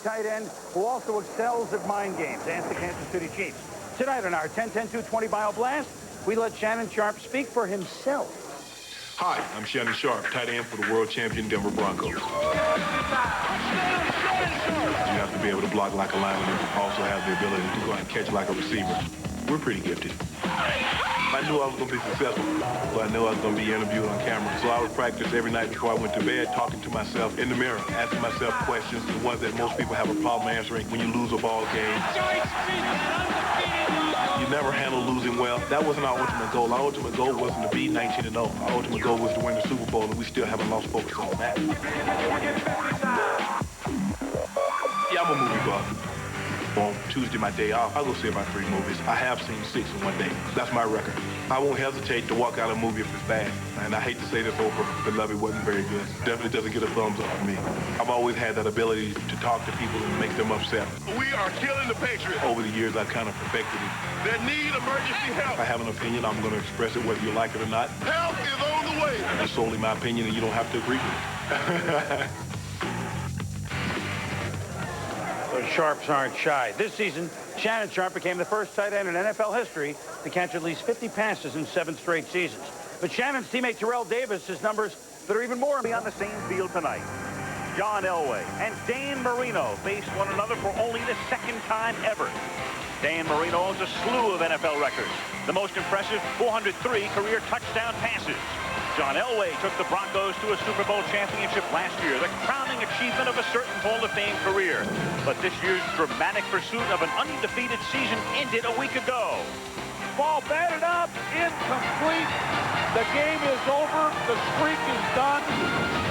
Tight end who also excels at mind games. Ask the Kansas City Chiefs. Tonight on our 10-10-2-20 Bio Blast, we let Shannon Sharpe speak for himself. Hi, I'm Shannon Sharpe, tight end for the world champion Denver Broncos. You have to be able to block like a lineman and also have the ability to go out and catch like a receiver. We're pretty gifted. I knew I was going to be successful, so I knew I was going to be interviewed on camera. So I would practice every night before I went to bed, talking to myself in the mirror, asking myself questions, the ones that most people have a problem answering when you lose a ball game. You never handle losing well. That wasn't our ultimate goal. Our ultimate goal wasn't to be 19-0. Our ultimate goal was to win the Super Bowl, and we still haven't lost focus on that. Yeah, I'm a movie buff. On Tuesday, my day off, I'll go see about 3 movies. I have seen 6 in one day. That's my record. I won't hesitate to walk out a movie if it's bad. And I hate to say this over, Beloved wasn't very good. Definitely doesn't get a thumbs up from me. I've always had that ability to talk to people and make them upset. We are killing the Patriots. Over the years, I've kind of perfected it. They need emergency help. If I have an opinion, I'm going to express it whether you like it or not. Help is on the way. It's solely my opinion, and you don't have to agree with it. The Sharps aren't shy. This season, Shannon Sharpe became the first tight end in NFL history to catch at least 50 passes in 7 straight seasons. But Shannon's teammate Terrell Davis has numbers that are even more on the same field tonight. John Elway and Dan Marino faced one another for only the 2nd time ever. Dan Marino owns a slew of NFL records. The most impressive 403 career touchdown passes. John Elway took the Broncos to a Super Bowl championship last year, the crowning achievement of a certain Hall of Fame career. But this year's dramatic pursuit of an undefeated season ended a week ago. Ball batted up, incomplete. The game is over. The streak is done.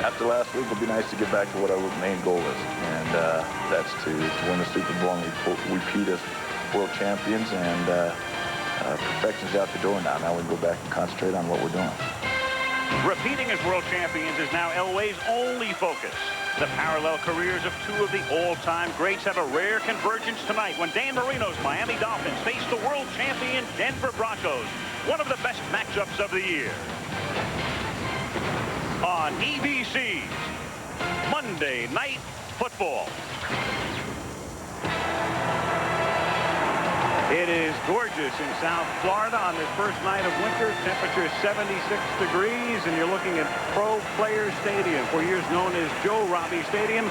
After last week, it'll be nice to get back to what our main goal is, and that's to win the Super Bowl and repeat as world champions, and perfection's out the door now. Now we can go back and concentrate on what we're doing. Repeating as world champions is now Elway's only focus. The parallel careers of 2 of the all-time greats have a rare convergence tonight when Dan Marino's Miami Dolphins face the world champion Denver Broncos, one of the best matchups of the year. On EBC, Monday Night Football. It is gorgeous in South Florida on this first night of winter. Temperature 76 degrees, and you're looking at Pro Players Stadium, for years known as Joe Robbie Stadium,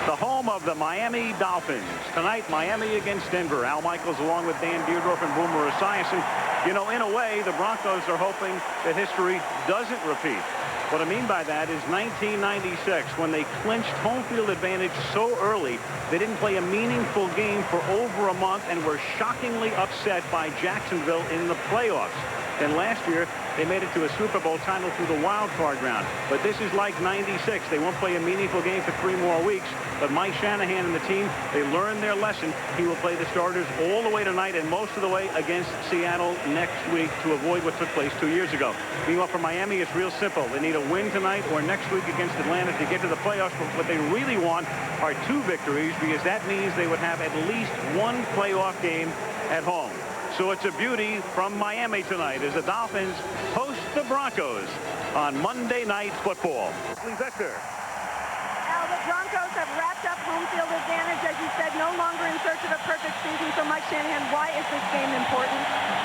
the home of the Miami Dolphins. Tonight, Miami against Denver. Al Michaels along with Dan Dierdorf and Boomer Esiason. You know, in a way, the Broncos are hoping that history doesn't repeat. What I mean by that is 1996, when they clinched home field advantage so early, they didn't play a meaningful game for over a month and were shockingly upset by Jacksonville in the playoffs. And last year, they made it to a Super Bowl title through the wild card round. But this is like 96. They won't play a meaningful game for 3 more weeks. But Mike Shanahan and the team, they learned their lesson. He will play the starters all the way tonight and most of the way against Seattle next week to avoid what took place 2 years ago. Meanwhile, for Miami, it's real simple. They need a win tonight or next week against Atlanta to get to the playoffs. But what they really want are 2 victories, because that means they would have at least 1 playoff game at home. So it's a beauty from Miami tonight as the Dolphins host the Broncos on Monday Night Football. Victor. Al, the Broncos have wrapped up home field advantage, as you said, no longer in search of a perfect season. So, Mike Shanahan, why is this game important?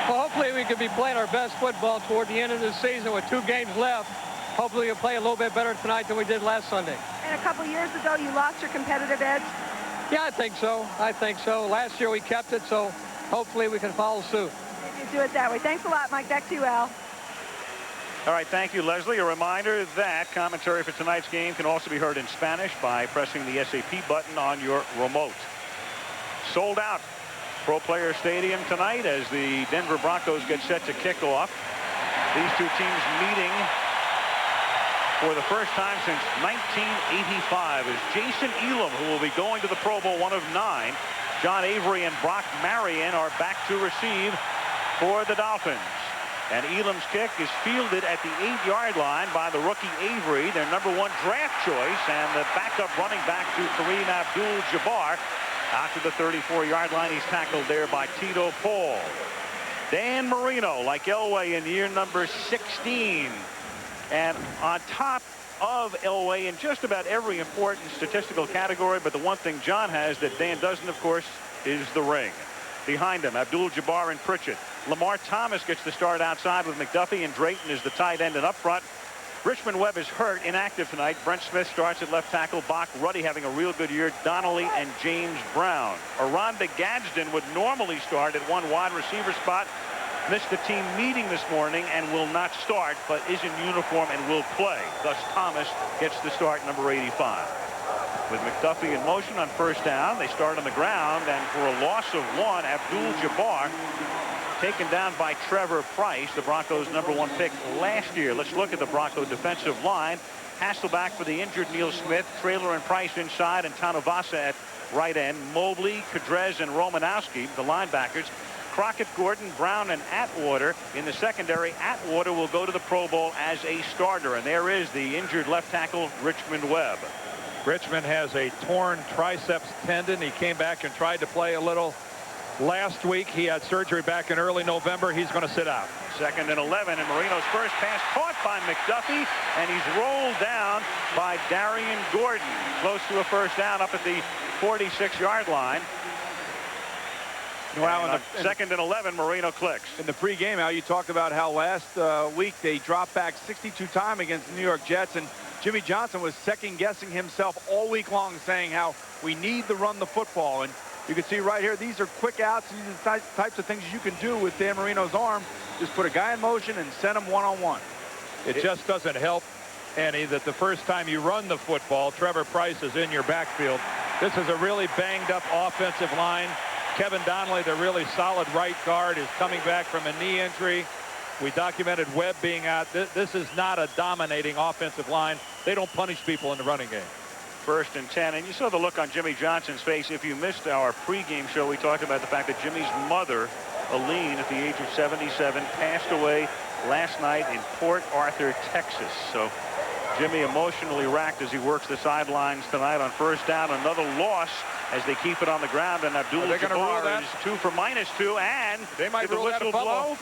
Well, hopefully we could be playing our best football toward the end of the season with 2 games left. Hopefully we'll play a little bit better tonight than we did last Sunday. And a couple years ago, you lost your competitive edge? Yeah, I think so. Last year we kept it, so hopefully we can follow suit. You do it that way. Thanks a lot, Mike. Back to you, Al. All right, thank you, Leslie. A reminder that commentary for tonight's game can also be heard in Spanish by pressing the SAP button on your remote. Sold out Pro Player Stadium tonight as the Denver Broncos get set to kick off. These 2 teams meeting for the first time since 1985 is Jason Elam, who will be going to the Pro Bowl, 1 of 9. John Avery and Brock Marion are back to receive for the Dolphins. And Elam's kick is fielded at the 8-yard line by the rookie Avery, their #1 draft choice, and the backup running back to Kareem Abdul-Jabbar. Out to the 34-yard line, he's tackled there by Tito Paul. Dan Marino, like Elway in year number 16. And on top of Elway in just about every important statistical category. But the one thing John has that Dan doesn't, of course, is the ring. Behind him, Abdul-Jabbar and Pritchett. Lamar Thomas gets the start outside with McDuffie, and Drayton is the tight end, and up front, Richmond Webb is hurt, inactive tonight. Brent Smith starts at left tackle. Bach Ruddy having a real good year. Donnelly and James Brown. Aronda Gadsden would normally start at one wide receiver spot. Missed the team meeting this morning and will not start, but is in uniform and will play. Thus, Thomas gets the start, number 85. With McDuffie in motion on first down, they start on the ground, and for a loss of one, Abdul-Jabbar taken down by Trevor Price, the Broncos' #1 pick last year. Let's look at the Bronco defensive line. Hasselback for the injured Neil Smith, Traylor and Price inside, and Tanavasa at right end. Mobley, Kadrez, and Romanowski, the linebackers. Crockett, Gordon, Brown, and Atwater in the secondary. Atwater will go to the Pro Bowl as a starter, and there is the injured left tackle, Richmond Webb. Richmond has a torn triceps tendon. He came back and tried to play a little last week. He had surgery back in early November. He's going to sit out. 2nd and 11, and Marino's first pass caught by McDuffie, and he's rolled down by Darian Gordon. Close to a first down up at the 46-yard line. Well, on 2nd and 11, Marino clicks. In the pregame, Al, you talked about how last week they dropped back 62 times against the New York Jets, and Jimmy Johnson was second-guessing himself all week long, saying how we need to run the football. And you can see right here, these are quick outs. These are the types of things you can do with Dan Marino's arm. Just put a guy in motion and send him one-on-one. It just doesn't help any that the first time you run the football, Trevor Price is in your backfield. This is a really banged-up offensive line. Kevin Donnelly, the really solid right guard, is coming back from a knee injury. We documented Webb being out. This is not a dominating offensive line. They don't punish people in the running game. 1st and 10, and you saw the look on Jimmy Johnson's face. If you missed our pregame show, we talked about the fact that Jimmy's mother, Aline, at the age of 77, passed away last night in Port Arthur, Texas. So Jimmy emotionally racked as he works the sidelines tonight on first down. Another loss as they keep it on the ground, and Abdul-Jabbar is 2 for -2, and they might the rule that a whistle fumble. blow.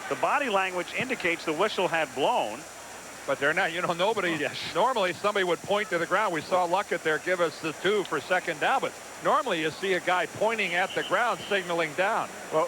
The body language indicates the whistle had blown. But they're not, you know, nobody, Yes. Normally somebody would point to the ground. We saw Luckett there give us the 2 for 2nd down, but normally you see a guy pointing at the ground signaling down. Well,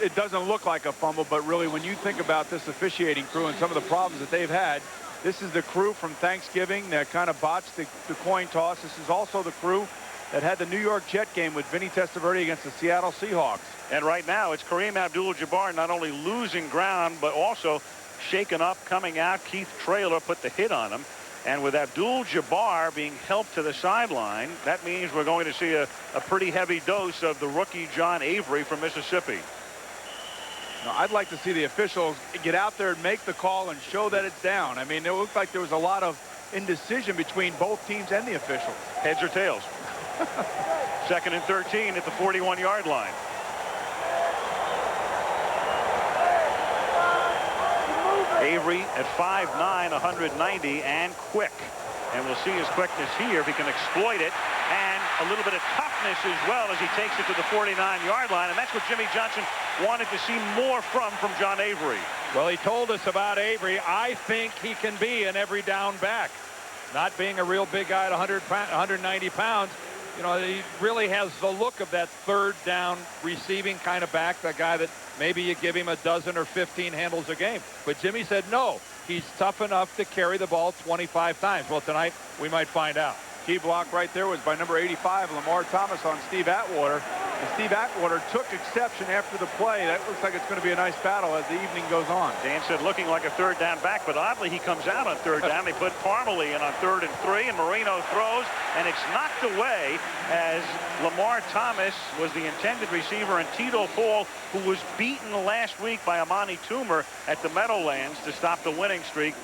it doesn't look like a fumble, but really when you think about this officiating crew and some of the problems that they've had, this is the crew from Thanksgiving that kind of botched the coin toss. This is also the crew that had the New York Jet game with Vinny Testaverde against the Seattle Seahawks. And right now it's Kareem Abdul-Jabbar not only losing ground, but also shaken up, coming out. Keith Traylor put the hit on him. And with Abdul-Jabbar being helped to the sideline, that means we're going to see a pretty heavy dose of the rookie John Avery from Mississippi. Now, I'd like to see the officials get out there and make the call and show that it's down. I mean, it looked like there was a lot of indecision between both teams and the officials. Heads or tails? 2nd and 13 at the 41-yard line. Avery at 5'9", 190, and quick. And we'll see his quickness here if he can exploit it, and a little bit of toughness as well as he takes it to the 49-yard line. And that's what Jimmy Johnson wanted to see more from John Avery. Well, he told us about Avery. I think he can be an every down back. Not being a real big guy at 190 pounds, you know, he really has the look of that 3rd down receiving kind of back, that guy that maybe you give him a dozen or 15 handles a game. But Jimmy said no, he's tough enough to carry the ball 25 times. Well, tonight we might find out. Key block right there was by number 85, Lamar Thomas, on Steve Atwater. And Steve Atwater took exception after the play. That looks like it's going to be a nice battle as the evening goes on. Dan said looking like a 3rd down back, but oddly he comes out on 3rd down. They put Parmalee in on 3rd and 3, and Marino throws, and it's knocked away as Lamar Thomas was the intended receiver, and Tito Paul, who was beaten last week by Amani Toomer at the Meadowlands to stop the winning streak,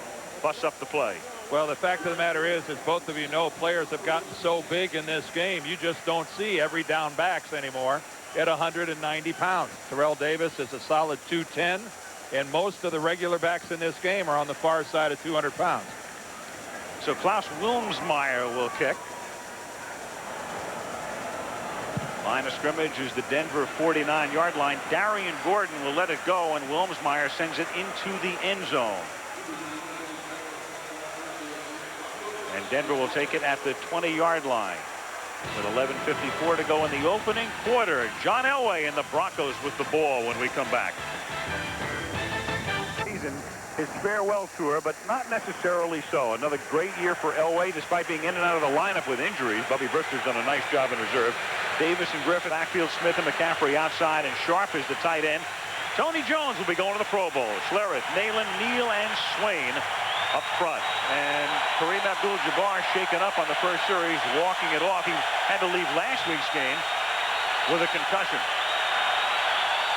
busts up the play. Well, the fact of the matter is, as both of you know, players have gotten so big in this game, you just don't see every down backs anymore at 190 pounds. Terrell Davis is a solid 210, and most of the regular backs in this game are on the far side of 200 pounds. So Klaus Wilmsmeyer will kick. Line of scrimmage is the Denver 49-yard line. Darian Gordon will let it go, and Wilmsmeyer sends it into the end zone. And Denver will take it at the 20-yard line. With 11:54 to go in the opening quarter. John Elway and the Broncos with the ball when we come back. Season, his farewell tour, but not necessarily so. Another great year for Elway, despite being in and out of the lineup with injuries. Bubby Brister's done a nice job in reserve. Davis and Griffith, backfield, Smith and McCaffrey outside, and Sharp is the tight end. Tony Jones will be going to the Pro Bowl. Schlereth, Nalen, Neal, and Swain up front. And Kareem Abdul-Jabbar shaken up on the first series, walking it off. He had to leave last week's game with a concussion.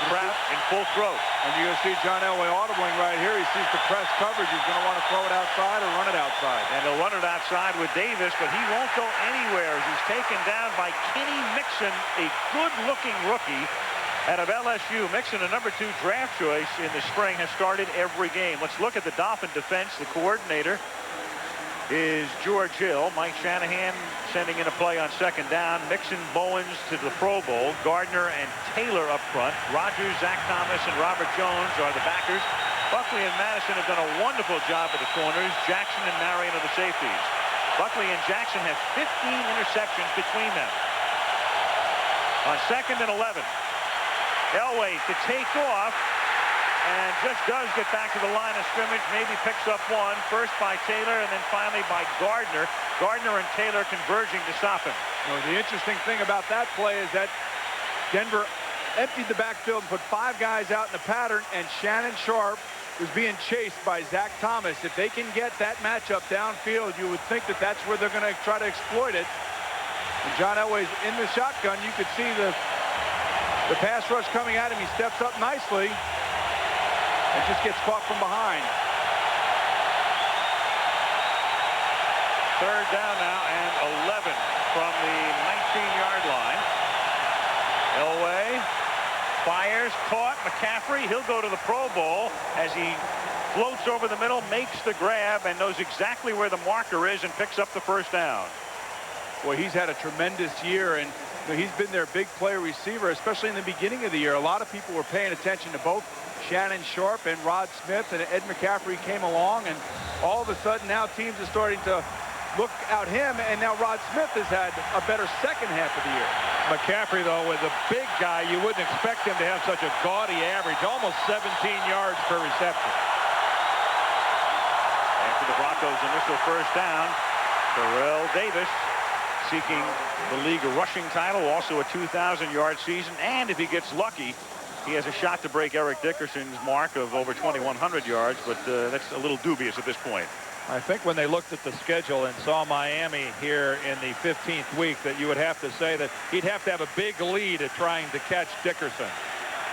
Crowd in full throat. And you're going to see John Elway audibling right here. He sees the press coverage. He's going to want to throw it outside or run it outside. And he'll run it outside with Davis, but he won't go anywhere as he's taken down by Kenny Mixon, a good-looking rookie out of LSU. Mixon, a #2 draft choice in the spring, has started every game. Let's look at the Dolphin defense. The coordinator is George Hill. Mike Shanahan sending in a play on second down. Mixon, Bowens to the Pro Bowl. Gardner and Taylor up front. Rogers, Zach Thomas, and Robert Jones are the backers. Buckley and Madison have done a wonderful job at the corners. Jackson and Marion are the safeties. Buckley and Jackson have 15 interceptions between them. On 2nd and 11. Elway to take off, and just does get back to the line of scrimmage, maybe picks up one, first by Taylor and then finally by Gardner. Gardner and Taylor converging to stop him. You know, the interesting thing about that play is that Denver emptied the backfield and put 5 guys out in the pattern, and Shannon Sharp was being chased by Zach Thomas. If they can get that matchup downfield, you would think that that's where they're going to try to exploit it. And John Elway's in the shotgun. You could see the pass rush coming at him. He steps up nicely and just gets caught from behind. Third down now and 11 from the 19-yard line. Elway fires, caught. McCaffrey, he'll go to the Pro Bowl as he floats over the middle, makes the grab, and knows exactly where the marker is and picks up the first down. Boy, he's had a tremendous year, and he's been their big play receiver, especially in the beginning of the year. A lot of people were paying attention to both Shannon Sharp and Rod Smith, and Ed McCaffrey came along, and all of a sudden now teams are starting to look out him, and now Rod Smith has had a better second half of the year. McCaffrey, though, was a big guy. You wouldn't expect him to have such a gaudy average, almost 17 yards per reception. After the Broncos' initial first down, Terrell Davis seeking the league rushing title, also a 2,000-yard season, and if he gets lucky, he has a shot to break Eric Dickerson's mark of over 2,100 yards, but that's a little dubious at this point. I think when they looked at the schedule and saw Miami here in the 15th week, that you would have to say that he'd have to have a big lead at trying to catch Dickerson.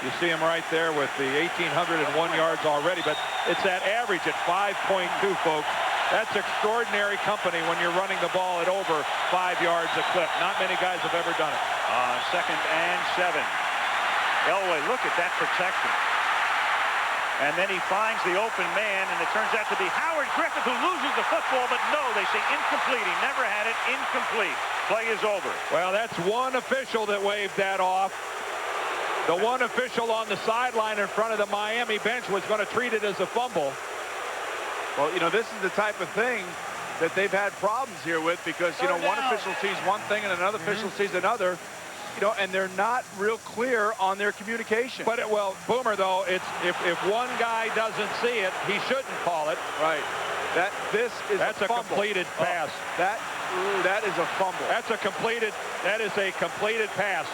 You see him right there with the 1,801 yards already, but it's that average at 5.2, folks. That's extraordinary company when you're running the ball at over 5 yards a clip. Not many guys have ever done it. 2nd and 7. Elway, look at that protection. And then he finds the open man, and it turns out to be Howard Griffith, who loses the football, but no, they say incomplete. He never had it. Incomplete. Play is over. Well, that's one official that waved that off. The one official on the sideline in front of the Miami bench was going to treat it as a fumble. Well, you know, this is the type of thing that they've had problems here with, because, you know, one official sees one thing and another official sees another. You know, and they're not real clear on their communication. But, well, Boomer, though, it's if one guy doesn't see it, he shouldn't call it. Right. That's a completed pass. That is a fumble. That is a completed pass.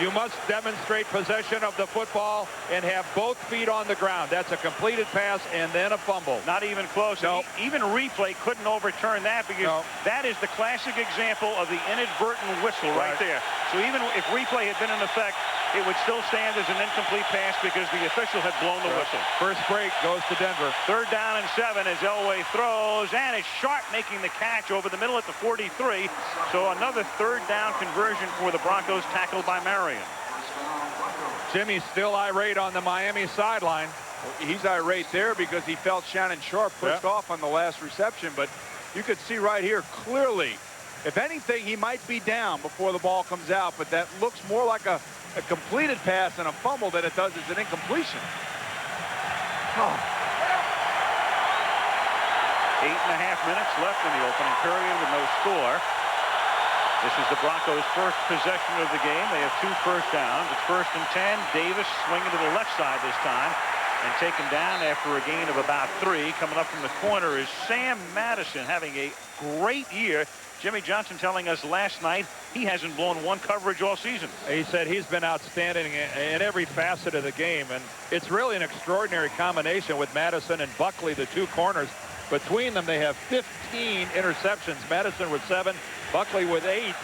You must demonstrate possession of the football and have both feet on the ground. That's a completed pass and then a fumble. Not even close. No. Even replay couldn't overturn that, because that is the classic example of the inadvertent whistle right there. So even if replay had been in effect, it would still stand as an incomplete pass because the official had blown the whistle. First break goes to Denver. 3rd down and 7 as Elway throws, and it's Sharp making the catch over the middle at the 43. So another 3rd down conversion for the Broncos, tackled by Marion. Jimmy's still irate on the Miami sideline. He's irate there because he felt Shannon Sharp pushed off on the last reception, but you could see right here clearly, if anything, he might be down before the ball comes out, but that looks more like a completed pass and a fumble than it does as an incompletion. 8.5 minutes left in the opening period with no score. This is the Broncos' first possession of the game. They have 2 first downs. It's 1st and 10. Davis swinging to the left side this time and taken down after a gain of about 3. Coming up from the corner is Sam Madison, having a great year. Jimmy Johnson telling us last night he hasn't blown one coverage all season. He said he's been outstanding in every facet of the game, and it's really an extraordinary combination with Madison and Buckley, the 2 corners. Between them, they have 15 interceptions. Madison with 7, Buckley with 8.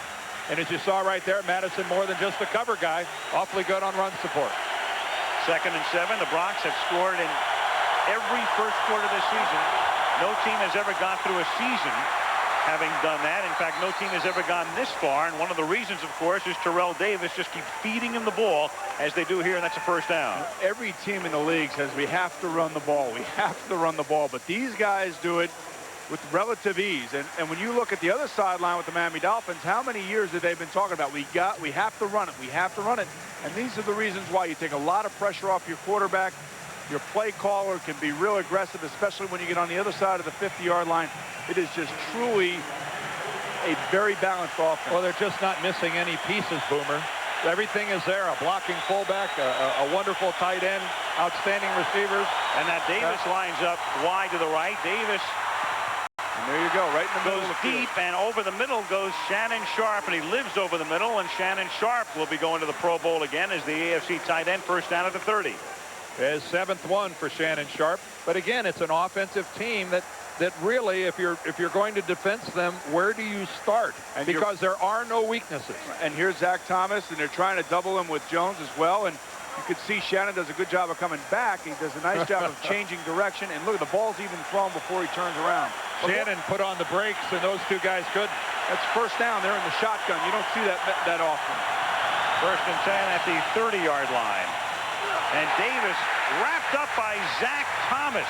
And as you saw right there, Madison more than just a cover guy. Awfully good on run support. 2nd and 7. The Bronx have scored in every first quarter this season. No team has ever gone through a season having done that. In fact, no team has ever gone this far. And one of the reasons, of course, is Terrell Davis just keeps feeding him the ball as they do here, and that's a first down. Every team in the league says we have to run the ball. We have to run the ball. But these guys do it with relative ease. And when you look at the other sideline with the Miami Dolphins, how many years have they been talking about we have to run it. We have to run it. And these are the reasons why you take a lot of pressure off your quarterback. Your play caller can be real aggressive, especially when you get on the other side of the 50-yard line. It is just truly a very balanced offense. Well, they're just not missing any pieces, Boomer. Everything is there. A blocking fullback, a wonderful tight end, outstanding receivers. And that Davis lines up wide to the right. Davis, and there you go, right in the middle goes of the deep, and over the middle goes Shannon Sharp, and he lives over the middle, and Shannon Sharp will be going to the Pro Bowl again as the AFC tight end, first down at the 30. His 7th one for Shannon Sharp. But again, it's an offensive team that really, if you're going to defense them, where do you start? And because there are no weaknesses. And here's Zach Thomas, and they're trying to double him with Jones as well. And you could see Shannon does a good job of coming back. He does a nice job of changing direction. And look, the ball's even thrown before he turns around. Shannon put on the brakes, and those 2 guys couldn't. That's first down. They're in the shotgun. You don't see that often. 1st and 10 at the 30-yard line. And Davis wrapped up by Zach Thomas.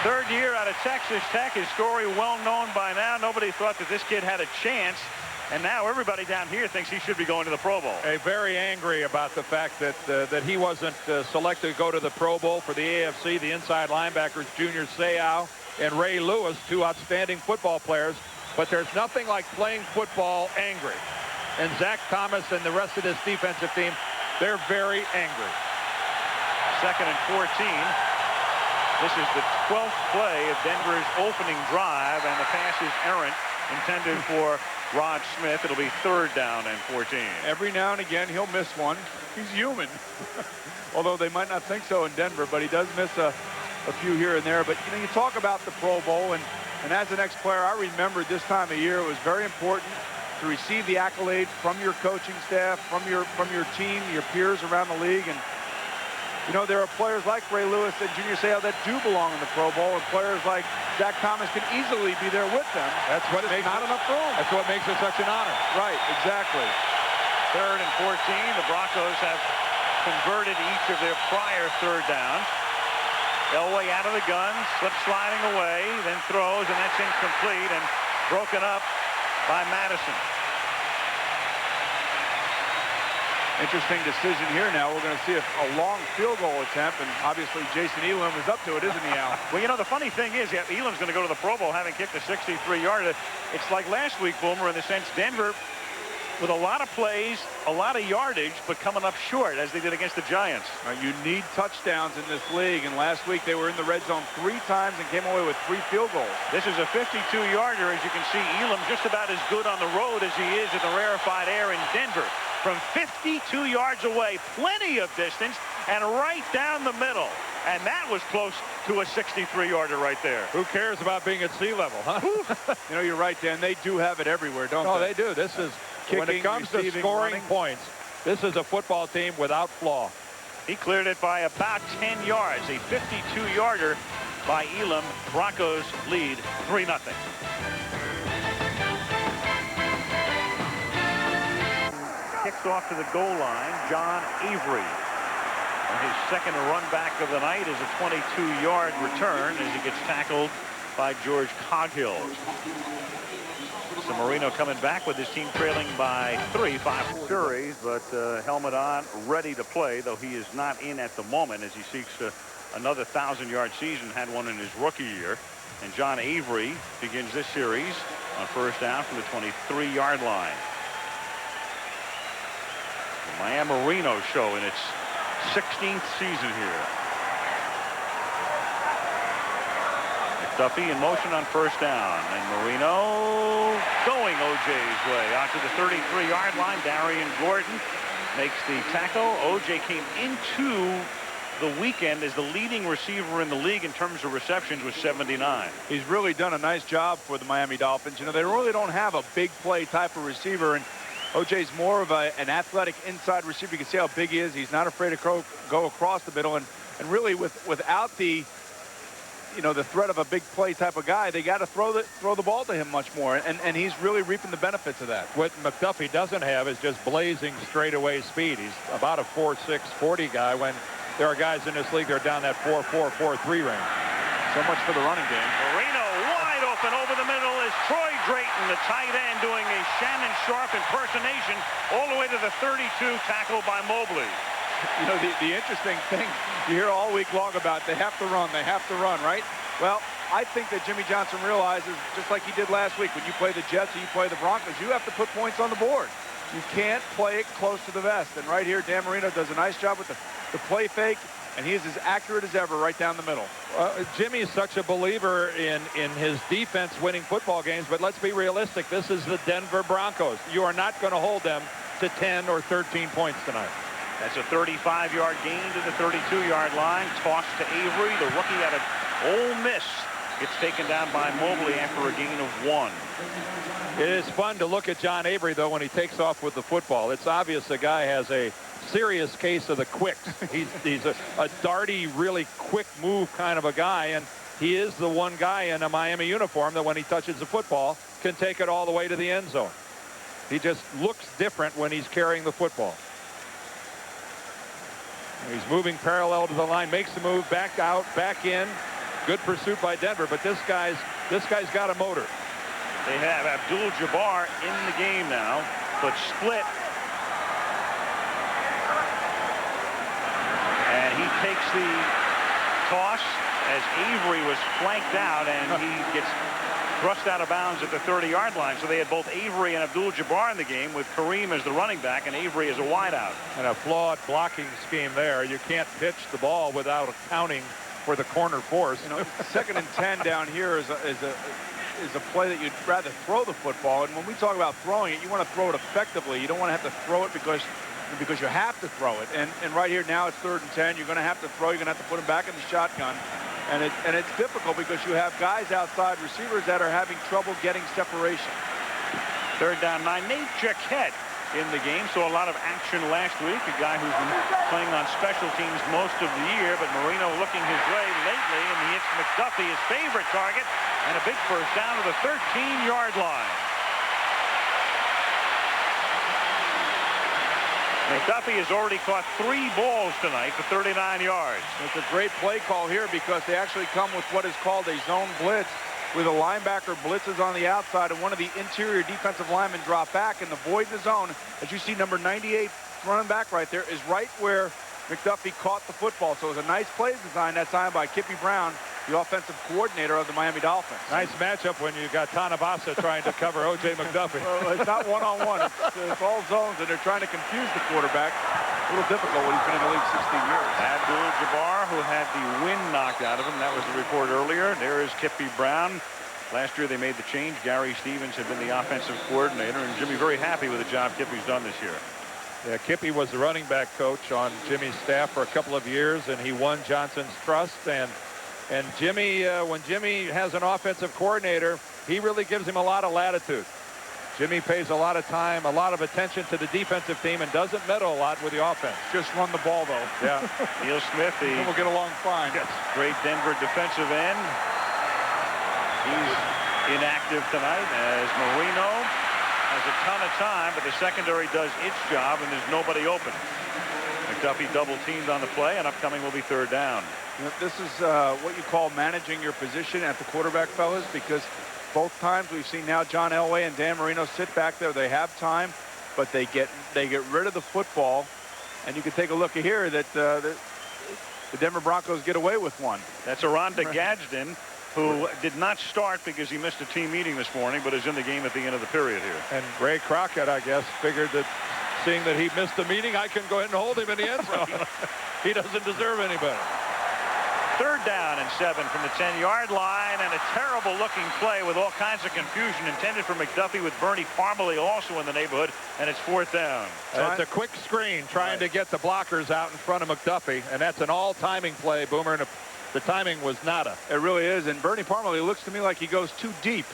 3rd year out of Texas Tech. His story well known by now. Nobody thought that this kid had a chance. And now everybody down here thinks he should be going to the Pro Bowl. Very angry about the fact that he wasn't selected to go to the Pro Bowl for the AFC. The inside linebackers, Junior Seau and Ray Lewis, 2 outstanding football players. But there's nothing like playing football angry. And Zach Thomas and the rest of this defensive team, they're very angry. 2nd and 14. This is the 12th play of Denver's opening drive, and the pass is errant, intended for Rod Smith. It'll be 3rd down and 14. Every now and again, he'll miss one. He's human. Although they might not think so in Denver, but he does miss a few here and there. But, you know, you talk about the Pro Bowl, and as an ex-player, I remember this time of year, it was very important to receive the accolade from your coaching staff, from your team, your peers around the league. And you know, there are players like Ray Lewis and Junior Seau that do belong in the Pro Bowl, and players like Zach Thomas can easily be there with them. That's what makes not enough room. That's what makes it such an honor. Right, exactly. 3rd and 14. The Broncos have converted each of their prior 3rd downs. Elway out of the gun, slip sliding away, then throws, and that's incomplete and broken up by Madison. Interesting decision here now. We're going to see a long field goal attempt, and obviously Jason Elam is up to it, isn't he, Al? Well, you know, the funny thing is, yeah, Elam's going to go to the Pro Bowl having kicked a 63-yarder. It's like last week, Boomer, in the sense Denver with a lot of plays, a lot of yardage, but coming up short, as they did against the Giants. You need touchdowns in this league, and last week they were in the red zone 3 times and came away with 3 field goals. This is a 52-yarder. As you can see, Elam just about as good on the road as he is in the rarefied air in Denver. From 52 yards away, plenty of distance, and right down the middle. And that was close to a 63-yarder right there. Who cares about being at sea level, huh? You know, you're right, Dan. They do have it everywhere, don't they? No, they do. This is, kicking, when it comes to scoring points, this is a football team without flaw. He cleared it by about 10 yards. A 52-yarder by Elam. Broncos lead 3-0. Kicks off to the goal line, John Avery. And his 2nd run back of the night is a 22-yard return as he gets tackled by George Coghill. So Marino coming back with his team trailing by 3, 5 carries, but helmet on, ready to play, though he is not in at the moment as he seeks to another 1,000-yard season, had one in his rookie year. And John Avery begins this series on first down from the 23-yard line. The Miami Reno show in its 16th season here. McDuffie in motion on first down, and Marino going O.J.'s way out to the 33-yard line. Darian Gordon makes the tackle. O.J. came into the weekend as the leading receiver in the league in terms of receptions with 79. He's really done a nice job for the Miami Dolphins. You know, they really don't have a big play type of receiver, and O.J.'s more of an athletic inside receiver. You can see how big he is. He's not afraid to go across the middle, and really without the the threat of a big play type of guy, they got to throw the ball to him much more, and he's really reaping the benefits of that. What McDuffie doesn't have is just blazing straightaway speed. He's about a 4.6 40 guy when there are guys in this league that are down that 4.4 4.3 range. So much for the running game. Marino wide open over the middle is Troy Drayton, the tight end, doing a Shannon Sharp impersonation all the way to the 32, tackled by Mobley. You know, the interesting thing you hear all week long about, they have to run, right? Well, I think that Jimmy Johnson realizes, just like he did last week, when you play the Jets or you play the Broncos, you have to put points on the board. You can't play it close to the vest. And right here, Dan Marino does a nice job with the play fake, and he is as accurate as ever right down the middle. Jimmy is such a believer in his defense winning football games, but let's be realistic. This is the Denver Broncos. You are not going to hold them to 10 or 13 points tonight. That's a 35-yard gain to the 32-yard line. Toss to Avery, the rookie out of Ole Miss. Gets taken down by Mobley after a gain of 1. It is fun to look at John Avery, though, when he takes off with the football. It's obvious the guy has a serious case of the quicks. He's a darty, really quick move kind of a guy, and he is the one guy in a Miami uniform that when he touches the football can take it all the way to the end zone. He just looks different when he's carrying the football. He's moving parallel to the line, makes the move, back out, back in. Good pursuit by Denver, but this guy's got a motor. They have Abdul-Jabbar in the game now, but split. And he takes the toss as Avery was flanked out, and he gets thrust out of bounds at the 30-yard line. So they had both Avery and Abdul-Jabbar in the game, with Kareem as the running back and Avery as a wideout. And a flawed blocking scheme there. You can't pitch the ball without accounting for the corner force. You know, 2nd and 10 down here is a play that you'd rather throw the football. And when we talk about throwing it, you want to throw it effectively. You don't want to have to throw it because you have to throw it. And right here now it's 3rd and 10. You're going to have to throw. You're going to have to put him back in the shotgun. And it's difficult because you have guys outside, receivers that are having trouble getting separation. 3rd down 9. Nate Jaquette in the game, so a lot of action last week. A guy who's been playing on special teams most of the year, but Marino looking his way lately, and he hits McDuffie, his favorite target, and a big first down to the 13-yard line. McDuffie has already caught 3 balls tonight for 39 yards. It's a great play call here because they actually come with what is called a zone blitz, where the linebacker blitzes on the outside and one of the interior defensive linemen drop back, and the void in the zone, as you see number 98 running back right there, is right where McDuffie caught the football. So it was a nice play design that time by Kippy Brown, the offensive coordinator of the Miami Dolphins. Nice matchup when you got Tanabasa trying to cover O.J. McDuffie. Well, it's not one-on-one. It's all zones, and they're trying to confuse the quarterback. A little difficult when he's been in the league 16 years. Abdul-Jabbar, who had the wind knocked out of him. That was the report earlier. There is Kippy Brown. Last year they made the change. Gary Stevens had been the offensive coordinator, and Jimmy very happy with the job Kippy's done this year. Yeah, Kippy was the running back coach on Jimmy's staff for a couple of years, and he won Johnson's trust. And Jimmy, when Jimmy has an offensive coordinator, he really gives him a lot of latitude. Jimmy pays a lot of time, a lot of attention to the defensive team, and doesn't meddle a lot with the offense. Just run the ball, though. Yeah. Neil Smith, the we'll get along fine. Great Denver defensive end. He's inactive tonight as Marino has a ton of time, but the secondary does its job, and there's nobody open. McDuffie double teamed on the play, and upcoming will be 3rd down. You know, this is what you call managing your position at the quarterback, fellas, because both times we've seen now John Elway and Dan Marino sit back there. They have time, but they get rid of the football. And you can take a look here that the Denver Broncos get away with one. That's Aranda Gadsden, who did not start because he missed a team meeting this morning, but is in the game at the end of the period here. And Ray Crockett, I guess, figured that seeing that he missed the meeting, I can go ahead and hold him in the end zone. He doesn't deserve any better. 3rd down and 7 from the 10-yard line, and a terrible looking play with all kinds of confusion intended for McDuffie with Bernie Parmalee also in the neighborhood, and it's 4th down. It's a quick screen trying to get the blockers out in front of McDuffie, and that's an all-timing play, Boomer, and the timing was nada. It really is, and Bernie Parmalee looks to me like he goes too deep.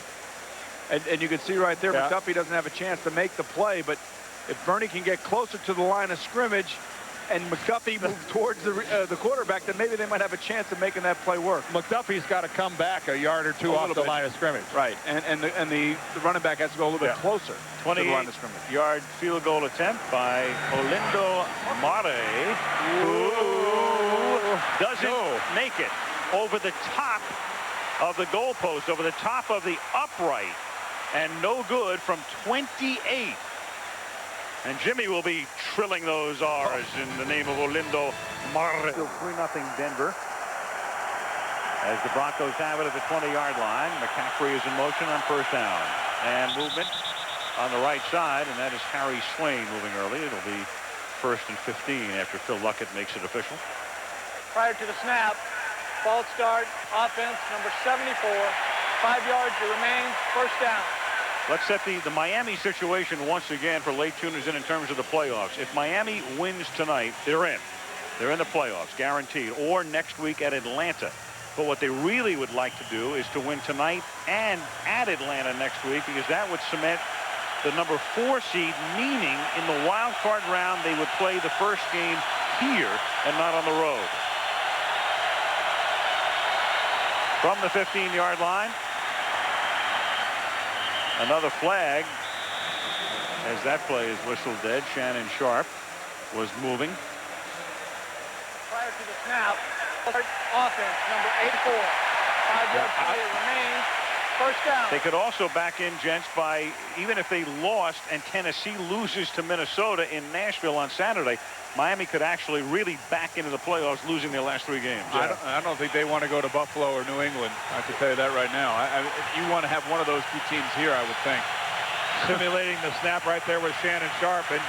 And you can see right there, McDuffie doesn't have a chance to make the play, but if Bernie can get closer to the line of scrimmage and McDuffie move towards the quarterback, then maybe they might have a chance of making that play work. McDuffie's got to come back a yard or two off the line of scrimmage. Right, and the running back has to go a little bit closer to the line of scrimmage. 28-yard field goal attempt by Olindo Mare, who doesn't make it over the top of the goalpost, over the top of the upright, and no good from 28. And Jimmy will be trilling those R's in the name of Olindo Mare. Still 3-0 Denver. As the Broncos have it at the 20-yard line. McCaffrey is in motion on 1st down. And movement on the right side, and that is Harry Swain moving early. It'll be 1st and 15 after Phil Luckett makes it official. Prior to the snap, false start, offense, number 74. 5 yards to remain, 1st down. Let's set the Miami situation once again for late tuners in terms of the playoffs. If Miami wins tonight, they're in. They're in the playoffs, guaranteed, or next week at Atlanta. But what they really would like to do is to win tonight and at Atlanta next week, because that would cement the number 4 seed, meaning in the wild card round they would play the first game here and not on the road. From the 15-yard line. Another flag as that play is whistled dead. Shannon Sharp was moving. Prior to the snap, offense, number 84. 5 yards remains, 1st down. They could also back in, gents, by even if they lost and Tennessee loses to Minnesota in Nashville on Saturday, Miami could actually really back into the playoffs, losing their last 3 games. I don't think they want to go to Buffalo or New England. I can tell you that right now. If you want to have one of those 2 teams here, I would think. Simulating the snap right there with Shannon Sharp, and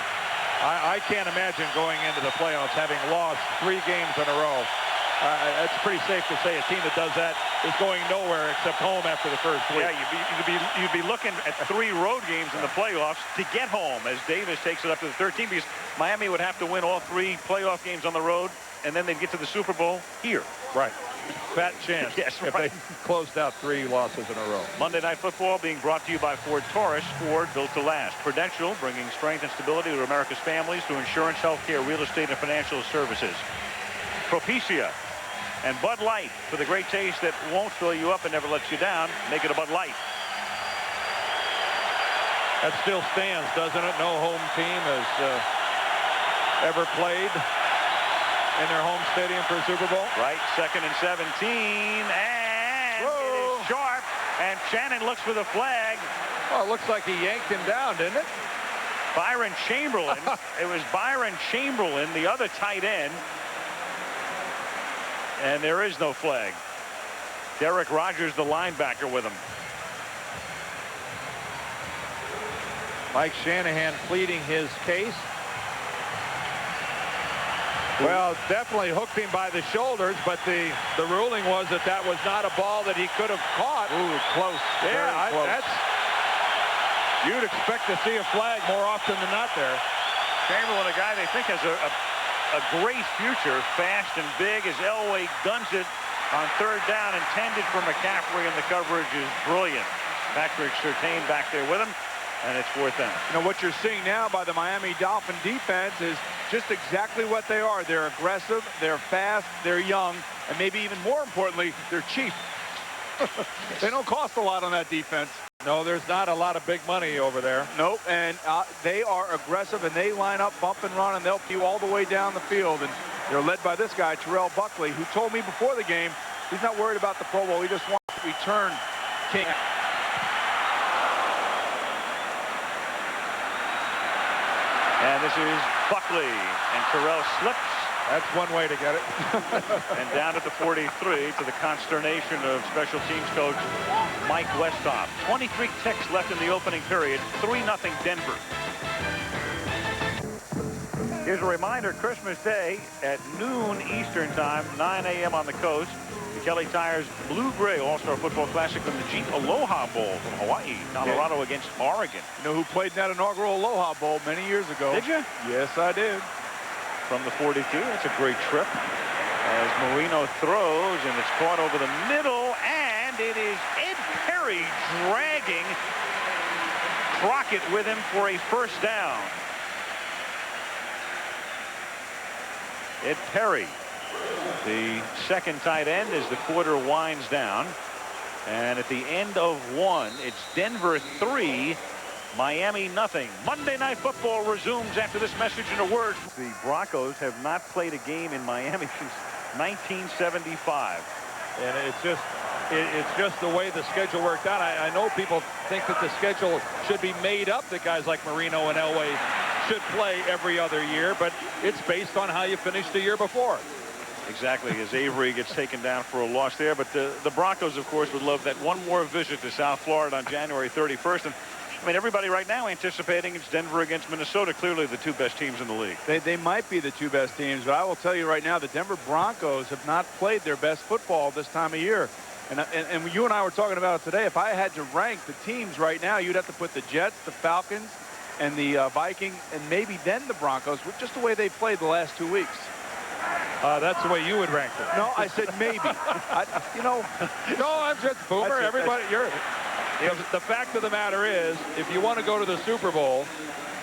I can't imagine going into the playoffs having lost 3 games in a row. It's pretty safe to say a team that does that is going nowhere except home after the first week. Yeah, you'd be looking at 3 road games in the playoffs to get home as Davis takes it up to the 13, because Miami would have to win all 3 playoff games on the road, and then they'd get to the Super Bowl here. Right. Fat chance. Yes, if right. they closed out 3 losses in a row. Monday Night Football being brought to you by Ford Taurus. Ford, built to last. Prudential, bringing strength and stability to America's families through insurance, healthcare, real estate, and financial services. Propecia and Bud Light, for the great taste that won't fill you up and never lets you down. Make it a Bud Light. That still stands, doesn't it? No home team has ever played in their home stadium for a Super Bowl. Right, 2nd and 17, and it is Sharp, and Shannon looks for the flag. Well, it looks like he yanked him down, didn't it? Byron Chamberlain. It was Byron Chamberlain, the other tight end. And there is no flag. Derek Rogers, the linebacker, with him. Mike Shanahan pleading his case. Well, definitely hooked him by the shoulders, but the ruling was that that was not a ball that he could have caught. Ooh, close. Yeah, close. You'd expect to see a flag more often than not there. Chamberlain, a guy they think has a great future, fast and big, as Elway guns it on 3rd down, intended for McCaffrey, and the coverage is brilliant. Patrick Surtain back there with him, and it's 4th down. You know, what you're seeing now by the Miami Dolphin defense is just exactly what they are. They're aggressive, they're fast, they're young, and maybe even more importantly, they're cheap. They don't cost a lot on that defense. No, there's not a lot of big money over there. Nope, and they are aggressive, and they line up, bump and run, and they'll you all the way down the field. And they're led by this guy, Terrell Buckley, who told me before the game he's not worried about the Pro Bowl. He just wants to return king. And this is Buckley, and Terrell slips That's one way to get it. And down at the 43 to the consternation of special teams coach Mike Westhoff. 23 ticks left in the opening period. 3-0 Denver. Here's a reminder, Christmas Day at noon Eastern time, 9 a.m. on the coast. The Kelly Tires Blue-Gray All-Star Football Classic from the Jeep Aloha Bowl from Hawaii. Colorado against Oregon. You know who played in that inaugural Aloha Bowl many years ago? Did you? Yes, I did. From the 42, that's a great trip. As Marino throws, and it's caught over the middle, and it is Ed Perry dragging Crockett with him for a first down. Ed Perry, the second tight end, as the quarter winds down. And at the end of one, it's Denver 3, Miami nothing. Monday Night Football resumes after this message and a word. The Broncos have not played a game in Miami since 1975. And it's just the way the schedule worked out. I know people think that the schedule should be made up that guys like Marino and Elway should play every other year, but it's based on how you finished the year before. Exactly, as Avery gets taken down for a loss there. But the Broncos, of course, would love that one more visit to South Florida on January 31st. And I mean, everybody right now anticipating it's Denver against Minnesota, clearly the two best teams in the league. They might be the two best teams, but I will tell you right now, the Denver Broncos have not played their best football this time of year. And you and I were talking about it today. If I had to rank the teams right now, you'd have to put the Jets, the Falcons, and the Vikings, and maybe then the Broncos, with just the way they played the last 2 weeks. That's the way you would rank them. No, I said maybe. You know. No, I'm just Boomer. Everybody, the fact of the matter is, if you want to go to the Super Bowl,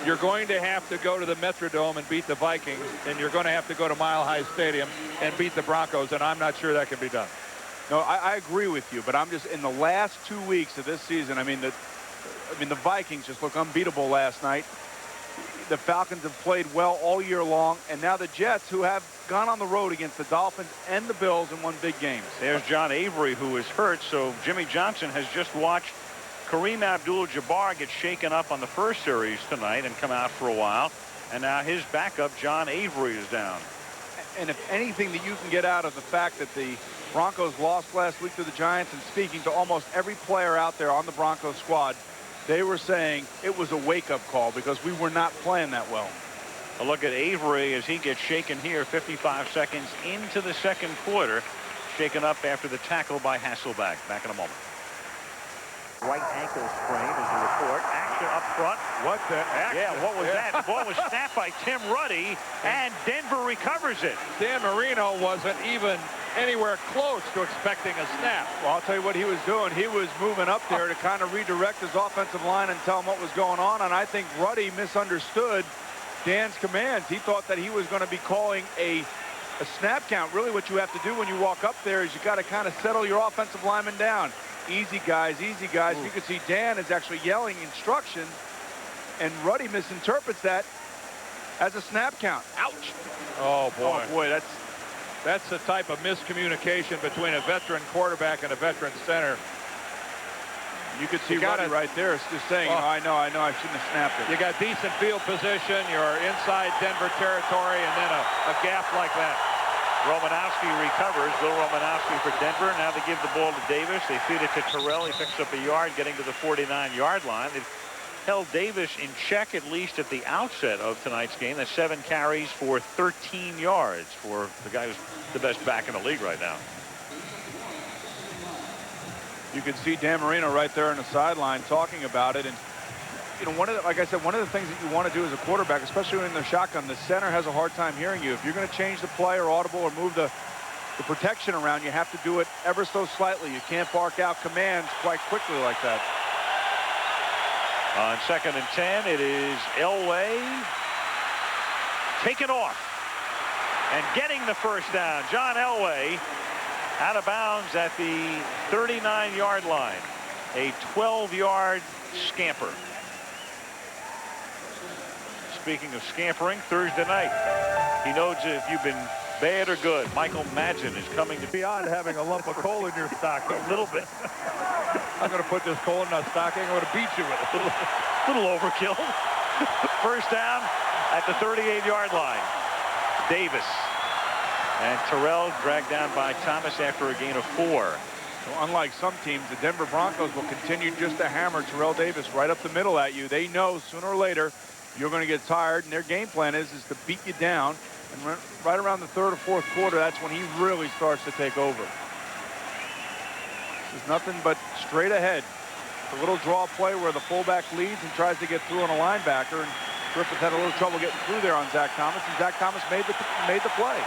you're going to have to go to the Metrodome and beat the Vikings, and you're going to have to go to Mile High Stadium and beat the Broncos, and I'm not sure that can be done. No, I agree with you, but I'm just, in the last 2 weeks of this season, I mean, the Vikings just look unbeatable last night. The Falcons have played well all year long, and now the Jets, who have gone on the road against the Dolphins and the Bills and won big games. There's John Avery, who is hurt, so Jimmy Johnson has just watched Kareem Abdul-Jabbar get shaken up on the first series tonight and come out for a while, and now his backup, John Avery, is down. And if anything that you can get out of the fact that the Broncos lost last week to the Giants, and speaking to almost every player out there on the Broncos squad, they were saying it was a wake-up call because we were not playing that well. A look at Avery as he gets shaken here 55 seconds into the second quarter. Shaken up after the tackle by Hasselbeck. Back in a moment. Right ankle sprain is the report. Action up front. What the heck? Yeah, what was that? The ball was snapped by Tim Ruddy, and Denver recovers it. Dan Marino wasn't even anywhere close to expecting a snap. Well, I'll tell you what he was doing. He was moving up there to kind of redirect his offensive line and tell him what was going on, and I think Ruddy misunderstood Dan's commands. He thought that he was going to be calling a snap count. Really what you have to do when you walk up there is you got to kind of settle your offensive lineman down. Easy guys, easy guys. You can see Dan is actually yelling instructions, and Ruddy misinterprets that as a snap count. Ouch. Oh boy. Oh boy, that's the type of miscommunication between a veteran quarterback and a veteran center. You could see Ruddy right there. It's just saying, I know, I shouldn't have snapped it. You got decent field position. You're inside Denver territory, and then a gap like that. Romanowski recovers. Bill Romanowski for Denver. Now they give the ball to Davis. They feed it to Terrell. He picks up a yard, getting to the 49-yard line. They've held Davis in check, at least at the outset of tonight's game. That's 7 carries for 13 yards for the guy who's the best back in the league right now. You can see Dan Marino right there on the sideline talking about it. And, you know, like I said, one of the things that you want to do as a quarterback, especially when in the shotgun, the center has a hard time hearing you. If you're going to change the play or audible or move the protection around, you have to do it ever so slightly. You can't bark out commands quite quickly like that. On 2nd and 10, it is Elway taken off and getting the first down. John Elway out of bounds at the 39-yard line. A 12-yard scamper. Speaking of scampering, Thursday night, he knows if you've been bad or good. Michael Madsen is coming to beyond having a lump of coal in your stocking. A little bit. I'm going to put this coal in that stocking. I'm going to beat you with it. Little overkill. First down at the 38-yard line. Davis And Terrell dragged down by Thomas after a gain of 4. So unlike some teams, the Denver Broncos will continue just to hammer Terrell Davis right up the middle at you. They know sooner or later you're going to get tired, and their game plan is to beat you down. And right around the 3rd or 4th quarter, that's when he really starts to take over. This is nothing but straight ahead. A little draw play where the fullback leads and tries to get through on a linebacker, and Griffith had a little trouble getting through there on Zach Thomas, and Zach Thomas made the play.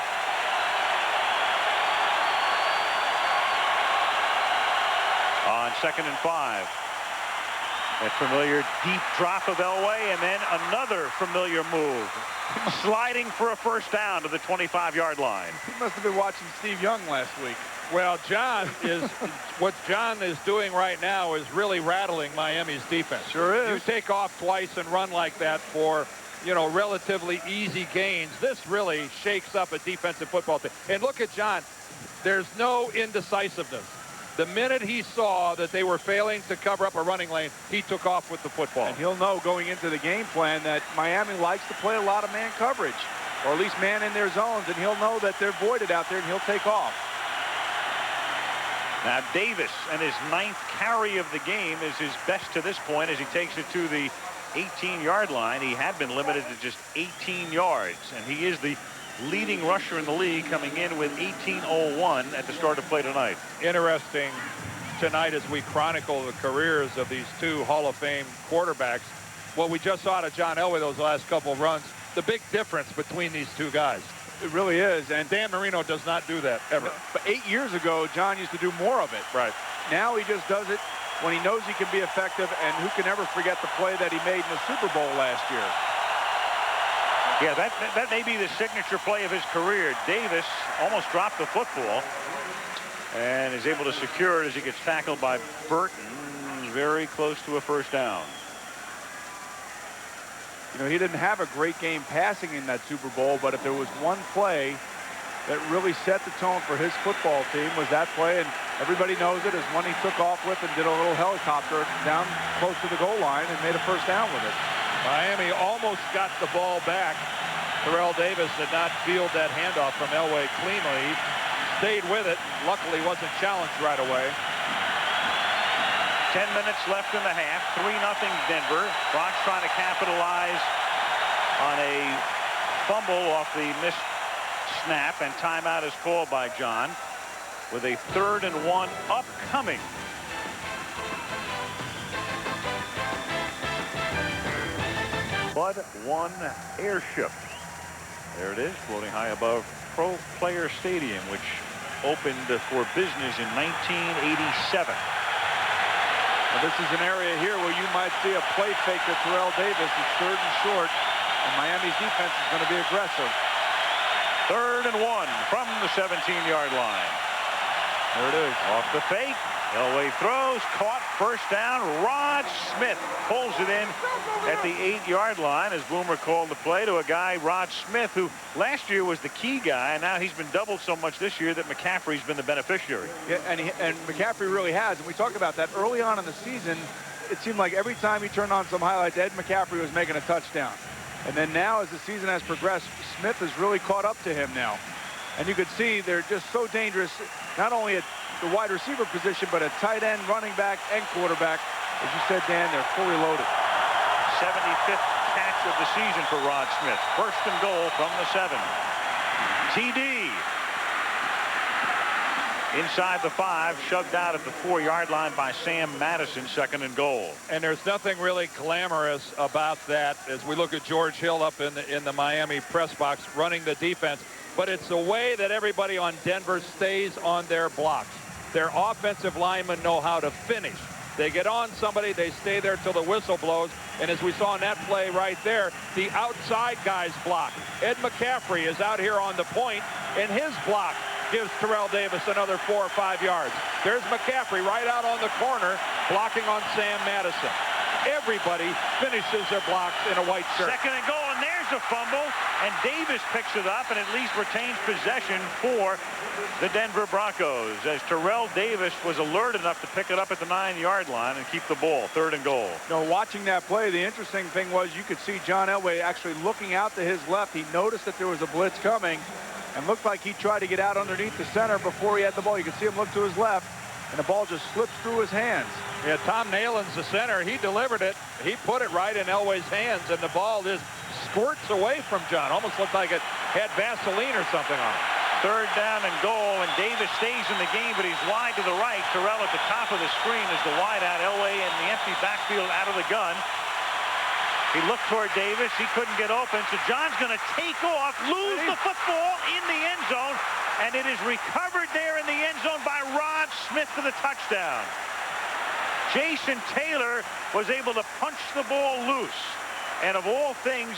On 2nd and 5. That familiar deep drop of Elway, and then another familiar move. Sliding for a first down to the 25-yard line. He must have been watching Steve Young last week. Well, what John is doing right now is really rattling Miami's defense. Sure is. You take off twice and run like that for, relatively easy gains. This really shakes up a defensive football team. And look at John. There's no indecisiveness. The minute he saw that they were failing to cover up a running lane, he took off with the football. And he'll know going into the game plan that Miami likes to play a lot of man coverage, or at least man in their zones, and he'll know that they're voided out there, and he'll take off. Now Davis, and his 9th carry of the game, is his best to this point as he takes it to the 18-yard line. He had been limited to just 18 yards, and he is the leading rusher in the league, coming in with 18:01 at the start of play tonight. Interesting tonight as we chronicle the careers of these two Hall of Fame quarterbacks. What we just saw to John Elway those last couple of runs, the big difference between these two guys. It really is. And Dan Marino does not do that ever. But 8 years ago, John used to do more of it. Right. Now he just does it when he knows he can be effective, and who can ever forget the play that he made in the Super Bowl last year. Yeah, that may be the signature play of his career. Davis almost dropped the football and is able to secure it as he gets tackled by Burton. Very close to a first down. He didn't have a great game passing in that Super Bowl, but if there was one play that really set the tone for his football team, was that play, and everybody knows it, is one he took off with and did a little helicopter down close to the goal line and made a first down with it. Miami almost got the ball back. Terrell Davis did not field that handoff from Elway cleanly. He stayed with it. Luckily wasn't challenged right away. 10 minutes left in the half. 3-0 Denver. Bronx trying to capitalize on a fumble off the missed snap, and timeout is called by John with a 3rd and 1 upcoming. Bud 1 airship. There it is, floating high above Pro Player Stadium, which opened for business in 1987. Now this is an area here where you might see a play fake to Terrell Davis. It's 3rd and short, and Miami's defense is going to be aggressive. 3rd and 1 from the 17-yard line. There it is. Off the fake. Elway throws, caught, first down. Rod Smith pulls it in at the 8-yard line as Boomer called the play to a guy, Rod Smith, who last year was the key guy, and now he's been doubled so much this year that McCaffrey's been the beneficiary. Yeah, and McCaffrey really has, and we talked about that early on in the season. It seemed like every time he turned on some highlights, Ed McCaffrey was making a touchdown. And then now, as the season has progressed, Smith has really caught up to him now. And you could see they're just so dangerous, not only at the wide receiver position, but at tight end, running back, and quarterback. As you said, Dan, they're fully loaded. 75th catch of the season for Rod Smith. 1st and goal from the 7. TD. Inside the 5, shoved out at the 4-yard line by Sam Madison. 2nd and goal. And there's nothing really glamorous about that as we look at George Hill up in the Miami press box running the defense. But it's the way that everybody on Denver stays on their blocks. Their offensive linemen know how to finish. They get on somebody, they stay there till the whistle blows. And as we saw in that play right there, the outside guys block. Ed McCaffrey is out here on the point, and his block gives Terrell Davis another 4 or 5 yards. There's McCaffrey right out on the corner blocking on Sam Madison. Everybody finishes their blocks in a white shirt. 2nd and goal, and there's a fumble, and Davis picks it up and at least retains possession for the Denver Broncos, as Terrell Davis was alert enough to pick it up at the 9-yard line and keep the ball. 3rd and goal. Watching that play, the interesting thing was you could see John Elway actually looking out to his left. He noticed that there was a blitz coming, and looked like he tried to get out underneath the center before he had the ball. You can see him look to his left, and the ball just slips through his hands. Yeah, Tom Nayland's the center. He delivered it. He put it right in Elway's hands, and the ball just squirts away from John. Almost looked like it had Vaseline or something on it. Third down and goal, and Davis stays in the game, but he's wide to the right. Terrell at the top of the screen is the wide out. Elway in the empty backfield out of the gun. He looked toward Davis. He couldn't get open, so John's going to take off, lose the football in the end zone, and it is recovered there in the end zone by Rod Smith for the touchdown. Jason Taylor was able to punch the ball loose. And of all things,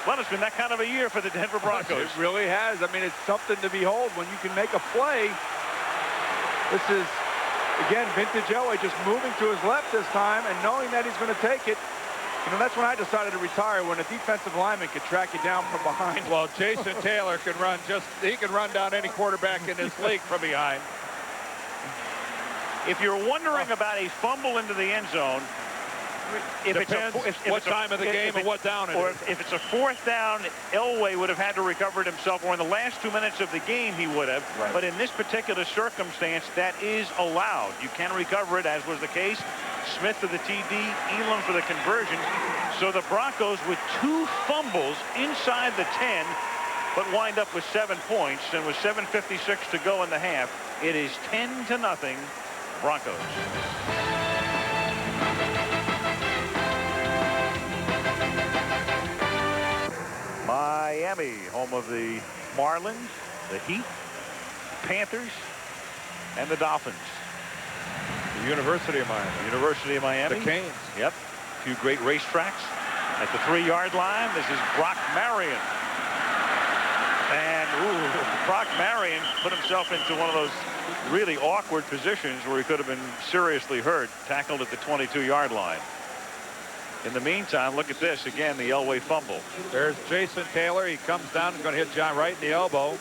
well, it's been that kind of a year for the Denver Broncos. It really has. I mean, it's something to behold when you can make a play. This is, again, vintage Elway just moving to his left this time and knowing that he's going to take it. You know, that's when I decided to retire, when a defensive lineman could track you down from behind. Well, Jason Taylor can run he can run down any quarterback in this league from behind. If you're wondering about a fumble into the end zone, Depends what time of the game and what down it is. Or if it's a fourth down, Elway would have had to recover it himself, or in the last 2 minutes of the game he would have. Right. But in this particular circumstance, that is allowed. You can recover it, as was the case. Smith for the TD, Elam for the conversion. So the Broncos with 2 fumbles inside the 10, but wind up with 7 points. And with 7:56 to go in the half, it is 10-0 Broncos. Miami, home of the Marlins, the Heat, Panthers, and the Dolphins. The University of Miami. University of Miami. The Canes. Yep. A few great racetracks. At the 3-yard line, this is Brock Marion. And, Brock Marion put himself into one of those really awkward positions where he could have been seriously hurt, tackled at the 22-yard line. In the meantime, look at this. Again, the Elway fumble. There's Jason Taylor. He comes down and going to hit John right in the elbow.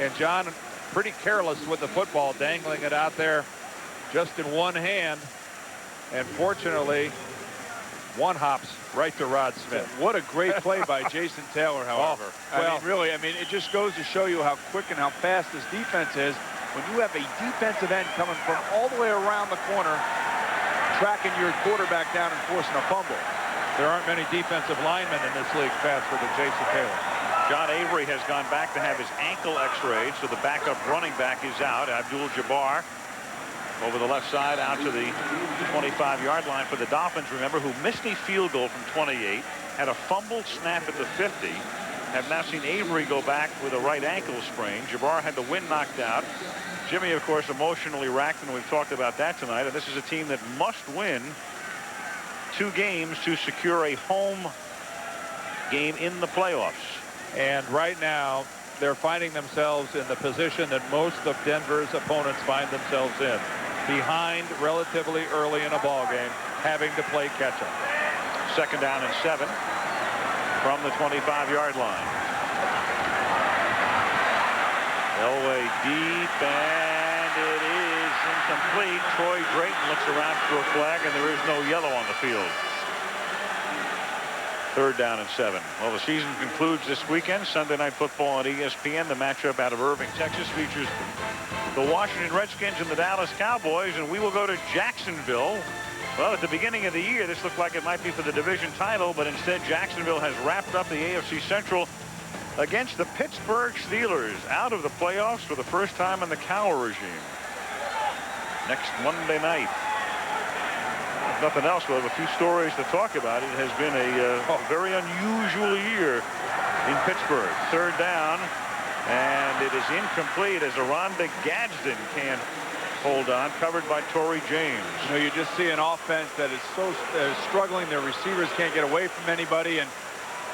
And John pretty careless with the football, dangling it out there just in one hand. And fortunately, one hops right to Rod Smith. What a great play by Jason Taylor, however. Well, I mean, it just goes to show you how quick and how fast this defense is. When you have a defensive end coming from all the way around the corner, tracking your quarterback down and forcing a fumble. There aren't many defensive linemen in this league faster than Jason Taylor. John Avery has gone back to have his ankle x-rayed, so the backup running back is out. Abdul-Jabbar over the left side out to the 25-yard line for the Dolphins, remember, who missed a field goal from 28, had a fumbled snap at the 50. Have now seen Avery go back with a right ankle sprain. Jabbar had the wind knocked out. Jimmy, of course, emotionally racked, and we've talked about that tonight. And this is a team that must win 2 games to secure a home game in the playoffs. And right now, they're finding themselves in the position that most of Denver's opponents find themselves in. Behind relatively early in a ball game, having to play catch-up. 2nd down and 7 from the 25-yard line. Elway deep, and it is incomplete. Troy Drayton looks around for a flag, and there is no yellow on the field. 3rd down and 7. Well, the season concludes this weekend. Sunday Night Football on ESPN. The matchup out of Irving, Texas, features the Washington Redskins and the Dallas Cowboys, and we will go to Jacksonville. Well, at the beginning of the year, this looked like it might be for the division title, but instead Jacksonville has wrapped up the AFC Central against the Pittsburgh Steelers, out of the playoffs for the first time in the Cowher regime. Next Monday night. If nothing else, we'll have a few stories to talk about. It has been a very unusual year in Pittsburgh. 3rd down, and it is incomplete as Aronda Gadsden can't hold on, covered by Torrey James. You know, you just see an offense that is so struggling. Their receivers can't get away from anybody, and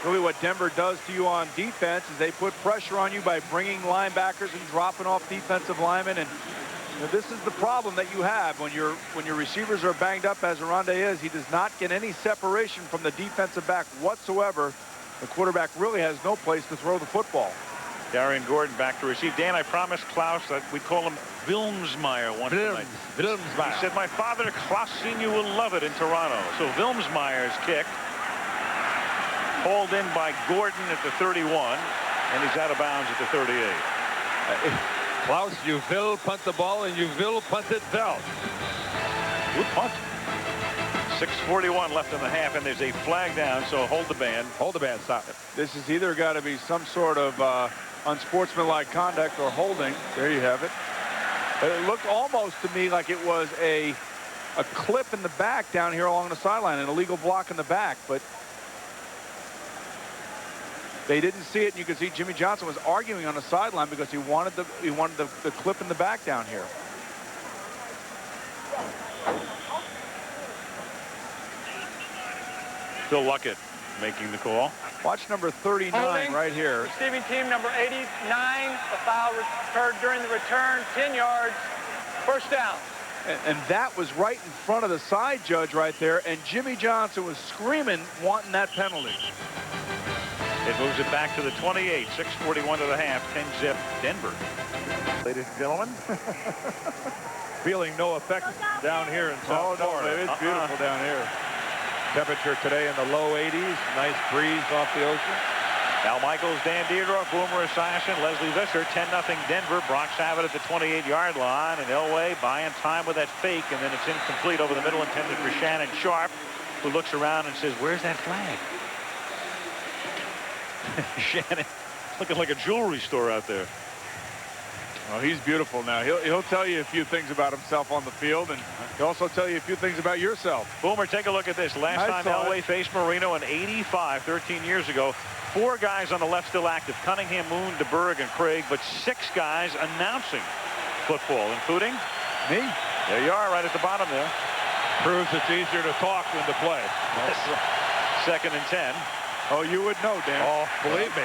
really what Denver does to you on defense is they put pressure on you by bringing linebackers and dropping off defensive linemen. And you know, this is the problem that you have when your receivers are banged up, as Aronda is. He does not get any separation from the defensive back whatsoever. The quarterback really has no place to throw the football. Darian Gordon back to receive. Dan, I promised Klaus that we'd call him Wilmsmeyer once tonight. Wilmsmeyer. He said, my father, Klaus Sr., will love it in Toronto. So Wilmsmeyer's kick, hauled in by Gordon at the 31, and he's out of bounds at the 38. Klaus, you will punt the ball, and you will punt it well. Good punt. 6:41 left in the half, and there's a flag down, so hold the band. Hold the band, stop it. This has either got to be some sort of unsportsmanlike conduct or holding. There you have it. It looked almost to me like it was a clip in the back down here along the sideline, an illegal block in the back, but they didn't see it. And you can see Jimmy Johnson was arguing on the sideline because he wanted the clip in the back down here. Phil Luckett making the call. Watch number 39 Holding. right here. Receiving team number 89. The foul occurred during the return. 10 yards. First down. And that was right in front of the side judge right there. And Jimmy Johnson was screaming, wanting that penalty. It moves it back to the 28. 6:41 to the half. 10-zip Denver. Ladies and gentlemen. Feeling no effect down here in South Florida. It's beautiful down here. Temperature today in the low 80s. Nice breeze off the ocean. Al Michaels, Dan Dierdorf, Boomer Esiason, Leslie Visser. 10-0 Denver. Bronx have it at the 28-yard line, and Elway buying time with that fake, and then it's incomplete over the middle, intended for Shannon Sharp, who looks around and says, "Where's that flag?" Shannon looking like a jewelry store out there. Well, he's beautiful now. He'll tell you a few things about himself on the field, and he'll also tell you a few things about yourself. Boomer, take a look at this. Last time Elway faced Marino in '85, 13 years ago. 4 guys on the left still active: Cunningham, Moon, DeBerg, and Craig, but 6 guys announcing football, including me. There you are, right at the bottom there. Proves it's easier to talk than to play. 2nd and 10. Oh, you would know, Dan. Oh, believe me.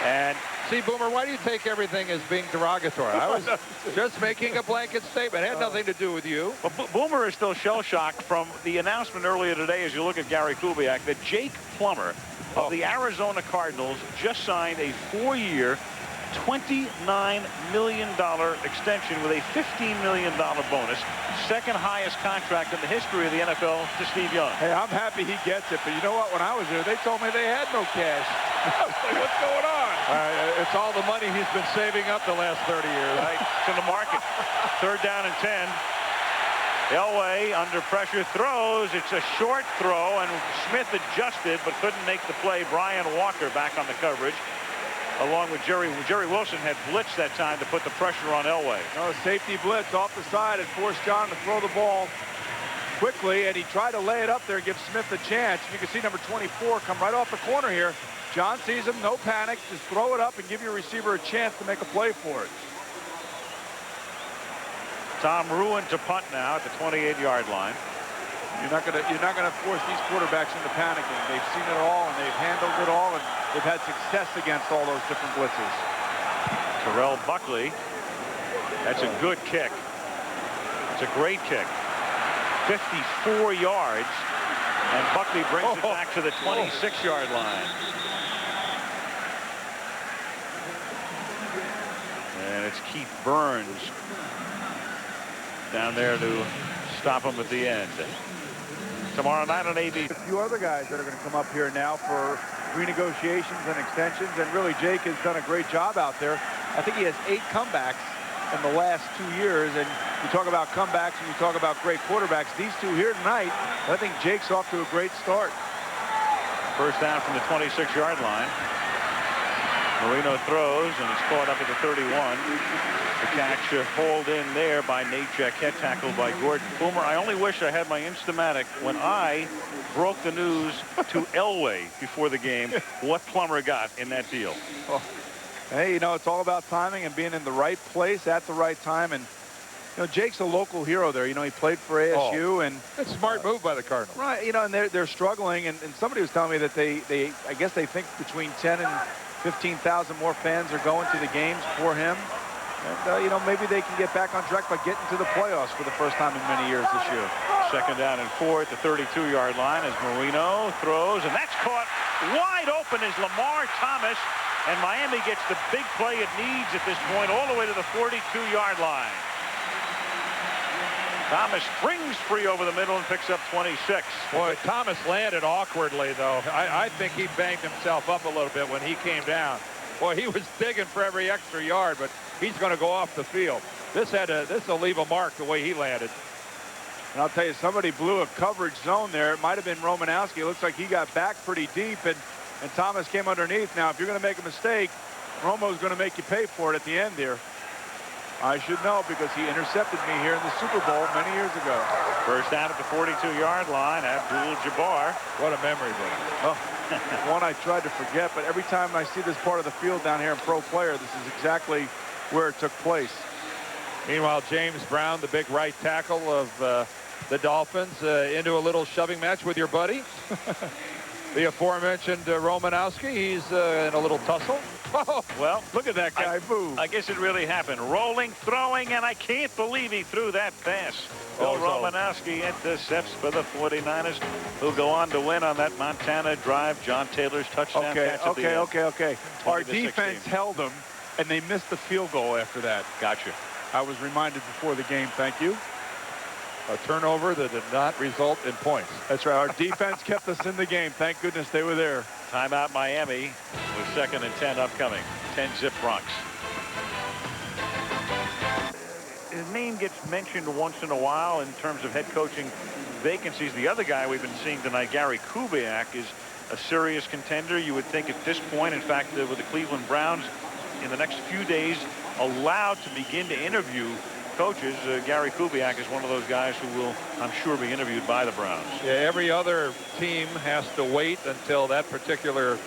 And see, Boomer, why do you take everything as being derogatory? I was just making a blanket statement. It had nothing to do with you. Well, Boomer is still shell-shocked from the announcement earlier today, as you look at Gary Kubiak, that Jake Plummer of the Arizona Cardinals just signed a 4-year, $29 million extension with a $15 million bonus. 2nd highest contract in the history of the NFL to Steve Young. Hey, I'm happy he gets it, but you know what? When I was there, they told me they had no cash. I was like, what's going on? It's all the money he's been saving up the last 30 years. Right, it's in the market. 3rd down and 10. Elway under pressure throws. It's a short throw, and Smith adjusted but couldn't make the play. Brian Walker back on the coverage, along with Jerry Wilson had blitzed that time to put the pressure on Elway. No, safety blitz off the side and forced John to throw the ball quickly, and he tried to lay it up there, give Smith a chance. You can see number 24 come right off the corner here. John sees him, no panic, just throw it up and give your receiver a chance to make a play for it. Tom Ruin to punt now at the 28-yard line. You're not gonna force these quarterbacks into panicking. They've seen it all, and they've handled it all, and they've had success against all those different blitzes. Terrell Buckley, that's a good kick. It's a great kick. 54 yards, and Buckley brings it back to the 26-yard line. And it's Keith Burns down there to stop him at the end. Tomorrow night on AB. A few other guys that are going to come up here now for renegotiations and extensions, and really Jake has done a great job out there. I think he has 8 comebacks in the last 2 years, and you talk about comebacks and you talk about great quarterbacks. These 2 here tonight, I think Jake's off to a great start. First down from the 26-yard line. Marino throws, and it's caught up at the 31. The catch hauled in there by Nate Jaquette, tackled by Gordon. Boomer, I only wish I had my Instamatic when I broke the news to Elway before the game what Plummer got in that deal. Oh, hey, you know, it's all about timing and being in the right place at the right time. And, you know, Jake's a local hero there. You know, he played for ASU. And it's a smart move by the Cardinals. Right, you know, and they're struggling. And somebody was telling me that I guess they think between 10 and 15,000 more fans are going to the games for him. And, you know, maybe they can get back on track by getting to the playoffs for the first time in many years this year. 2nd down and 4 at the 32-yard line as Marino throws, and that's caught wide open as Lamar Thomas, and Miami gets the big play it needs at this point all the way to the 42-yard line. Thomas springs free over the middle and picks up 26. Boy, Thomas landed awkwardly, though. I think he banged himself up a little bit when he came down. Boy, he was digging for every extra yard, but he's going to go off the field. This will leave a mark the way he landed. And I'll tell you, somebody blew a coverage zone there. It might have been Romanowski. It looks like he got back pretty deep, and Thomas came underneath. Now, if you're going to make a mistake, Romo's going to make you pay for it at the end here. I should know because he intercepted me here in the Super Bowl many years ago. First down at the 42-yard line, Abdul-Jabbar. What a memory, buddy. Oh, one I tried to forget, but every time I see this part of the field down here in Pro Player, this is exactly where it took place. Meanwhile, James Brown, the big right tackle of the Dolphins, into a little shoving match with your buddy. The aforementioned Romanowski, he's in a little tussle. Well, Look at that guy move. I guess it really happened. Rolling, throwing, and I can't believe he threw that pass. Bill Romanowski intercepts for the 49ers, who go on to win on that Montana drive. John Taylor's touchdown catch at the end. Okay. Our defense held them, and they missed the field goal after that. Gotcha. I was reminded before the game, thank you. A turnover that did not result in points. That's right. Our defense kept us in the game. Thank goodness they were there. Timeout Miami with 2nd and 10 upcoming. 10-zip Bronx. His name gets mentioned once in a while in terms of head coaching vacancies. The other guy we've been seeing tonight, Gary Kubiak, is a serious contender. You would think at this point, in fact, with the Cleveland Browns in the next few days allowed to begin to interview coaches, Gary Kubiak is one of those guys who will, I'm sure, be interviewed by the Browns. Yeah, every other team has to wait until that particular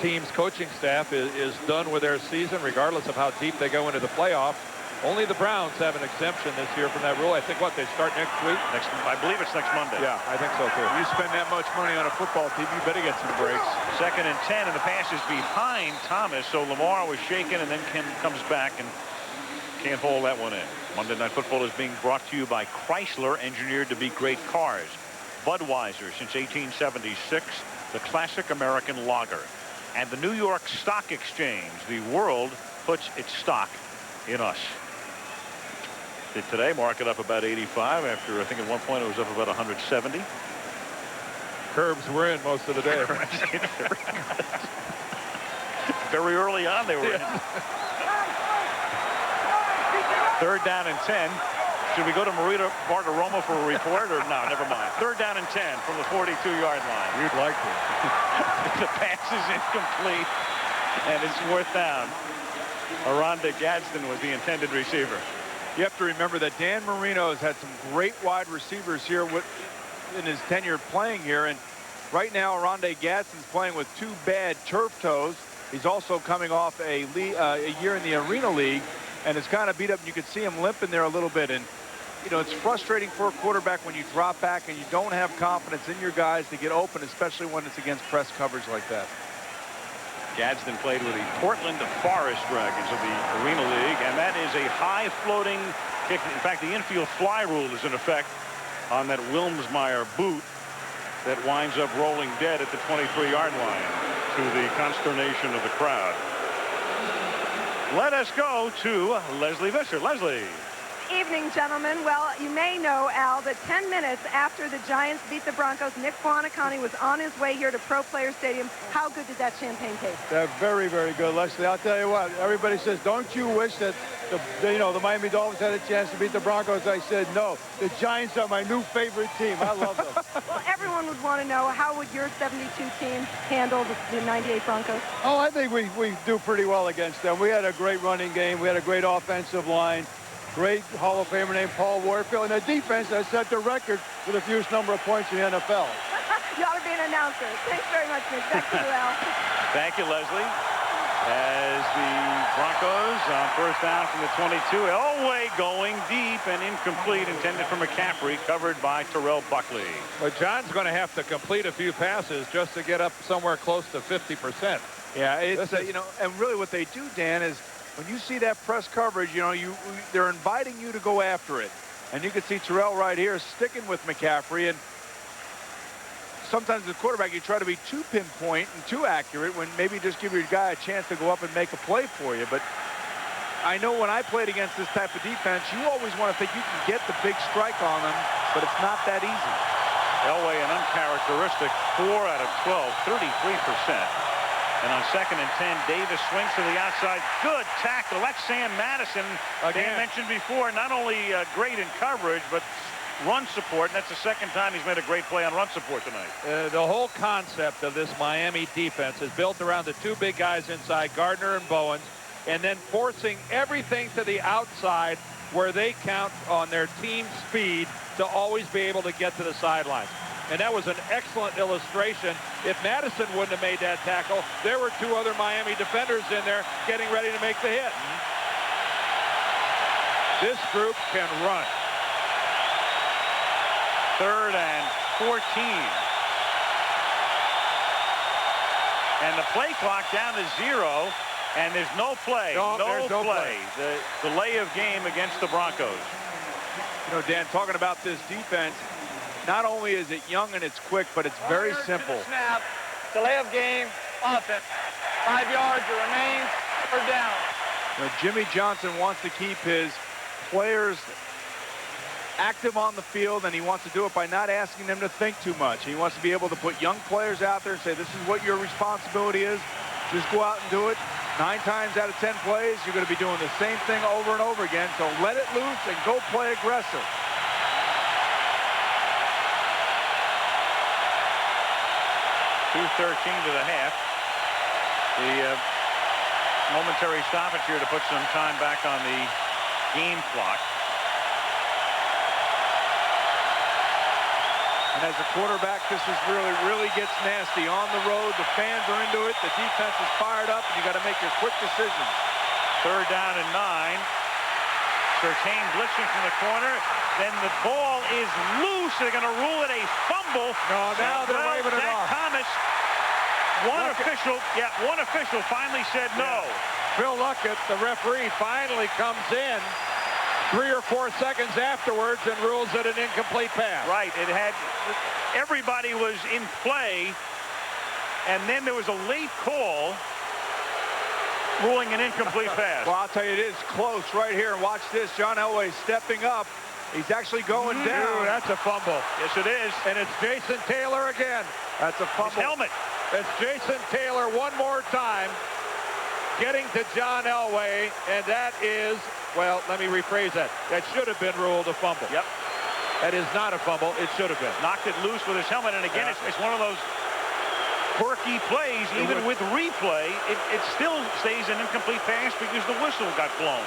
team's coaching staff is done with their season, regardless of how deep they go into the playoffs. Only the Browns have an exemption this year from that rule. I think, they start next week? I believe it's next Monday. Yeah, I think so, too. You spend that much money on a football team, you better get some breaks. 2nd and 10, and the pass is behind Thomas, so Lamar was shaken and then comes back and can't hold that one in. Monday Night Football is being brought to you by Chrysler, engineered to be great cars. Budweiser since 1876, the classic American lager. And the New York Stock Exchange, the world puts its stock in us. Did today market up about 85 after I think at one point it was up about 170. Curbs were in most of the day. Very early on they were in. 3rd down and 10. Should we go to Marita Bartiromo for a report or no? Never mind. 3rd down and 10 from the 42-yard line. You'd like to. The pass is incomplete and it's 4th down. Aranda Gadsden was the intended receiver. You have to remember that Dan Marino has had some great wide receivers here in his tenure playing here, and right now Aranda Gadsden's playing with 2 bad turf toes. He's also coming off a year in the Arena League, and it's kind of beat up, and you can see him limping there a little bit. And you know, it's frustrating for a quarterback when you drop back and you don't have confidence in your guys to get open, especially when it's against press coverage like that. Gadsden played with the Portland Forest Dragons of the Arena League, and that is a high floating kick. In fact, the infield fly rule is in effect on that Wilmsmeyer boot that winds up rolling dead at the 23-yard line to the consternation of the crowd. Let us go to Leslie Visser. Leslie. Evening, gentlemen. Well, you may know, Al, that 10 minutes after the Giants beat the Broncos, Nick Buoniconti was on his way here to Pro Player Stadium. How good did that champagne taste? They're very, very good, Leslie. I'll tell you what, everybody says, don't you wish that the Miami Dolphins had a chance to beat the Broncos? I said, no. The Giants are my new favorite team. I love them. Well, everyone would want to know, how would your 72 team handle the 98 Broncos? Oh, I think we do pretty well against them. We had a great running game. We had a great offensive line. Great Hall of Famer named Paul Warfield, and a defense that set the record for the fewest number of points in the NFL. You ought to be an announcer. Thanks very much, Nick. Back to you, Al. Thank you, Leslie. As the Broncos on 1st down from the 22, Elway going deep and incomplete, intended for McCaffrey, covered by Terrell Buckley. But John's going to have to complete a few passes just to get up somewhere close to 50%. Yeah, it's you know, and really what they do, Dan, is when you see that press coverage, you know, they're inviting you to go after it. And you can see Terrell right here sticking with McCaffrey. And sometimes the quarterback, you try to be too pinpoint and too accurate when maybe just give your guy a chance to go up and make a play for you. But I know when I played against this type of defense, you always want to think you can get the big strike on them, but it's not that easy. Elway, an uncharacteristic 4 out of 12, 33%. And on 2nd and 10, Davis swings to the outside. Good tackle. That's Sam Madison. Dan mentioned before, not only great in coverage, but run support. And that's the 2nd time he's made a great play on run support tonight. The whole concept of this Miami defense is built around the 2 big guys inside, Gardner and Bowens, and then forcing everything to the outside where they count on their team speed to always be able to get to the sidelines. And that was an excellent illustration. If Madison wouldn't have made that tackle, there were 2 other Miami defenders in there getting ready to make the hit. This group can run. 3rd and 14. And the play clock down to 0. And there's no play. No play. The delay of game against the Broncos. You know, Dan, talking about this defense, not only is it young and it's quick, but it's very simple. Snap, delay of game, offense. 5 yards, it remains, 3rd down. You know, Jimmy Johnson wants to keep his players active on the field, and he wants to do it by not asking them to think too much. He wants to be able to put young players out there and say, this is what your responsibility is. Just go out and do it. 9 times out of 10 plays, you're going to be doing the same thing over and over again. So let it loose and go play aggressive. 2:13 to the half. The momentary stoppage here to put some time back on the game clock. And as a quarterback, this is really gets nasty. On the road, the fans are into it. The defense is fired up, and you got to make your quick decisions. 3rd down and 9. Surtain blitzing from the corner. Then the ball is loose. They're going to rule it a fumble. No, now they're waving it off. Thomas, one official finally said no. Phil Luckett, the referee, finally comes in 3 or 4 seconds afterwards and rules it an incomplete pass. Right. Everybody was in play, and then there was a late call ruling an incomplete pass. Well, I'll tell you, it is close right here. Watch this. John Elway stepping up. He's actually going down. Ooh, that's a fumble. Yes, it is. And it's Jason Taylor again. That's a fumble. His helmet. It's Jason Taylor one more time getting to John Elway, and that is, well, let me rephrase that. That should have been ruled a fumble. Yep. That is not a fumble. It should have been. Knocked it loose with his helmet, and again, it's one of those quirky plays. Even with replay, it still stays an incomplete pass because the whistle got blown.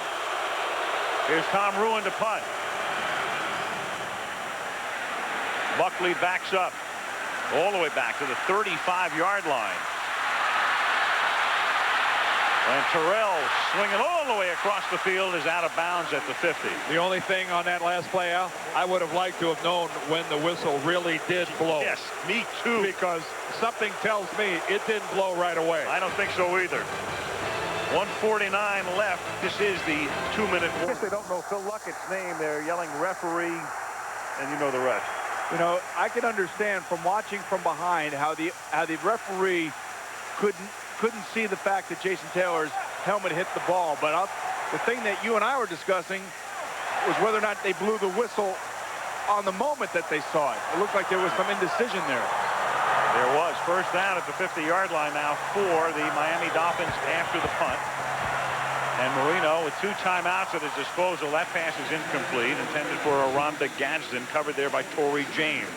Here's Tom Ruin to punt. Buckley backs up all the way back to the 35-yard line. And Terrell swinging all the way across the field is out of bounds at the 50. The only thing on that last play, Al, I would have liked to have known when the whistle really did blow. Yes, me too. Because something tells me it didn't blow right away. I don't think so either. 1:49 left. This is the 2-minute warning. I guess they don't know Phil Luckett's name. They're yelling referee, and you know the rest. You know, I can understand from watching from behind how the referee couldn't see the fact that Jason Taylor's helmet hit the ball. But the thing that you and I were discussing was whether or not they blew the whistle on the moment that they saw it. It looked like there was some indecision there. There was. First down at the 50-yard line now for the Miami Dolphins after the punt. And Marino with 2 timeouts at his disposal. That pass is incomplete, intended for Aranda Gadsden, covered there by Torrey James.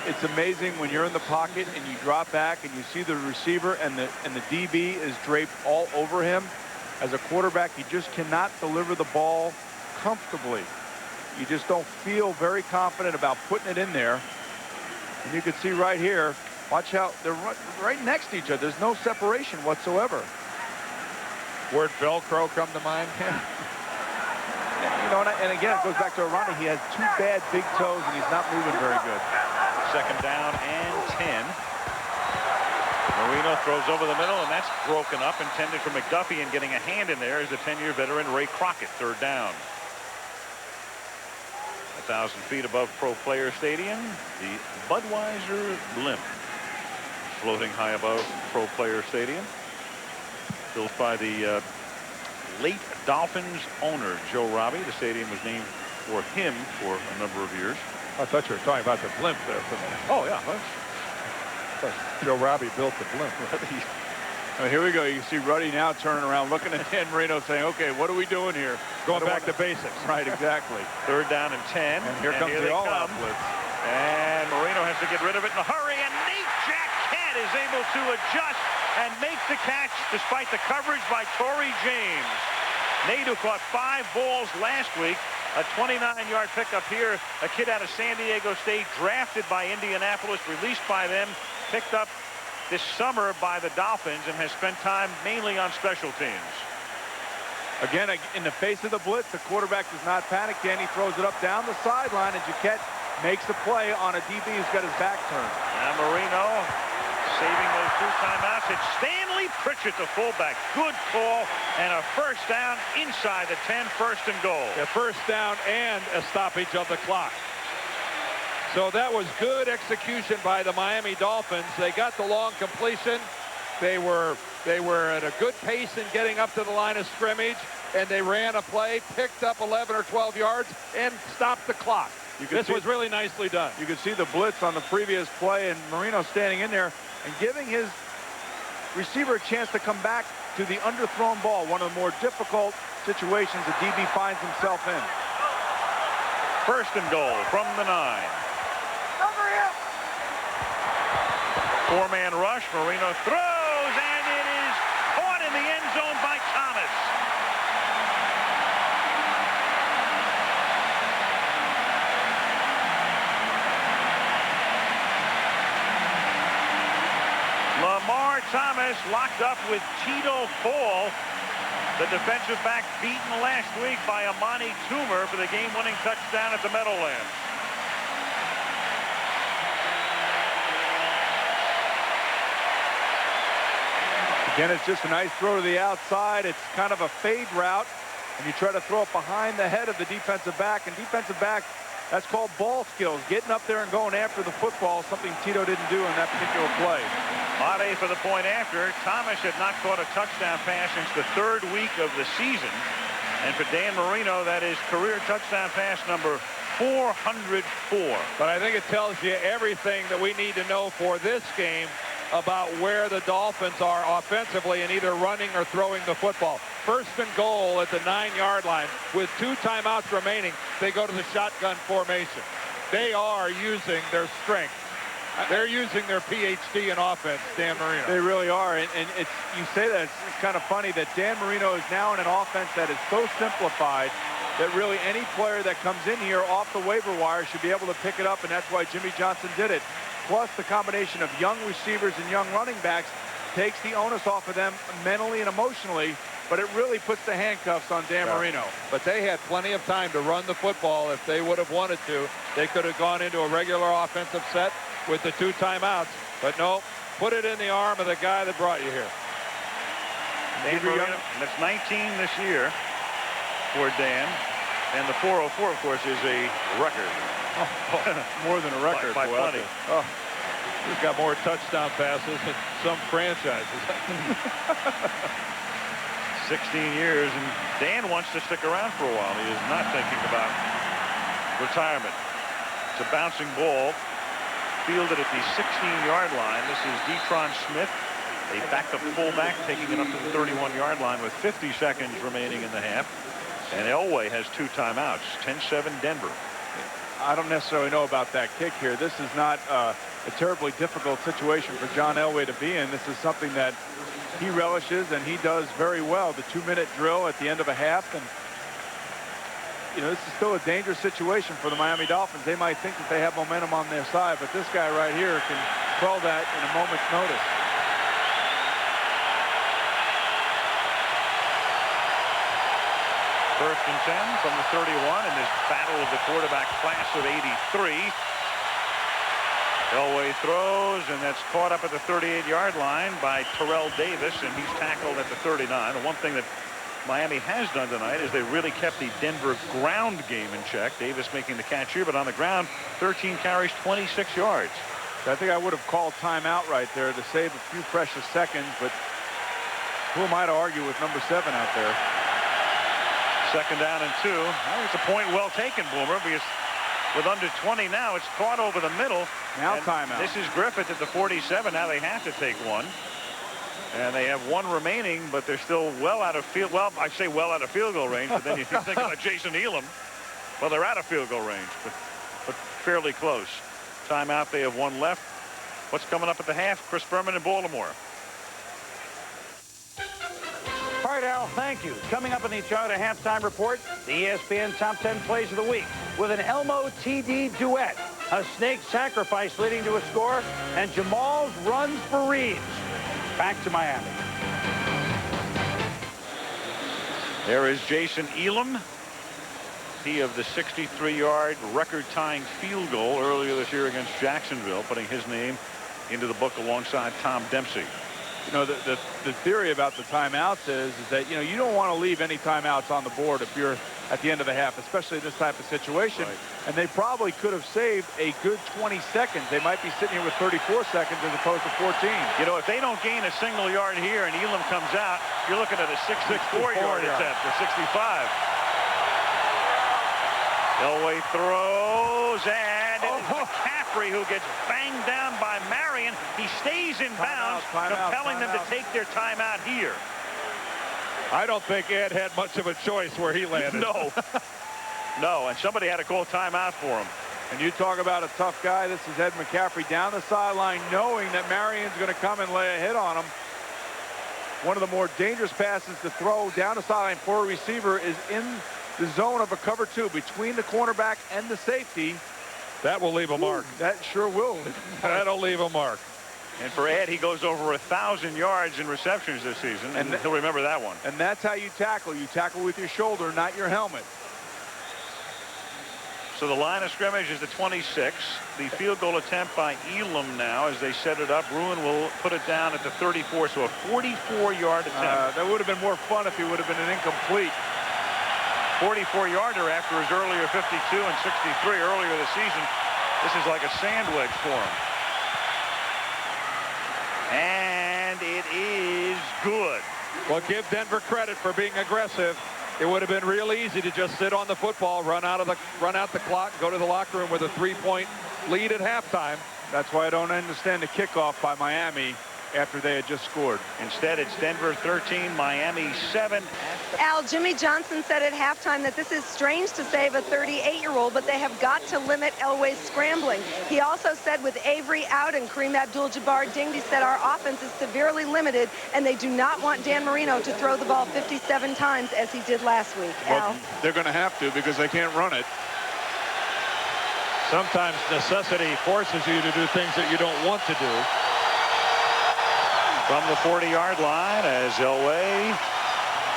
It's amazing when you're in the pocket and you drop back and you see the receiver and the DB is draped all over him. As a quarterback, you just cannot deliver the ball comfortably. You just don't feel very confident about putting it in there. And you can see right here, watch how they're right next to each other. There's no separation whatsoever. Word Velcro come to mind? You know, and again, it goes back to Aranda. He has 2 bad big toes, and he's not moving very good. 2nd down and 10. Marino throws over the middle, and that's broken up, intended for McDuffie, and getting a hand in there is the 10-year veteran Ray Crockett. 3rd down. 1,000 feet above Pro Player Stadium, the Budweiser blimp floating high above Pro Player Stadium. Built by the late Dolphins owner, Joe Robbie. The stadium was named for him for a number of years. I thought you were talking about the blimp there for a minute. Oh, yeah. Joe Robbie built the blimp. Oh, here we go. You see Ruddy now turning around, looking at Dan Marino, saying, "Okay, what are we doing here?" Going back to basics. Right, exactly. 3rd down and 10. And here comes the all-out blitz. And Marino has to get rid of it in a hurry. And Nate Jackett is able to adjust and make the catch despite the coverage by Torrey James. Nate, who caught 5 balls last week. A 29-yard pickup here. A kid out of San Diego State, drafted by Indianapolis, released by them, picked up this summer by the Dolphins, and has spent time mainly on special teams. Again, in the face of the blitz, the quarterback does not panic. Danny throws it up down the sideline, and Jaquette makes the play on a DB who's got his back turned. Now Marino saving those 2 timeouts. It's Stanley Pritchett, the fullback. Good call, and a first down inside the 10, 1st and goal. A first down and a stoppage of the clock. So that was good execution by the Miami Dolphins. They got the long completion. They were at a good pace in getting up to the line of scrimmage, and they ran a play, picked up 11 or 12 yards, and stopped the clock. This was really nicely done. You could see the blitz on the previous play, and Marino standing in there and giving his receiver a chance to come back to the underthrown ball, one of the more difficult situations the DB finds himself in. 1st and goal from the 9. 4-man rush. Marino throws, and it is caught in the end zone by Thomas. Lamar Thomas locked up with Tito Fall, the defensive back beaten last week by Amani Toomer for the game-winning touchdown at the Meadowlands. Again, it's just a nice throw to the outside. It's kind of a fade route, and you try to throw it behind the head of the defensive back. And defensive back, that's called ball skills, getting up there and going after the football, something Tito didn't do in that particular play. Mate for the point after. Thomas had not caught a touchdown pass since the 3rd week of the season. And for Dan Marino, that is career touchdown pass number 404. But I think it tells you everything that we need to know for this game about where the Dolphins are offensively in either running or throwing the football. 1st and goal at the 9-yard line with 2 timeouts remaining. They go to the shotgun formation. They are using their strength. They're using their PhD in offense, Dan Marino. They really are, and it's, you say that, it's kind of funny that Dan Marino is now in an offense that is so simplified that really any player that comes in here off the waiver wire should be able to pick it up, and that's why Jimmy Johnson did it. Plus the combination of young receivers and young running backs takes the onus off of them mentally and emotionally, but it really puts the handcuffs on Dan Marino. But they had plenty of time to run the football if they would have wanted to. They could have gone into a regular offensive set with the 2 timeouts, but no, put it in the arm of the guy that brought you here. Dan Marino, that's 19 this year for Dan, and the 404, of course, is a record. More than a record. By plenty. Oh, he's got more touchdown passes than some franchises. 16 years, and Dan wants to stick around for a while. He is not thinking about retirement. It's a bouncing ball fielded at the 16-yard line. This is Detron Smith, a backup fullback, taking it up to the 31-yard line with 50 seconds remaining in the half. And Elway has 2 timeouts. 10-7 Denver. I don't necessarily know about that kick here. This is not a terribly difficult situation for John Elway to be in. This is something that he relishes and he does very well. The 2-minute drill at the end of a half, and you know, this is still a dangerous situation for the Miami Dolphins. They might think that they have momentum on their side, but this guy right here can quell that in a moment's notice. First and 10 from the 31 in this battle of the quarterback class of '83. Elway throws, and that's caught up at the 38-yard line by Terrell Davis, and he's tackled at the 39. The one thing that Miami has done tonight is they really kept the Denver ground game in check. Davis making the catch here, but on the ground, 13 carries, 26 yards. I think I would have called timeout right there to save a few precious seconds, but who am I to argue with number 7 out there? Second down and 2. I think it's a point well taken, Boomer, because with under 20 now, it's caught over the middle. Now timeout. This is Griffith at the 47. Now they have to take one. And they have one remaining, but they're still well out of field. Well, I say well out of field goal range, but then if you think about Jason Elam, well, they're out of field goal range, but fairly close. Timeout, they have one left. What's coming up at the half? Chris Berman in Baltimore. All right, Al, thank you. Coming up in the Toyota Halftime Report, the ESPN Top 10 Plays of the Week with an Elmo TD duet, a snake sacrifice leading to a score, and Jamal's runs for Reeves. Back to Miami. There is Jason Elam. He of the 63-yard record-tying field goal earlier this year against Jacksonville, putting his name into the book alongside Tom Dempsey. You know, the theory about the timeouts is that, you know, you don't want to leave any timeouts on the board if you're at the end of the half, especially in this type of situation. Right. And they probably could have saved a good 20 seconds. They might be sitting here with 34 seconds as opposed to 14. You know, if they don't gain a single yard here and Elam comes out, you're looking at a 64-yard attempt, or 65. Elway throws, and McCaffrey, who gets banged down by Marion. He stays in bounds, compelling them to take their timeout here. I don't think Ed had much of a choice where he landed. No. No, and somebody had to call timeout for him. And you talk about a tough guy. This is Ed McCaffrey down the sideline, knowing that Marion's going to come and lay a hit on him. One of the more dangerous passes to throw down the sideline for a receiver is in the zone of a cover two between the cornerback and the safety. That will leave a mark. That sure will. That'll leave a mark. And for Ed, he goes over 1,000 yards in receptions this season, and he'll remember that one. And that's how you tackle. You tackle with your shoulder, not your helmet. So the line of scrimmage is the 26. The field goal attempt by Elam now as they set it up. Ruin will put it down at the 34, so a 44-yard attempt. That would have been more fun if he would have been an incomplete. 44-yarder after his earlier 52 and 63 earlier this season. This is like a sandwich for him. And it is good. Well, give Denver credit for being aggressive. It would have been real easy to just sit on the football, run out the clock, go to the locker room with a 3-point lead at halftime. That's why I don't understand the kickoff by Miami after they had just scored. Instead, it's Denver 13, Miami 7. Al, Jimmy Johnson said at halftime that this is strange to save a 38-year-old, but they have got to limit Elway's scrambling. He also said with Avery out and Kareem Abdul-Jabbar dinged, he said our offense is severely limited, and they do not want Dan Marino to throw the ball 57 times as he did last week. Well, Al? they're going to have to because they can't run it. Sometimes necessity forces you to do things that you don't want to do. From the 40-yard line as Elway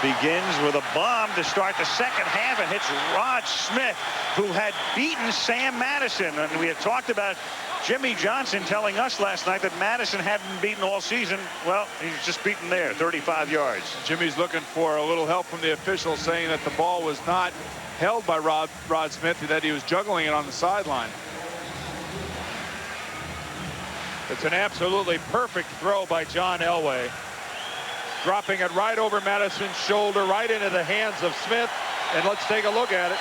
begins with a bomb to start the second half and hits Rod Smith, who had beaten Sam Madison. And we had talked about Jimmy Johnson telling us last night that Madison hadn't been beaten all season. Well, he's just beaten there, 35 yards. Jimmy's looking for a little help from the officials, saying that the ball was not held by Rod Smith, that he was juggling it on the sideline. It's an absolutely perfect throw by John Elway. Dropping it right over Madison's shoulder, right into the hands of Smith. And let's take a look at it.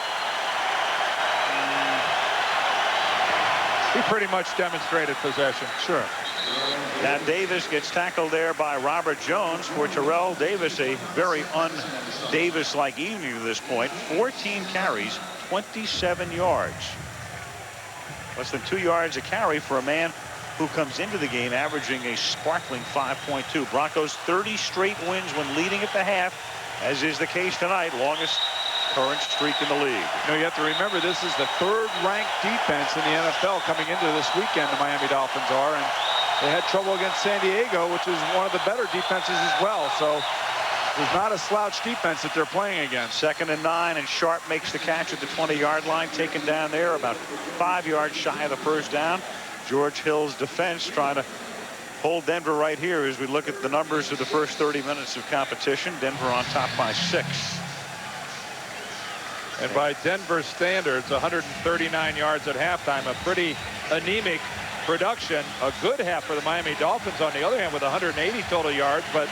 He pretty much demonstrated possession. Sure. Now Davis gets tackled there by Robert Jones for Terrell Davis. A very un-Davis-like evening to this point. 14 carries, 27 yards. Less than 2 yards a carry for a man who comes into the game averaging a sparkling 5.2. Broncos 30 straight wins when leading at the half, as is the case tonight. Longest current streak in the league. You know, you have to remember this is the third-ranked defense in the NFL coming into this weekend. The Miami Dolphins are, and they had trouble against San Diego, which is one of the better defenses as well. So there's not a slouch defense that they're playing against. 2nd and 9, and Sharp makes the catch at the 20-yard line, taken down there about 5 yards shy of the first down. George Hill's defense trying to hold Denver right here as we look at the numbers of the first 30 minutes of competition. Denver on top by 6. And by Denver standards, 139 yards at halftime, a pretty anemic production. A good half for the Miami Dolphins, on the other hand, with 180 total yards, but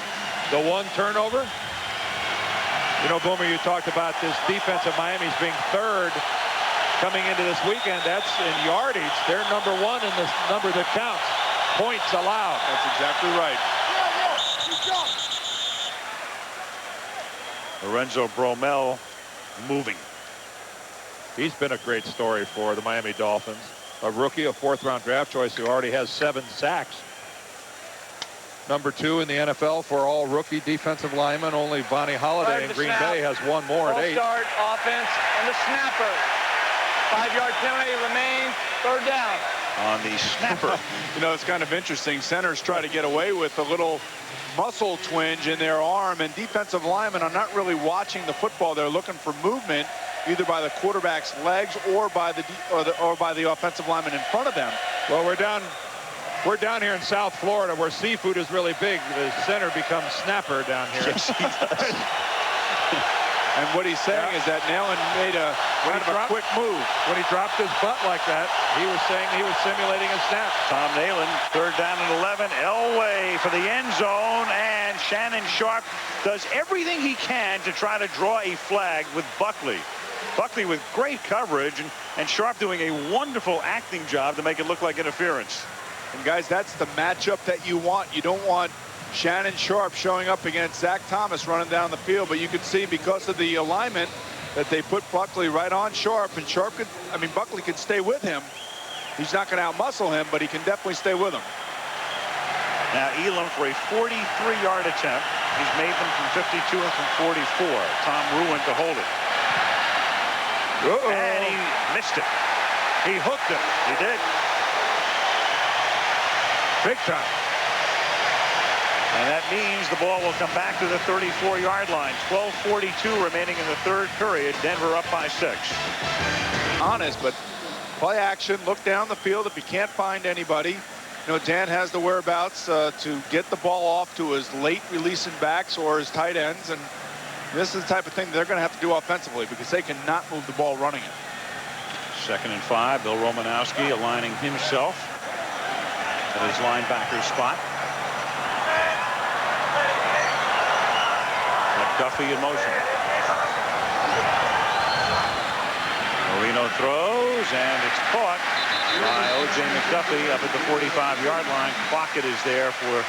the one turnover. You know, Boomer, you talked about this defense of Miami's being third coming into this weekend. That's in yardage. They're number one in the number that counts. Points allowed. That's exactly right. Lorenzo Bromell moving. He's been a great story for the Miami Dolphins. A rookie, a fourth-round draft choice who already has 7 sacks. Number 2 in the NFL for all rookie defensive linemen. Only Vonnie Holliday in Green Bay has 1 more at 8. Start, offense, and the snapper. 5-yard penalty remains. 3rd down. On the snapper. You know, it's kind of interesting. Centers try to get away with a little muscle twinge in their arm, and defensive linemen are not really watching the football. They're looking for movement, either by the quarterback's legs or by the offensive lineman in front of them. Well, we're down here in South Florida where seafood is really big. The center becomes snapper down here. Yes, he does. And what he's saying is that Nalen made a kind of a quick move. When he dropped his butt like that, he was saying he was simulating a snap. Tom Nalen, 3rd down and 11. Elway for the end zone, and Shannon Sharp does everything he can to try to draw a flag with Buckley. Buckley with great coverage, and Sharp doing a wonderful acting job to make it look like interference. And guys, that's the matchup that you want. You don't want Shannon Sharp showing up against Zach Thomas running down the field, but you could see because of the alignment that they put Buckley right on Sharp, and Buckley could stay with him. He's not going to outmuscle him, but he can definitely stay with him. Now Elam for a 43-yard attempt. He's made them from 52 and from 44. Tom Ruin to hold it. And he missed it. He hooked it. He did. Big time. And that means the ball will come back to the 34-yard line. 12:42 remaining in the 3rd period. Denver up by 6. Honest, but play action. Look down the field. If you can't find anybody, you know, Dan has the whereabouts to get the ball off to his late releasing backs or his tight ends. And this is the type of thing they're going to have to do offensively because they cannot move the ball running it. 2nd and 5. Bill Romanowski aligning himself at his linebacker spot. McDuffie in motion. Marino throws, and it's caught by O.J. McDuffie up at the 45-yard line. Crockett is there for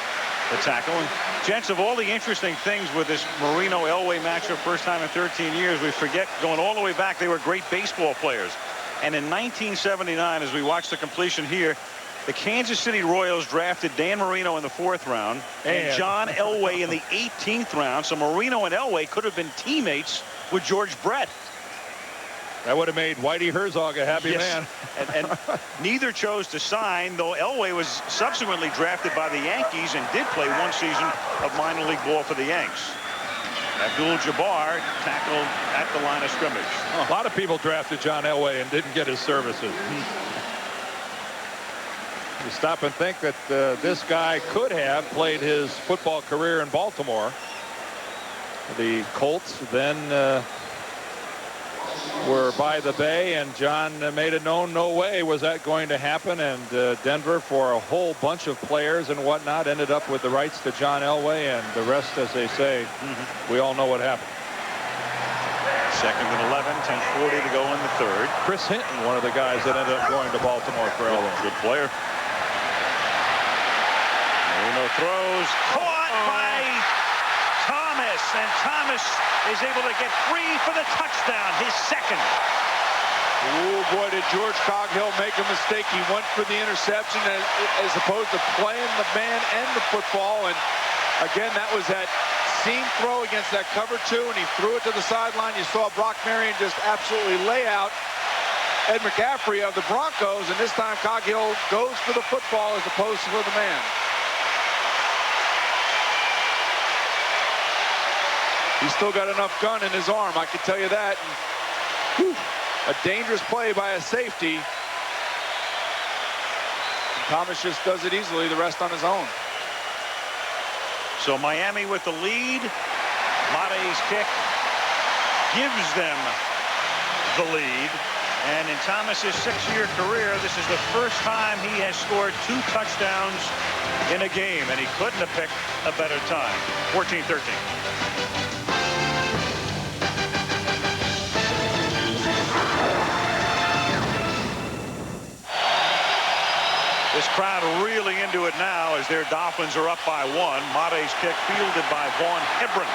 the tackle. And gents, of all the interesting things with this Marino-Elway matchup, first time in 13 years, we forget going all the way back, they were great baseball players. And in 1979, as we watch the completion here, the Kansas City Royals drafted Dan Marino in the 4th round and John Elway in the 18th round. So Marino and Elway could have been teammates with George Brett. That would have made Whitey Herzog a happy man. and neither chose to sign, though Elway was subsequently drafted by the Yankees and did play 1 season of minor league ball for the Yanks. Abdul-Jabbar tackled at the line of scrimmage. A lot of people drafted John Elway and didn't get his services. You stop and think that this guy could have played his football career in Baltimore. The Colts then were by the Bay, and John made it known no way was that going to happen. And Denver, for a whole bunch of players and whatnot, ended up with the rights to John Elway, and the rest, as they say, we all know what happened. 2nd and 11, 10:40 to go in the 3rd. Chris Hinton, one of the guys that ended up going to Baltimore for Elway. Good player. Marino throws, caught by Thomas, and Thomas is able to get free for the touchdown, his 2nd. Oh boy, did George Coghill make a mistake. He went for the interception as opposed to playing the man and the football. And again, that was that seam throw against that cover 2, and he threw it to the sideline. You saw Brock Marion just absolutely lay out Ed McCaffrey of the Broncos, and this time Coghill goes for the football as opposed to for the man. He's still got enough gun in his arm, I can tell you that. And, a dangerous play by a safety. And Thomas just does it easily, the rest on his own. So Miami with the lead. Mate's kick gives them the lead. And in Thomas's 6-year career, this is the first time he has scored 2 touchdowns in a game, and he couldn't have picked a better time. 14-13. This crowd really into it now as their Dolphins are up by 1. Made's kick fielded by Vaughn Hebron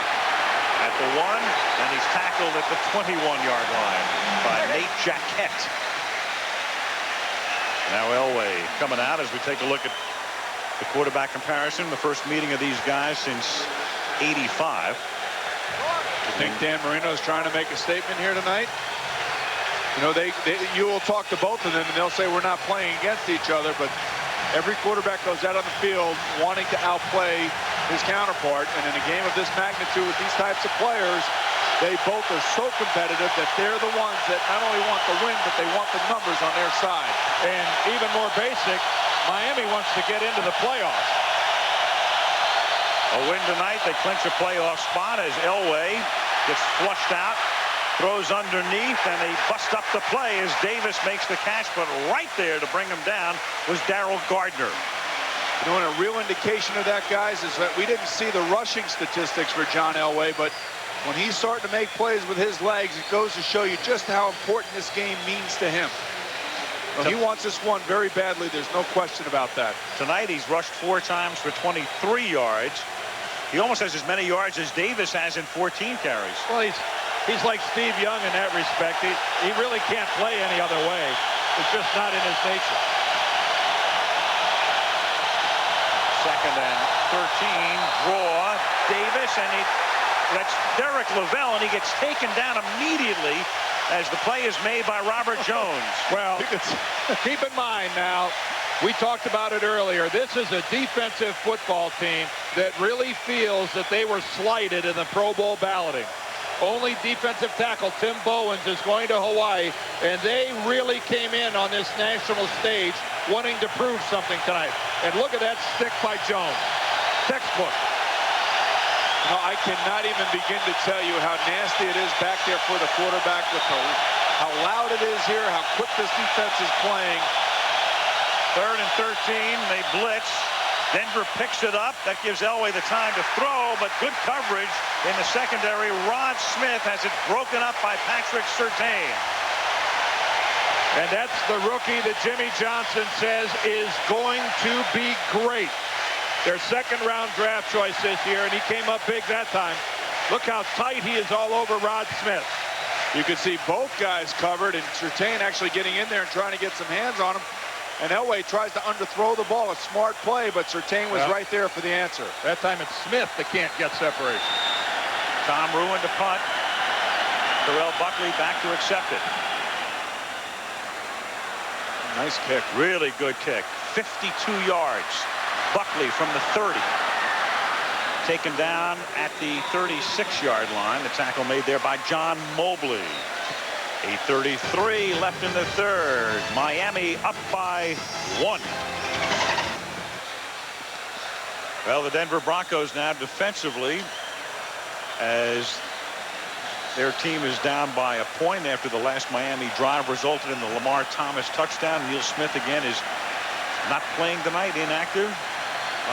at the 1, and he's tackled at the 21-yard line by Nate Jaquette. Now Elway coming out as we take a look at the quarterback comparison, the first meeting of these guys since '85. You think Dan Marino's trying to make a statement here tonight? You know, you will talk to both of them and they'll say we're not playing against each other, but every quarterback goes out on the field wanting to outplay his counterpart, and in a game of this magnitude with these types of players, they both are so competitive that they're the ones that not only want the win, but they want the numbers on their side. And even more basic, Miami wants to get into the playoffs. A win tonight, they clinch a playoff spot as Elway gets flushed out, throws underneath, and they bust up the play as Davis makes the catch, but right there to bring him down was Darrell Gardner. You know, and a real indication of that, guys, is that we didn't see the rushing statistics for John Elway, but when he's starting to make plays with his legs, it goes to show you just how important this game means to him. Well, he wants this one very badly. There's no question about that. Tonight, he's rushed 4 times for 23 yards. He almost has as many yards as Davis has in 14 carries. Well, he's like Steve Young in that respect. He really can't play any other way. It's just not in his nature. 2nd and 13. Draw. Davis, and that's Derek Lavelle, and he gets taken down immediately as the play is made by Robert Jones. Well, keep in mind now, we talked about it earlier. This is a defensive football team that really feels that they were slighted in the Pro Bowl balloting. Only defensive tackle Tim Bowens is going to Hawaii, and they really came in on this national stage wanting to prove something tonight. And look at that stick by Jones. Textbook. No, I cannot even begin to tell you how nasty it is back there for the quarterback with how loud it is here, how quick this defense is playing. 3rd and 13, they blitz. Denver picks it up. That gives Elway the time to throw, but good coverage in the secondary. Rod Smith has it broken up by Patrick Surtain. And that's the rookie that Jimmy Johnson says is going to be great. Their 2nd-round draft choice this year, and he came up big that time. Look how tight he is all over Rod Smith. You can see both guys covered, and Surtain actually getting in there and trying to get some hands on him. And Elway tries to underthrow the ball. A smart play, but Surtain was right there for the answer. That time it's Smith that can't get separation. Tom ruined the punt. Terrell Buckley back to accept it. Nice kick. Really good kick. 52 yards. Buckley from the 30. Taken down at the 36-yard line. The tackle made there by John Mobley. 8:33 left in the 3rd. Miami up by 1. Well, the Denver Broncos now defensively, as their team is down by a point after the last Miami drive resulted in the Lamar Thomas touchdown. Neil Smith again is not playing tonight, inactive.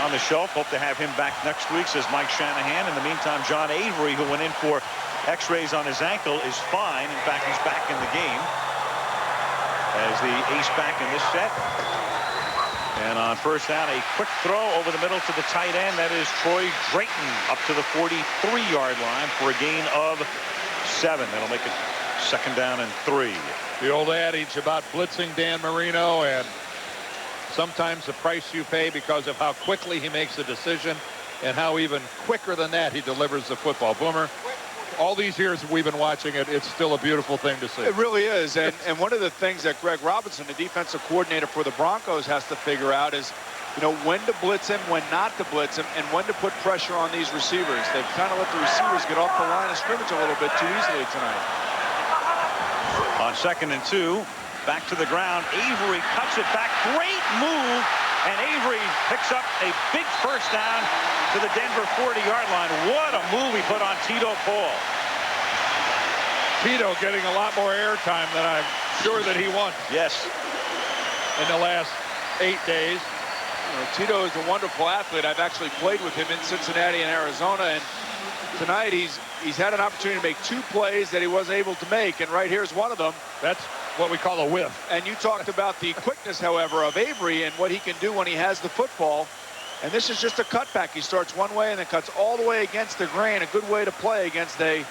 On the shelf. Hope to have him back next week, says Mike Shanahan. In the meantime, John Avery, who went in for x-rays on his ankle, is fine. In fact, he's back in the game as the ace back in this set. And on 1st down, a quick throw over the middle to the tight end. That is Troy Drayton up to the 43-yard line for a gain of 7. That'll make it 2nd down and 3. The old adage about blitzing Dan Marino, and sometimes the price you pay because of how quickly he makes a decision and how even quicker than that he delivers the football. Boomer, all these years we've been watching it, it's still a beautiful thing to see. It really is. And one of the things that Greg Robinson, the defensive coordinator for the Broncos, has to figure out is, you know, when to blitz him, when not to blitz him, and when to put pressure on these receivers. They've kind of let the receivers get off the line of scrimmage a little bit too easily tonight. On 2nd and 2. Back to the ground. Avery cuts it back. Great move. And Avery picks up a big 1st down to the Denver 40-yard line. What a move he put on Tito Paul. Tito getting a lot more airtime than I'm sure that he wants. Yes. In the last 8 days. You know, Tito is a wonderful athlete. I've actually played with him in Cincinnati and Arizona, and tonight he's had an opportunity to make 2 plays that he wasn't able to make, and right here's one of them. That's what we call a whiff. And you talked about the quickness, however, of Avery and what he can do when he has the football. And this is just a cutback. He starts one way and then cuts all the way against the grain. A good way to play against an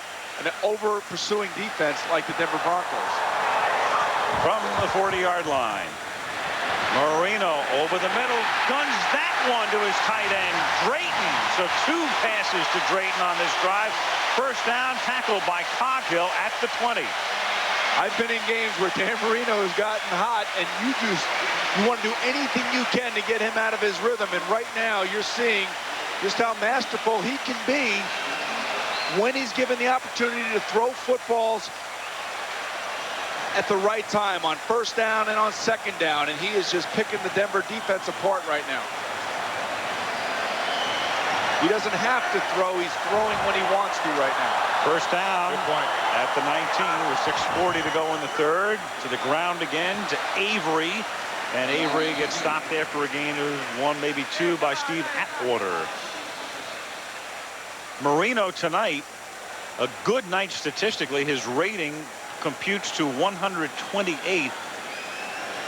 over-pursuing defense like the Denver Broncos. From the 40-yard line, Marino over the middle, guns that one to his tight end, Drayton. So 2 passes to Drayton on this drive. First down, tackled by Coghill at the 20. I've been in games where Dan Marino has gotten hot, and you want to do anything you can to get him out of his rhythm. And right now, you're seeing just how masterful he can be when he's given the opportunity to throw footballs at the right time on first down and on second down. And he is just picking the Denver defense apart right now. He doesn't have to throw. He's throwing when he wants to right now. First down at the 19 with 6:40 to go in the third. To the ground again to Avery. And Avery gets stopped after a gain of 1, maybe 2 by Steve Atwater. Marino tonight, a good night statistically. His rating computes to 128.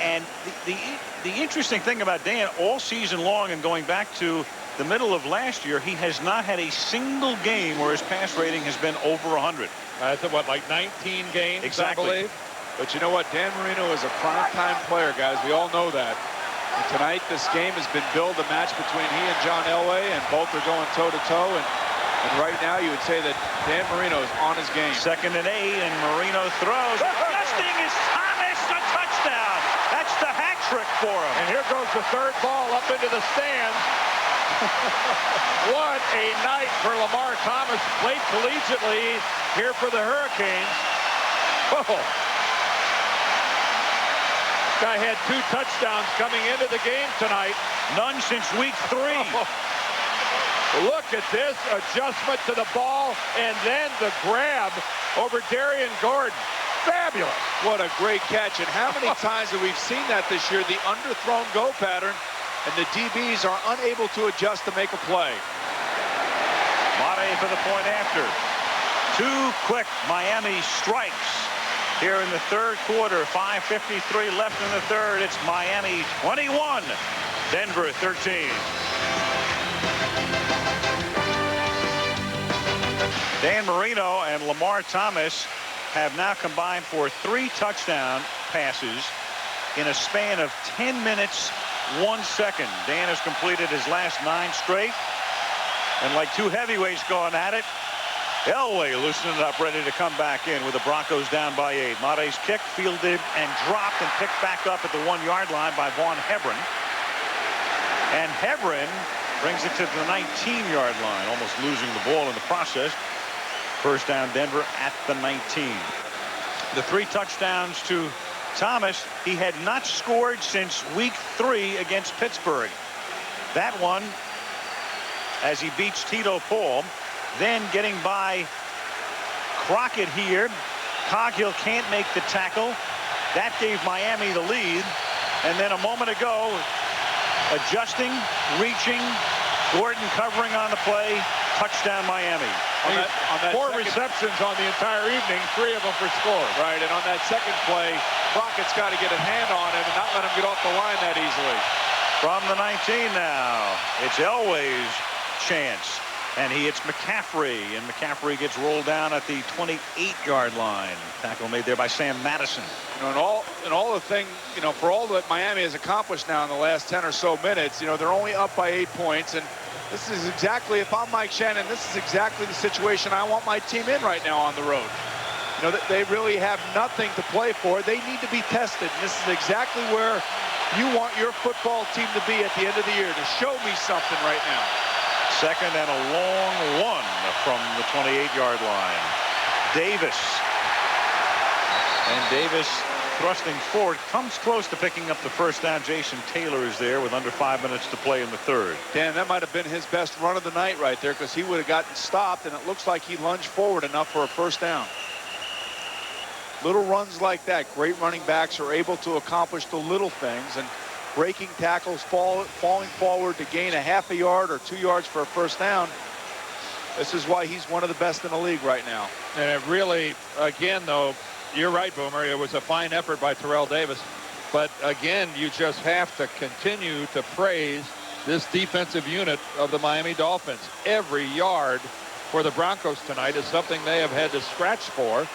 And the interesting thing about Dan, all season long and going back to the middle of last year, he has not had a single game where his pass rating has been over 100. That's what, like 19 games, exactly. I believe. But you know what? Dan Marino is a prime-time player, guys. We all know that. And tonight, this game has been billed a match between he and John Elway, and both are going toe-to-toe. And right now, you would say that Dan Marino is on his game. 2nd and 8, and Marino throws. Adjusting is Thomas, a touchdown. That's the hat trick for him. And here goes the 3rd ball up into the stands. What a night for Lamar Thomas. Played collegiately here for the Hurricanes. Oh. Guy had 2 touchdowns coming into the game tonight. None since week 3. Look at this adjustment to the ball and then the grab over Darian Gordon. Fabulous. What a great catch. And how many times have we seen that this year? The underthrown go pattern, and the DBs are unable to adjust to make a play. Mate for the point after. 2 quick Miami strikes here in the 3rd quarter. 5:53 left in the 3rd. It's Miami 21, Denver 13. Dan Marino and Lamar Thomas have now combined for 3 touchdown passes in a span of 10 minutes, 1 second. Dan has completed his last 9 straight. And like 2 heavyweights going at it, Elway loosening up, ready to come back in with the Broncos down by 8. Mate's kick fielded and dropped and picked back up at the 1-yard line by Vaughn Hebron. And Hebron brings it to the 19-yard line, almost losing the ball in the process. First down Denver at the 19. The 3 touchdowns to Thomas. He had not scored since week 3 against Pittsburgh. That one as he beats Tito Paul. Then getting by Crockett here. Coghill can't make the tackle. That gave Miami the lead. And then a moment ago, adjusting, reaching, Gordon covering on the play. Touchdown Miami. On that 4 receptions on the entire evening, 3 of them for score. Right, and on that second play, Crockett's got to get a hand on him and not let him get off the line that easily. From the 19 now, it's Elway's chance. And he hits McCaffrey, and McCaffrey gets rolled down at the 28-yard line. Tackle made there by Sam Madison. You know, and all the thing, you know, for all that Miami has accomplished now in the last 10 or so minutes, you know, they're only up by 8 points. And this is exactly, if I'm Mike Shannon, this is exactly the situation I want my team in right now on the road. You know, they really have nothing to play for. They need to be tested. And this is exactly where you want your football team to be at the end of the year, to show me something right now. 2nd and a long one from the 28-yard line. Davis. And Davis thrusting forward, comes close to picking up the first down. Jason Taylor is there with under 5 minutes to play in the 3rd. Dan, that might have been his best run of the night right there, because he would have gotten stopped, and it looks like he lunged forward enough for a first down. Little runs like that, great running backs are able to accomplish the little things, and breaking tackles, falling forward to gain a half a yard or 2 yards for a first down. This is why he's one of the best in the league right now. And it really, again, though, You're right, Boomer. It was a fine effort by Terrell Davis. But again, you just have to continue to praise this defensive unit of the Miami Dolphins. Every yard for the Broncos tonight is something they have had to scratch for.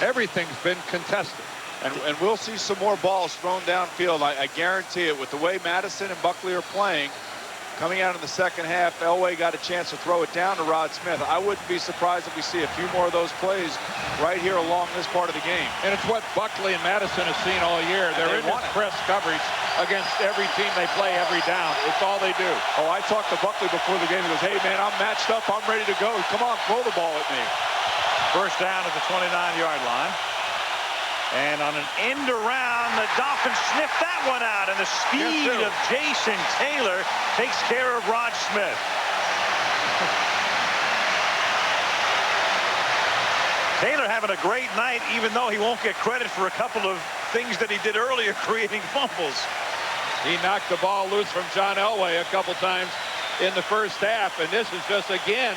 Everything's been contested. And we'll see some more balls thrown downfield. I guarantee it. With the way Madison and Buckley are playing, coming out in the second half, Elway got a chance to throw it down to Rod Smith. I wouldn't be surprised if we see a few more of those plays right here along this part of the game. And it's what Buckley and Madison have seen all year. They're in this press coverage against every team they play every down. It's all they do. Oh, I talked to Buckley before the game. He goes, hey, man, I'm matched up. I'm ready to go. Come on, throw the ball at me. First down at the 29-yard line. And on an end around, the Dolphins sniff that one out. And the speed of Jason Taylor takes care of Rod Smith. Taylor having a great night, even though he won't get credit for a couple of things that he did earlier, creating fumbles. He knocked the ball loose from John Elway a couple times in the first half. And this is just, again,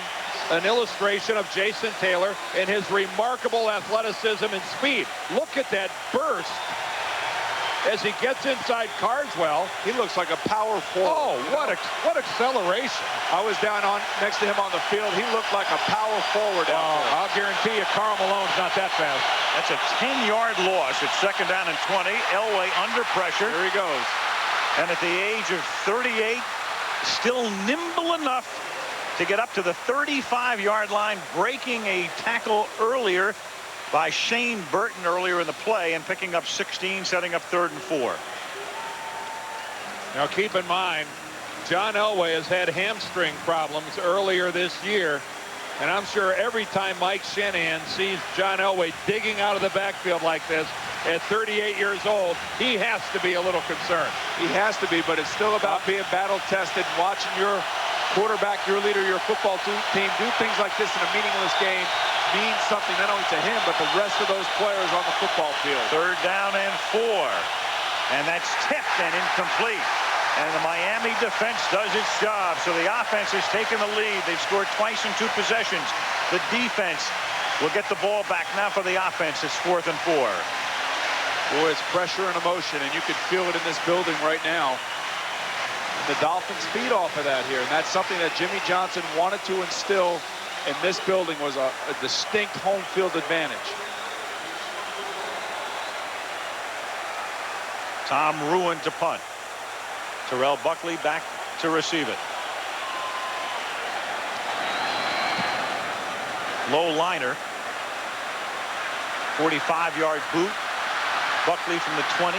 an illustration of Jason Taylor and his remarkable athleticism and speed. Look at that burst as he gets inside Carswell. He looks like a power forward. Oh, what acceleration. I was down next to him on the field. He looked like a power forward. I'll guarantee you Karl Malone's not that fast. That's a 10-yard loss. It's second down and 20. Elway under pressure. There he goes. And at the age of 38, still nimble enough to get up to the 35-yard line, breaking a tackle earlier by Shane Burton earlier in the play and picking up 16, setting up 3rd and 4. Now keep in mind, John Elway has had hamstring problems earlier this year, and I'm sure every time Mike Shanahan sees John Elway digging out of the backfield like this at 38 years old, he has to be a little concerned. He has to be, but it's still about being battle-tested and watching your quarterback, your leader, your football team do things like this in a meaningless game means something not only to him, but the rest of those players on the football field. 3rd down and 4. And that's tipped and incomplete. And the Miami defense does its job. So the offense has taken the lead. They've scored twice in 2 possessions. The defense will get the ball back. Now for the offense, it's 4th and 4. Boy, it's pressure and emotion, and you can feel it in this building right now. The Dolphins feed off of that here, and that's something that Jimmy Johnson wanted to instill in this building, was a distinct home field advantage. Tom Ruin to punt. Terrell Buckley back to receive it. Low liner. 45-yard boot. Buckley from the 20.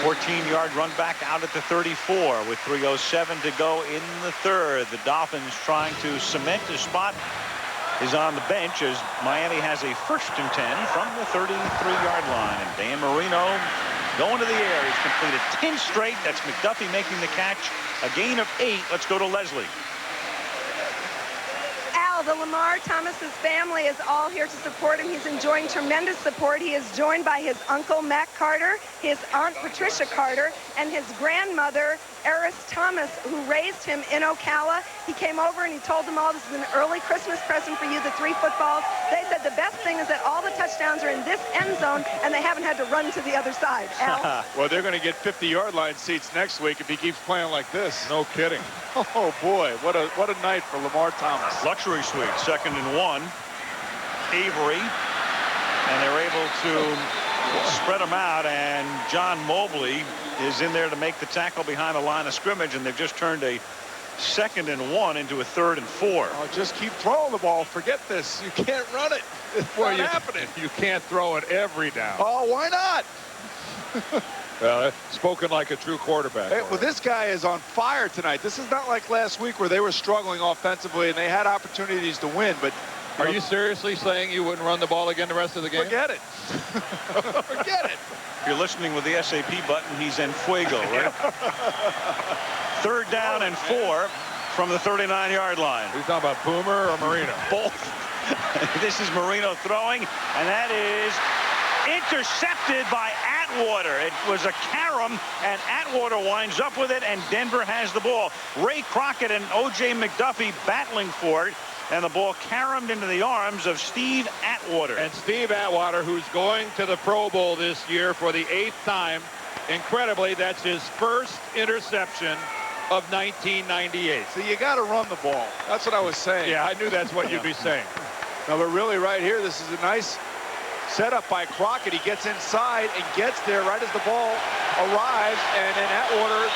14-yard run back out at the 34 with 3:07 to go in the 3rd. The Dolphins trying to cement a spot is on the bench as Miami has a 1st and 10 from the 33-yard line. And Dan Marino going to the air. He's completed 10 straight. That's McDuffie making the catch. A gain of 8. Let's go to Leslie. The Lamar Thomas's family is all here to support him. He's enjoying tremendous support. He is joined by his uncle Mac Carter, his aunt Patricia Carter, and his grandmother Eris Thomas, who raised him in Ocala. He came over and he told them all, this is an early Christmas present for you, the 3 footballs. They said the best thing is that all the touchdowns are in this end zone and they haven't had to run to the other side. Al? Well, they're going to get 50-yard line seats next week if he keeps playing like this. No kidding. Oh boy, what a night for Lamar Thomas. Luxury suite, 2nd and 1. Avery, and they're able to spread them out, and John Mobley is in there to make the tackle behind the line of scrimmage, and they've just turned a 2nd and 1 into a 3rd and 4. Oh, just keep throwing the ball. Forget this. You can't run it. It's not happening. You can't throw it every down. Oh, why not? Spoken like a true quarterback. Hey, well, this guy is on fire tonight. This is not like last week where they were struggling offensively and they had opportunities to win, but are you seriously saying you wouldn't run the ball again the rest of the game? Forget it. Forget it. If you're listening with the SAP button, he's en fuego, right? 3rd down and 4 from the 39-yard line. He's talking about Boomer or Marino? Both. This is Marino throwing, and that is intercepted by Atwater. It was a carom, and Atwater winds up with it, and Denver has the ball. Ray Crockett and O.J. McDuffie battling for it. and the ball caromed into the arms of Steve Atwater. And Steve Atwater, who's going to the Pro Bowl this year for the 8th time. Incredibly, that's his first interception of 1998. So you got to run the ball. That's what I was saying. Yeah, I knew that's what you'd be saying. No, but really right here, this is a nice setup by Crockett. He gets inside and gets there right as the ball arrives, and then Atwater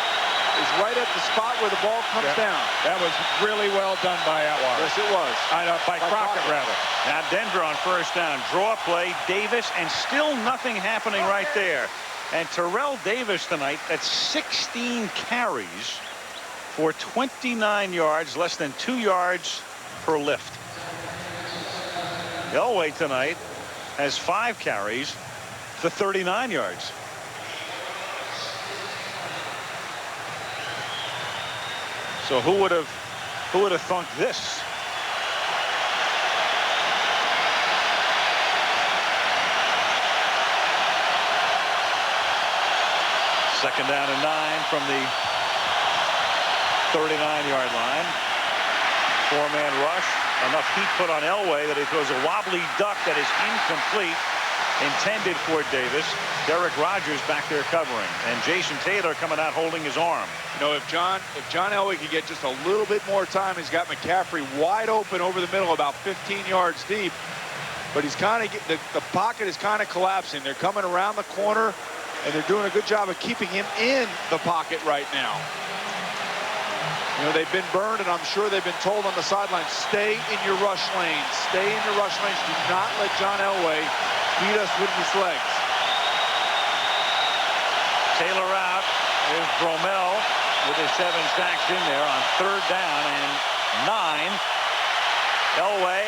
is right at the spot where the ball comes down. That was really well done by Atwater. Yes, it was. By Crockett, rather. Now Denver on first down. Draw play, Davis, and still nothing happening right there. And Terrell Davis tonight at 16 carries for 29 yards, less than 2 yards per lift. Elway tonight has 5 carries for 39 yards. So who would have thunk this? Second down and 9 from the 39-yard line. 4-man rush. Enough heat put on Elway that he throws a wobbly duck that is incomplete, intended for Davis. Derek Rogers back there covering, and Jason Taylor coming out holding his arm. You know, if John Elway could get just a little bit more time, he's got McCaffrey wide open over the middle, about 15 yards deep. But he's kind of the pocket is kind of collapsing. They're coming around the corner, and they're doing a good job of keeping him in the pocket right now. You know, they've been burned, and I'm sure they've been told on the sideline, stay in your rush lanes. Stay in your rush lanes. Do not let John Elway beat us with his legs. Taylor out. There's Bromell with his 7 sacks in there on 3rd down and 9. Elway,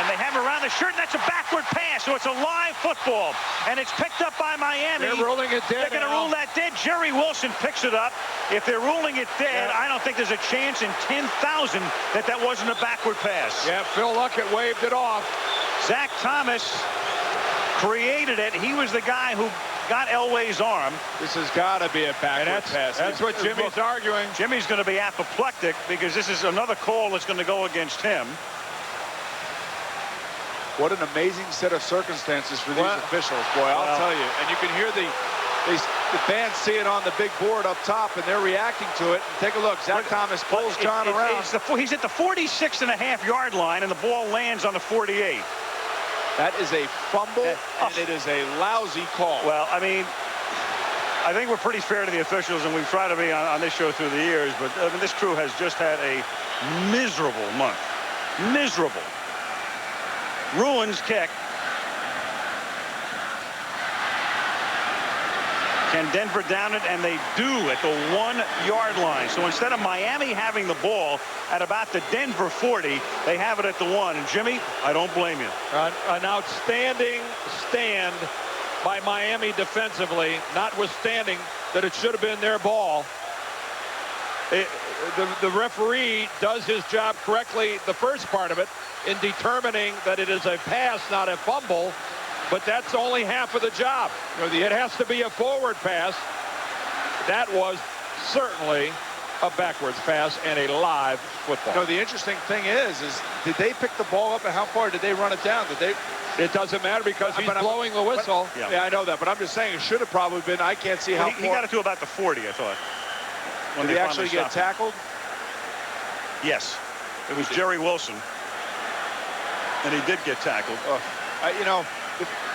and they have him around the shirt, and that's a backward pass, so it's a live football, and it's picked up by Miami. They're ruling it dead. They're going to rule that dead. Jerry Wilson picks it up. If they're ruling it dead, I don't think there's a chance in 10,000 that wasn't a backward pass. Yeah, Phil Luckett waved it off. Zach Thomas created it. He was the guy who got Elway's arm. This has got to be a backward pass. That's what Jimmy's arguing. Jimmy's going to be apoplectic because this is another call that's going to go against him. What an amazing set of circumstances for these officials, boy, I'll tell you. And you can hear the fans see it on the big board up top, and they're reacting to it. And take a look. Zach Thomas pulls John around. He's at the 46.5-yard line, and the ball lands on the 48. That is a fumble, and it is a lousy call. Well, I mean, I think we're pretty fair to the officials, and we've tried to be on this show through the years, but I mean, this crew has just had a miserable month. Miserable. Ruins kick. Can Denver down it? And they do at the 1-yard line. So instead of Miami having the ball at about the Denver 40, they have it at the 1. And Jimmy, I don't blame you. An outstanding stand by Miami defensively, notwithstanding that it should have been their ball. The referee does his job correctly, the first part of it, in determining that it is a pass, not a fumble, but that's only half of the job. It has to be a forward pass. That was certainly a backwards pass and a live football. The interesting thing is did they pick the ball up, and how far did they run it down? It doesn't matter because he's blowing the whistle. Yeah, I know that, but I'm just saying it should have probably been. I can't see how he got it to about the 40, I thought. Did he actually get tackled? Yes. It was Jerry Wilson. And he did get tackled.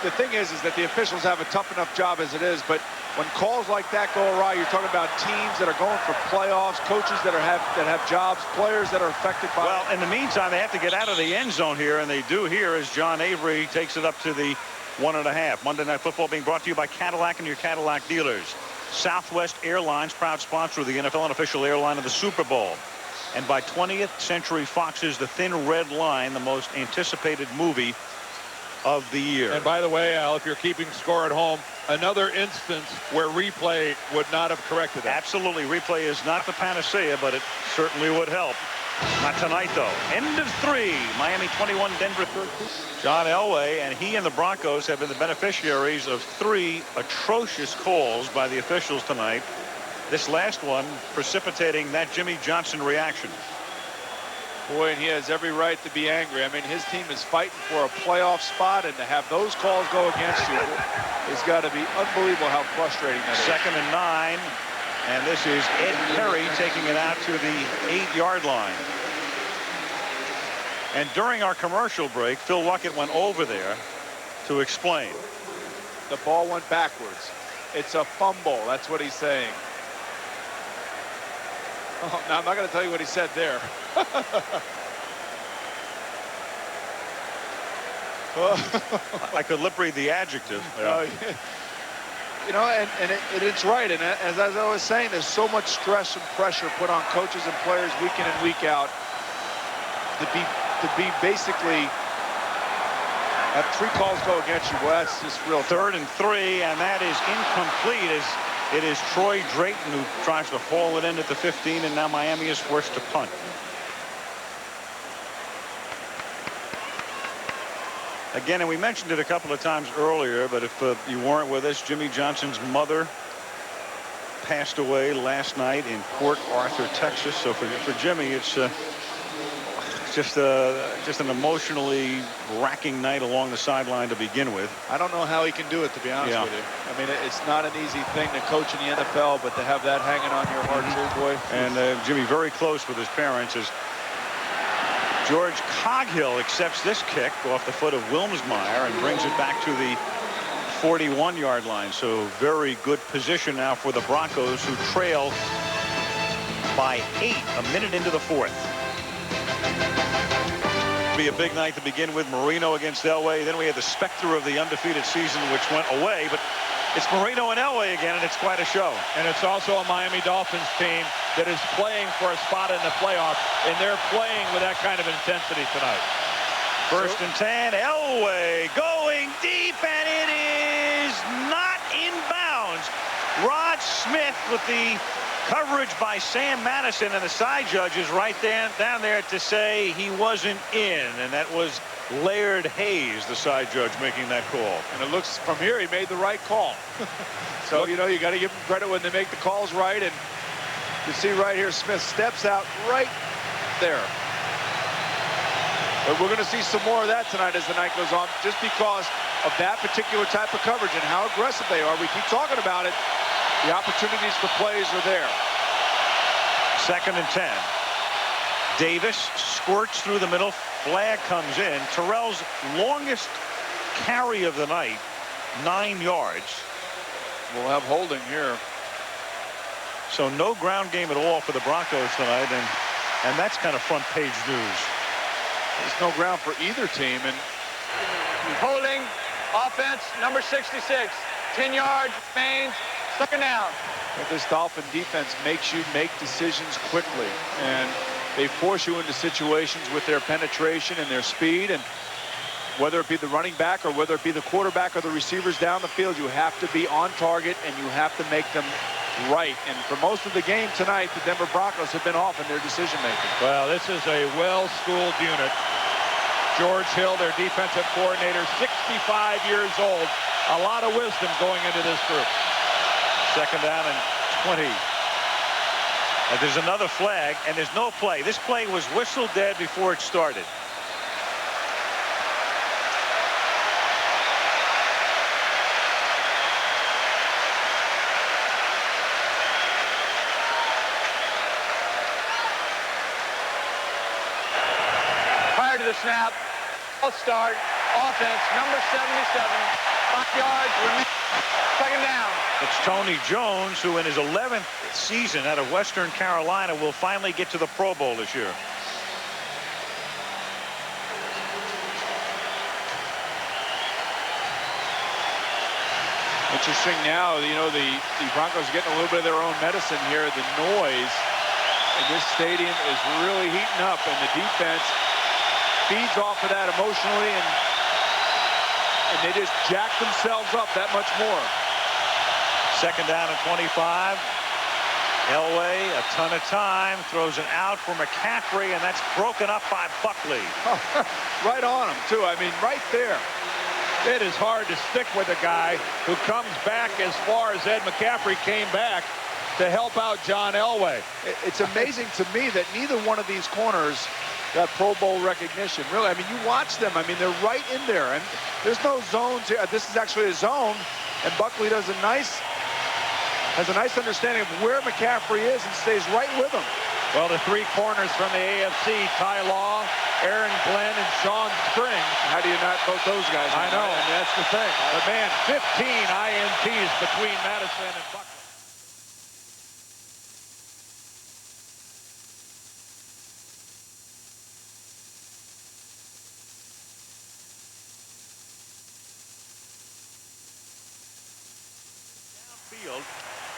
The thing is that the officials have a tough enough job as it is, but when calls like that go awry, you're talking about teams that are going for playoffs, coaches that have jobs, players that are affected by. Well, in the meantime, they have to get out of the end zone here, and they do here as John Avery takes it up to the 1.5. Monday Night Football being brought to you by Cadillac and your Cadillac dealers. Southwest Airlines, proud sponsor of the NFL and official airline of the Super Bowl. And by 20th Century Fox's The Thin Red Line, the most anticipated movie of the year. And by the way, Al, if you're keeping score at home, another instance where replay would not have corrected it. Absolutely. Replay is not the panacea, but it certainly would help. Not tonight, though. End of 3. Miami 21, Denver 13. John Elway and he and the Broncos have been the beneficiaries of 3 atrocious calls by the officials tonight. This last one precipitating that Jimmy Johnson reaction. Boy, and he has every right to be angry. I mean, his team is fighting for a playoff spot, and to have those calls go against you has got to be unbelievable how frustrating that is. 2nd and 9, and this is Ed Perry taking it out to the 8-yard line. And during our commercial break, Phil Luckett went over there to explain. The ball went backwards. It's a fumble. That's what he's saying. Oh, now, I'm not going to tell you what he said there. I could lip read the adjective. Yeah. You know, and it's right. And as I was saying, there's so much stress and pressure put on coaches and players week in and week out to be basically have 3 calls go against you. Well, that's just real. 3rd and 3, and that is incomplete as it is Troy Drayton who tries to haul it in at the 15, and now Miami is forced to punt. Again, and we mentioned it a couple of times earlier, but if you weren't with us, Jimmy Johnson's mother passed away last night in Port Arthur, Texas. So for Jimmy, it's just an emotionally racking night along the sideline to begin with. I don't know how he can do it, to be honest with you. I mean, it's not an easy thing to coach in the NFL, but to have that hanging on your heart too, boy. And Jimmy very close with his parents as George Coghill accepts this kick off the foot of Wilmsmeyer and brings it back to the 41-yard line. So very good position now for the Broncos, who trail by 8 a minute into the 4th. Be a big night to begin with. Marino against Elway. Then we had the specter of the undefeated season, which went away, but it's Marino and Elway again, and it's quite a show. And it's also a Miami Dolphins team that is playing for a spot in the playoffs, and they're playing with that kind of intensity tonight. 1st and 10, Elway going deep, and it is not in bounds. Rod Smith with the coverage by Sam Madison, and the side judge is right down there to say he wasn't in, and that was Laird Hayes, the side judge, making that call. And it looks from here he made the right call. So, you know, you got to give him credit when they make the calls right. And you see right here, Smith steps out right there. But we're going to see some more of that tonight as the night goes on, just because of that particular type of coverage and how aggressive they are. We keep talking about it. The opportunities for plays are there. 2nd and 10. Davis squirts through the middle. Flag comes in. Terrell's longest carry of the night, 9 yards. We'll have holding here. So no ground game at all for the Broncos tonight, and that's kind of front page news. There's no ground for either team. And Holding, offense, number 66. 10 yards, remains, 2nd down. This Dolphin defense makes you make decisions quickly, and they force you into situations with their penetration and their speed, and whether it be the running back or whether it be the quarterback or the receivers down the field, you have to be on target and you have to make them right. And for most of the game tonight, the Denver Broncos have been off in their decision making. Well, this is a well-schooled unit. George Hill, their defensive coordinator, 65 years old. A lot of wisdom going into this group. 2nd down and 20. And there's another flag, and there's no play. This play was whistled dead before it started. Prior to the snap, I'll start. Offense, number 77. 5 yards, remains, 2nd down. It's Tony Jones, who in his 11th season out of Western Carolina will finally get to the Pro Bowl this year. Interesting now, you know, the Broncos are getting a little bit of their own medicine here. The noise in this stadium is really heating up, and the defense feeds off of that emotionally, and they just jack themselves up that much more. 2nd down and 25. Elway, a ton of time, throws an out for McCaffrey, and that's broken up by Buckley. Right on him, too. I mean, right there. It is hard to stick with a guy who comes back as far as Ed McCaffrey came back to help out John Elway. It's amazing to me that neither one of these corners got Pro Bowl recognition. Really, I mean, you watch them. I mean, they're right in there, and there's no zones here. This is actually a zone, and Buckley has a nice understanding of where McCaffrey is and stays right with him. Well, the three corners from the AFC, Ty Law, Aaron Glenn, and Sean Springs. How do you not vote those guys? I know, and that's the thing. But man, 15 INTs between Madison and Buckley.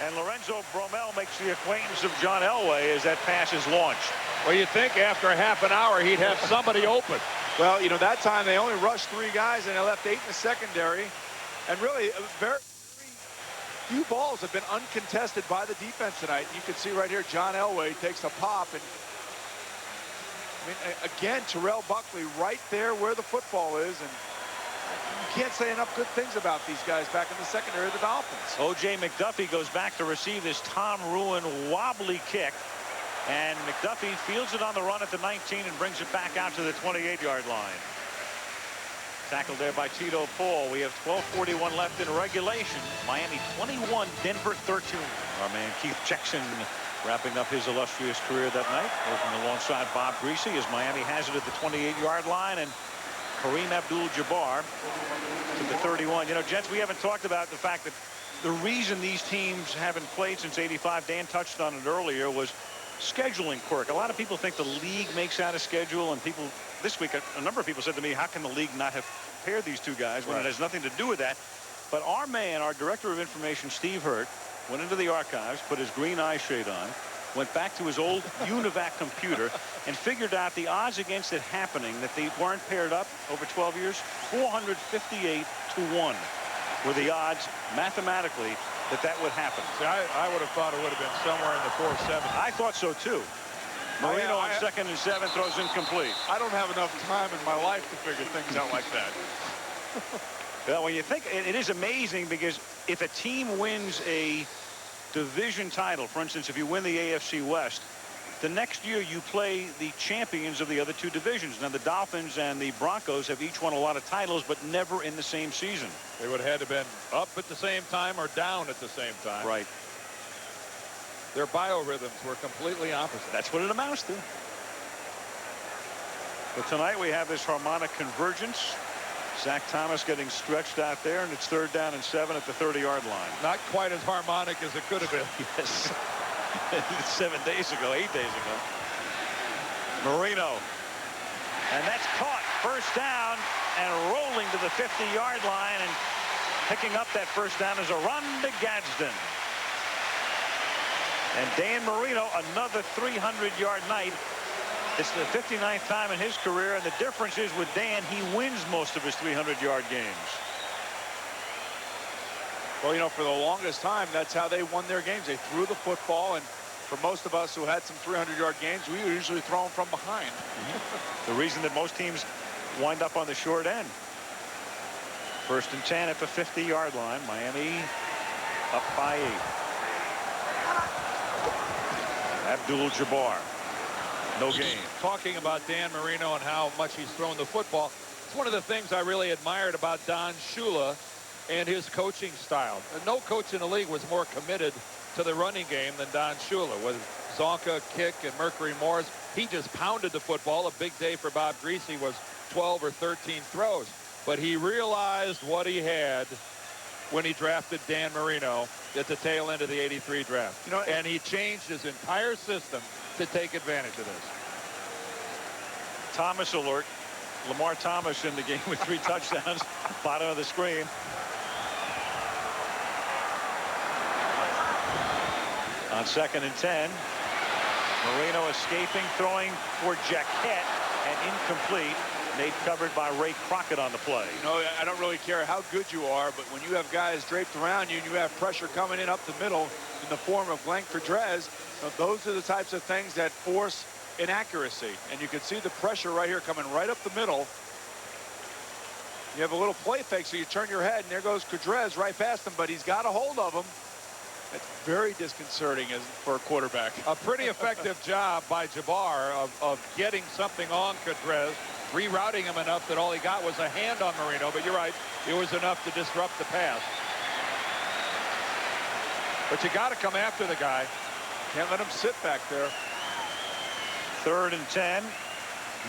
And Lorenzo Bromell makes the acquaintance of John Elway as that pass is launched. Well, you'd think after a half an hour he'd have somebody open. Well, you know, that time they only rushed 3 guys and they left 8 in the secondary. And really, very few balls have been uncontested by the defense tonight. You can see right here, John Elway takes a pop. And I mean, again, Terrell Buckley right there where the football is. And you can't say enough good things about these guys back in the secondary of the Dolphins. O.J. McDuffie goes back to receive this Tom Ruin wobbly kick. And McDuffie fields it on the run at the 19 and brings it back out to the 28-yard line. Tackled there by Tito Paul. We have 12:41 left in regulation. Miami 21, Denver 13. Our man Keith Jackson wrapping up his illustrious career that night, working alongside Bob Greasy as Miami has it at the 28-yard line, and Kareem Abdul-Jabbar to the 31. You know, Jets, we haven't talked about the fact that the reason these teams haven't played since '85, Dan touched on it earlier, was scheduling quirk. A lot of people think the league makes out a schedule, and people this week, a number of people said to me, how can the league not have paired these two guys when it has nothing to do with that? But our man, our director of information, Steve Hurt, went into the archives, put his green eye shade on, went back to his old UNIVAC computer and figured out the odds against it happening, that they weren't paired up over 12 years. 458 to 1 were the odds mathematically that would happen. See, I would have thought it would have been somewhere in the 470. I thought so too. Marino on 2nd and 7 throws incomplete. I don't have enough time in my life to figure things out like that. Well, when you think, it is amazing, because if a team wins a division title, for instance, if you win the AFC West, the next year you play the champions of the other 2 divisions. Now, the Dolphins and the Broncos have each won a lot of titles, but never in the same season. They would have had to been up at the same time or down at the same time. Right. Their biorhythms were completely opposite. That's what it amounts to. But tonight we have this harmonic convergence. Zach Thomas getting stretched out there, and it's 3rd down and 7 at the 30-yard line. Not quite as harmonic as it could have been. Yes. 7 days ago, 8 days ago. Marino. And that's caught. 1st down and rolling to the 50-yard line, and picking up that 1st down is a run to Gadsden. And Dan Marino, another 300-yard night. It's the 59th time in his career, and the difference is with Dan, he wins most of his 300-yard games. Well, you know, for the longest time, that's how they won their games. They threw the football, and for most of us who had some 300-yard games, we were usually throwing from behind. The reason that most teams wind up on the short end. 1st and 10 at the 50-yard line. Miami up by 8. Abdul-Jabbar. No gain. Talking about Dan Marino and how much he's thrown the football, it's one of the things I really admired about Don Shula and his coaching style. No coach in the league was more committed to the running game than Don Shula. With Zonka, Kick, and Mercury Morris, he just pounded the football. A big day for Bob Greasy was 12 or 13 throws. But he realized what he had when he drafted Dan Marino at the tail end of the '83 draft. You know, and he changed his entire system to take advantage of this. Thomas alert. Lamar Thomas in the game with 3 touchdowns. Bottom of the screen. On 2nd and 10. Marino escaping, throwing for Jaquette, and incomplete. Nate covered by Ray Crockett on the play. You know, I don't really care how good you are, but when you have guys draped around you and you have pressure coming in up the middle in the form of Glenn Cordrez, those are the types of things that force inaccuracy. And you can see the pressure right here coming right up the middle. You have a little play fake, so you turn your head, and there goes Cordrez right past him, but he's got a hold of him. It's very disconcerting for a quarterback. A pretty effective job by Jabbar of getting something on Contreras, rerouting him enough that all he got was a hand on Marino. But you're right, it was enough to disrupt the pass. But you got to come after the guy. Can't let him sit back there. 3rd and 10.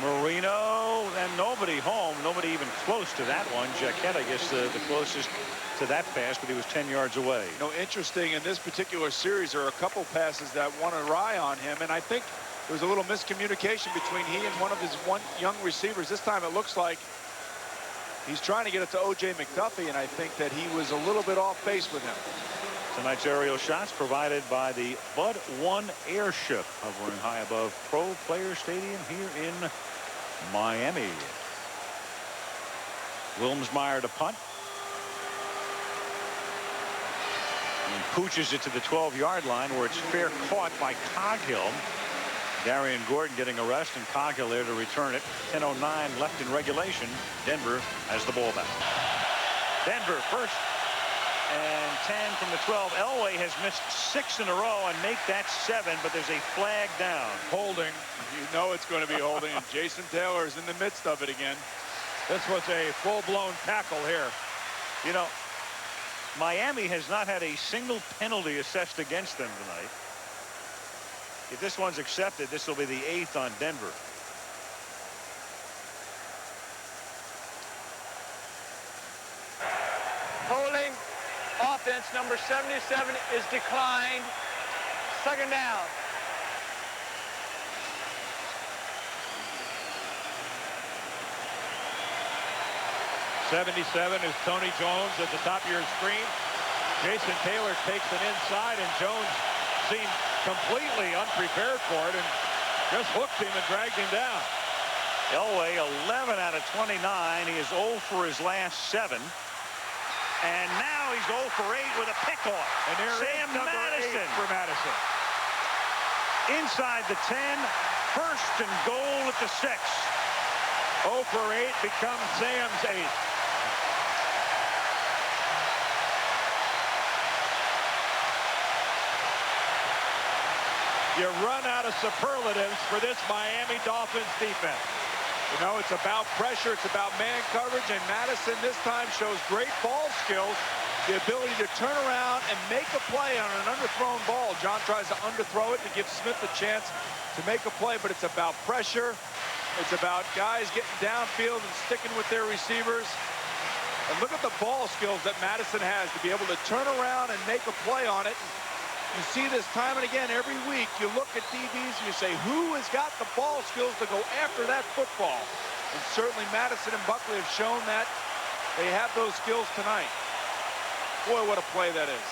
Marino and nobody home. Nobody even close to that one. Jaquette, I guess, the closest to that pass, but he was 10 yards away. You know, interesting, in this particular series, there are a couple passes that went awry on him, and I think there was a little miscommunication between he and one of his young receivers. This time it looks like he's trying to get it to O.J. McDuffie, and I think that he was a little bit off base with him. Tonight's aerial shots provided by the Bud 1 airship hovering high above Pro Player Stadium here in Miami. Wilmsmeyer to punt. And pooches it to the 12-yard line where it's fair caught by Coghill. Darian Gordon getting a rest and Coghill there to return it. 10:09 left in regulation. Denver has the ball back. Denver first and 10 from the 12. Elway has missed 6 in a row and make that 7, but there's a flag down. Holding. You know it's going to be holding, and Jason Taylor is in the midst of it again. This was a full-blown tackle here. You know, Miami has not had a single penalty assessed against them tonight. If this one's accepted, this will be the 8th on Denver. Holding. Offense number 77 is declined. 2nd down. 77 is Tony Jones at the top of your screen. Jason Taylor takes it inside, and Jones seemed completely unprepared for it and just hooked him and dragged him down. Elway 11 out of 29. He is 0 for his last 7. And now he's 0 for 8 with a pickoff. And there Sam is number 8 for Madison. Inside the 10. 1st and goal at the 6. 0 for 8 becomes Sam's 8th. You run out of superlatives for this Miami Dolphins defense. You know, it's about pressure, it's about man coverage, and Madison this time shows great ball skills, the ability to turn around and make a play on an underthrown ball. John tries to underthrow it to give Smith a chance to make a play, but it's about pressure. It's about guys getting downfield and sticking with their receivers. And look at the ball skills that Madison has to be able to turn around and make a play on it. You see this time and again every week. You look at DBs and you say, who has got the ball skills to go after that football? And certainly Madison and Buckley have shown that they have those skills tonight. Boy, what a play that is.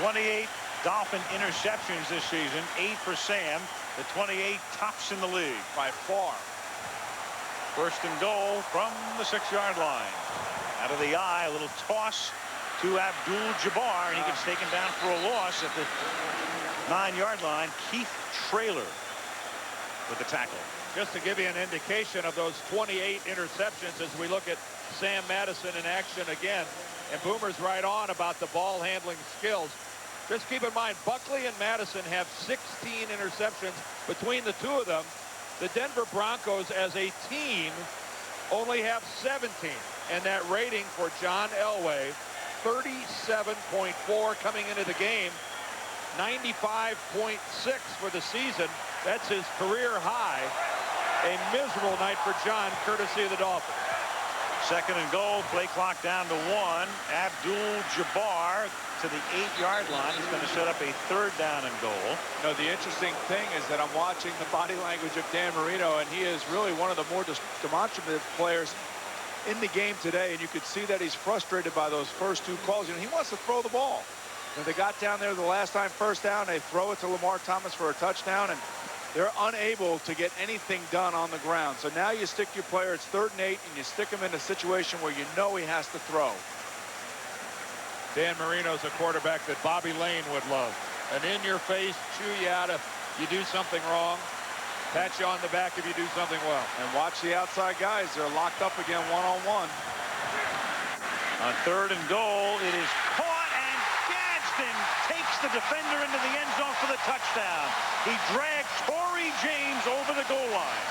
28 Dolphin interceptions this season. 8 for Sam. The 28 tops in the league by far. 1st and goal from the 6-yard line. Out of the eye, a little toss to Abdul-Jabbar, and he gets taken down for a loss at the 9-yard line. Keith Traylor with the tackle. Just to give you an indication of those 28 interceptions as we look at Sam Madison in action again. And Boomer's right on about the ball handling skills. Just keep in mind, Buckley and Madison have 16 interceptions between the two of them. The Denver Broncos as a team only have 17. And that rating for John Elway, 37.4 coming into the game, 95.6 for the season. That's his career high. A miserable night for John, courtesy of the Dolphins. 2nd and goal, play clock down to 1. Abdul-Jabbar to the 8-yard line. He's going to set up a 3rd down and goal. You know, the interesting thing is that I'm watching the body language of Dan Marino, and he is really one of the more demonstrative players in the game today, and you could see that he's frustrated by those first 2 calls. You know, he wants to throw the ball. When they got down there the last time, 1st down, they throw it to Lamar Thomas for a touchdown, and they're unable to get anything done on the ground. So now you stick your player, it's 3rd and 8, and you stick him in a situation where you know he has to throw. Dan Marino's a quarterback that Bobby Lane would love. An in-your-face, chew you out if you do something wrong, pat you on the back if you do something well. And watch the outside guys. They're locked up again one-on-one. On 3rd and goal, it is caught, and Austin takes the defender into the end zone for the touchdown. He dragged Torrey James over the goal line.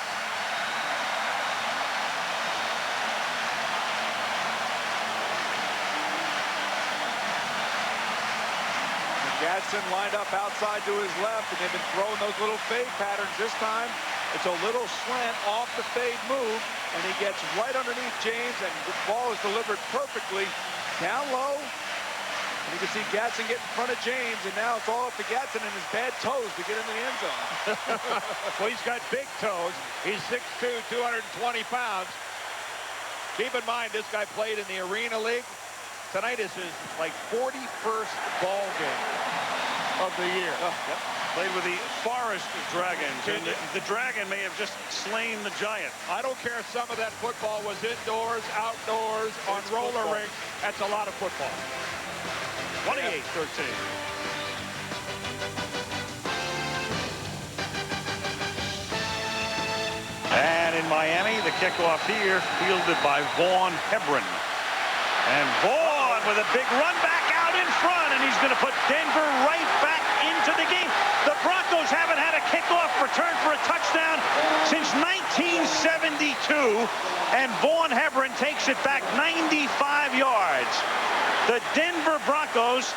Gadsden lined up outside to his left, and they've been throwing those little fade patterns. This time, it's a little slant off the fade move, and he gets right underneath James, and the ball is delivered perfectly down low. And you can see Gadsden get in front of James, and now it's all up to Gadsden and his bad toes to get in the end zone. Well, he's got big toes. He's 6'2", 220 pounds. Keep in mind, this guy played in the Arena League. Tonight is his, 41st ball game of the year. Yep. Played with the Forest Dragons, and the Dragon may have just slain the Giant. I don't care if some of that football was indoors, outdoors, on roller rinks. That's a lot of football. 28-13. And in Miami, the kickoff here fielded by Vaughn Hebron. And Vaughn with a big run back out in front, and he's going to put Denver right back into the game. The Broncos haven't had a kickoff return for a touchdown since 1972, and Vaughn Hebron takes it back 95 yards. The Denver Broncos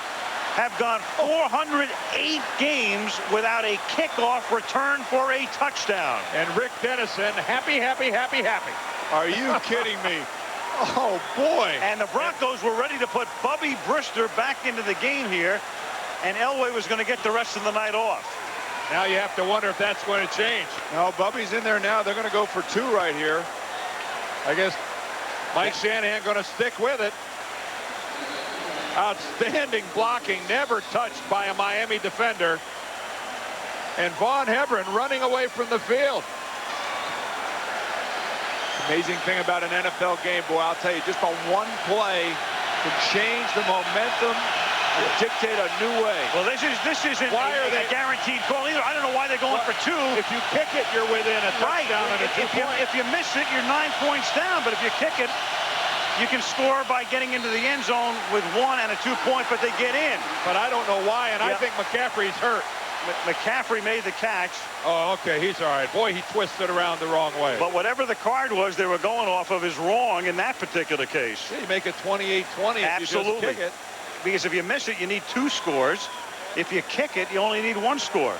have gone 408 games without a kickoff return for a touchdown. And Rick Dennison, happy, happy, happy, happy. Are you kidding me? Oh, boy. And the Broncos were ready to put Bubby Brister back into the game here, and Elway was going to get the rest of the night off. Now you have to wonder if that's going to change. No, Bubby's in there now. They're going to go for 2 right here. I guess Mike Shanahan going to stick with it. Outstanding blocking, never touched by a Miami defender. And Vaughn Hebron running away from the field. Amazing thing about an NFL game, boy, I'll tell you, just on one play can change the momentum and dictate a new way. Well, this isn't a guaranteed call either. I don't know why they're going for 2. If you kick it, you're within a touchdown and a 2-point. If you miss it, you're 9 points down. But if you kick it, you can score by getting into the end zone with 1 and a 2-point, but they get in. But I don't know why, and I think McCaffrey's hurt. McCaffrey made the catch. Oh, okay, he's all right. Boy, he twisted around the wrong way. But whatever the card was they were going off of is wrong in that particular case. Yeah, you make it 28-20 if Absolutely. you just kick it. Because if you miss it, you need 2 scores. If you kick it, you only need 1 score.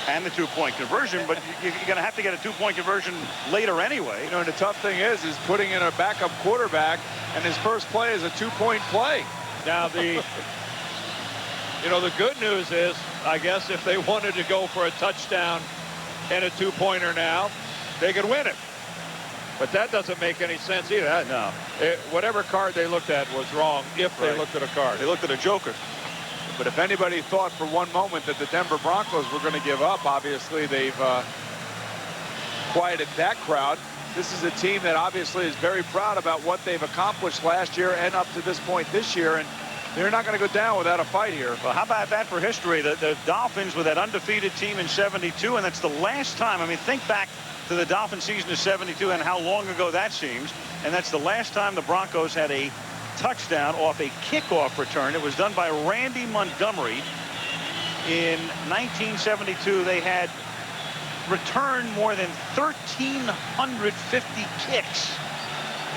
And the 2-point conversion, but you're going to have to get a 2-point conversion later anyway. You know, and the tough thing is putting in a backup quarterback, and his first play is a 2-point play. Now, the good news is, I guess if they wanted to go for a touchdown and a 2-pointer now, they could win it. But that doesn't make any sense either. No. Whatever card they looked at was wrong if they looked at a card. They looked at a joker. But if anybody thought for one moment that the Denver Broncos were going to give up, obviously they've quieted that crowd. This is a team that obviously is very proud about what they've accomplished last year and up to this point this year, and they're not going to go down without a fight here. Well, how about that for history? The Dolphins with that undefeated team in '72, and that's the last time. I mean, think back to the Dolphin season of '72 and how long ago that seems, and that's the last time the Broncos had a touchdown off a kickoff return. It was done by Randy Montgomery in 1972. They had returned more than 1,350 kicks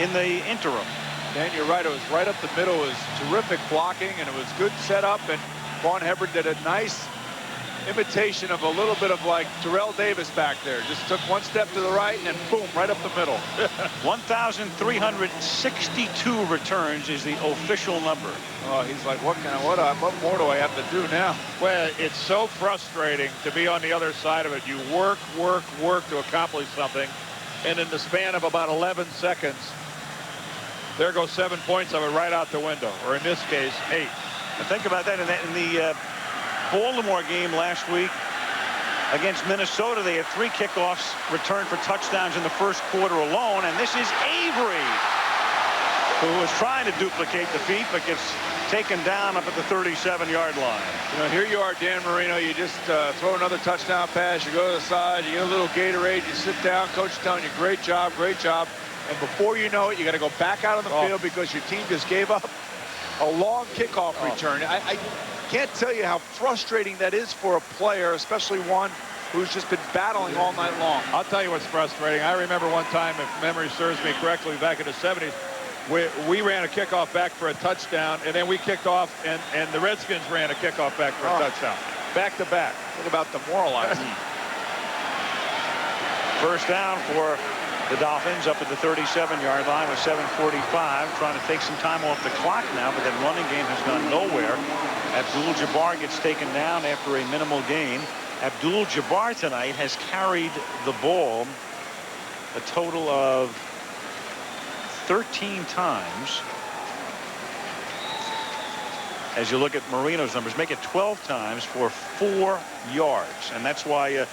in the interim. Dan, you're right. It was right up the middle. It was terrific blocking, and it was good setup. And Vaughn Hebron did a nice imitation of a little bit of like Terrell Davis back there. Just took one step to the right, and then boom, right up the middle. 1,362 returns is the official number. Oh, he's like, what more do I have to do now? Well, it's so frustrating to be on the other side of it. You work to accomplish something, and in the span of about 11 seconds, there goes 7 points of it right out the window, or in this case, 8. Now think about that. In the Baltimore game last week against Minnesota, they had 3 kickoffs returned for touchdowns in the first quarter alone, and this is Avery, who was trying to duplicate the feat, but gets taken down up at the 37-yard line. You know, here you are, Dan Marino. You just throw another touchdown pass. You go to the side. You get a little Gatorade. You sit down. Coach is telling you, great job, great job. And before you know it, you got to go back out on the field because your team just gave up a long kickoff return. can't tell you how frustrating that is for a player, especially one who's just been battling all night long. I'll tell you what's frustrating. I remember one time, if memory serves me correctly, back in the 70s, we ran a kickoff back for a touchdown, and then we kicked off, and the Redskins ran a kickoff back for a touchdown. Back to back. Think about demoralizing. First down for the Dolphins up at the 37-yard line with 7:45. Trying to take some time off the clock now, but that running game has gone nowhere. Abdul-Jabbar gets taken down after a minimal gain. Abdul-Jabbar tonight has carried the ball a total of 13 times. As you look at Marino's numbers, make it 12 times for 4 yards. And that's why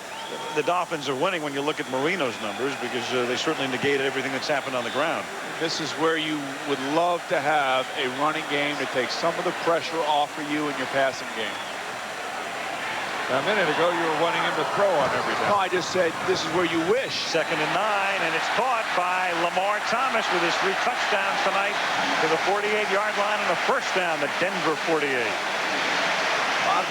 the Dolphins are winning when you look at Marino's numbers, because they certainly negated everything that's happened on the ground. This is where you would love to have a running game to take some of the pressure off of you in your passing game. A minute ago, you were wanting him to throw on every down. No, I just said this is where you wish. 2nd and 9, and it's caught by Lamar Thomas with his 3 touchdowns tonight to the 48-yard line and a first down, the Denver 48.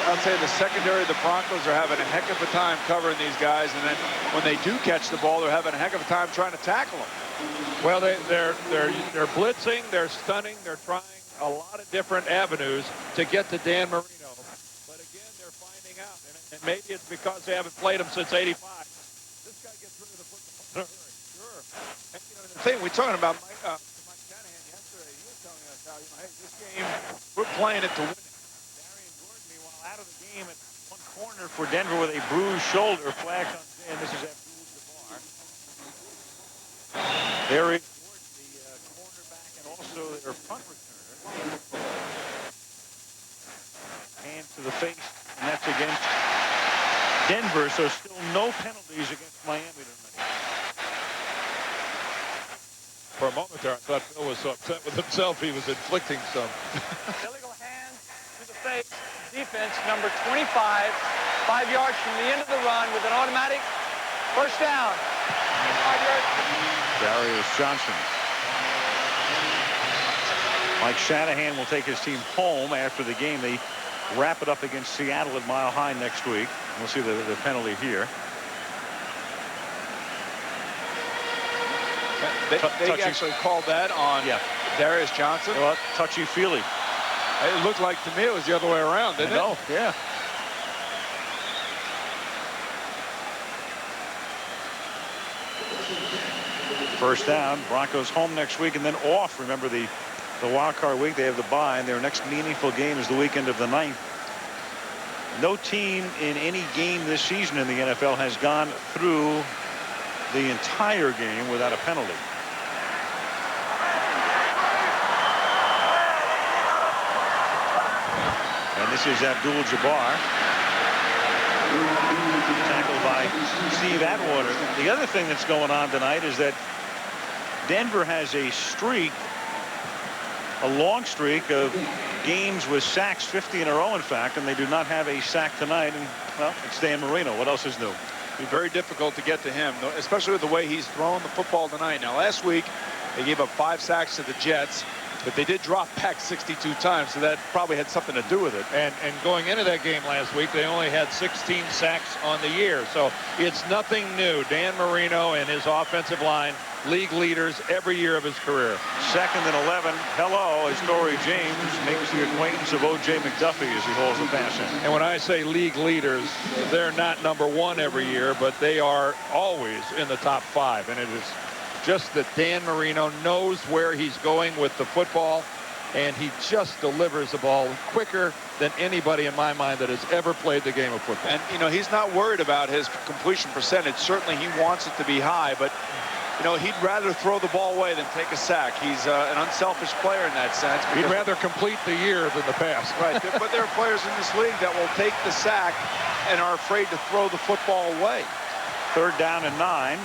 I'll say the secondary of the Broncos are having a heck of a time covering these guys, and then when they do catch the ball, they're having a heck of a time trying to tackle them. Well, they're blitzing, they're stunning, they're trying a lot of different avenues to get to Dan Marino. But again, they're finding out, and maybe it's because they haven't played him since '85. This guy gets rid of the football in a hurry. Sure. And, the thing we're talking about, Mike Shanahan yesterday, he was telling us how, hey, this game, we're playing it to win it. Out of the game at one corner for Denver with a bruised shoulder. Flag comes in. This is Abdul-Jabbar. There is Gordon, the cornerback, and also their punt returner. Hand to the face, and that's against Denver. So still no penalties against Miami tonight. For a moment there, I thought Bill was so upset with himself he was inflicting some. Illegal hand to the face. Defense, number 25, 5 yards from the end of the run with an automatic first down. 5 yards. Darius Johnson. Mike Shanahan will take his team home after the game. They wrap it up against Seattle at Mile High next week. We'll see the penalty here. They actually called that on Darius Johnson. Well, touchy-feely. It looked like to me it was the other way around, didn't it? No, yeah. First down. Broncos home next week and then off. Remember the wild card week. They have the bye, and their next meaningful game is the weekend of the 9th. No team in any game this season in the NFL has gone through the entire game without a penalty. And this is Abdul-Jabbar. Tackled by Steve Atwater. The other thing that's going on tonight is that Denver has a streak, a long streak of games with sacks, 50 in a row, in fact, and they do not have a sack tonight. And, well, it's Dan Marino. What else is new? It'd be very difficult to get to him, especially with the way he's throwing the football tonight. Now, last week, they gave up 5 sacks to the Jets, but they did drop back 62 times, so that probably had something to do with it. And going into that game last week, they only had 16 sacks on the year. So it's nothing new. Dan Marino and his offensive line, league leaders every year of his career. 2nd and 11. Hello, as Torrey James makes the acquaintance of O.J. McDuffie as he holds the pass in. And when I say league leaders, they're not number 1 every year, but they are always in the top 5. And it is just that Dan Marino knows where he's going with the football, and he just delivers the ball quicker than anybody in my mind that has ever played the game of football. And, he's not worried about his completion percentage. Certainly he wants it to be high, but, he'd rather throw the ball away than take a sack. He's an unselfish player in that sense. He'd rather complete the year than the pass. Right, but there are players in this league that will take the sack and are afraid to throw the football away. 3rd down and 9.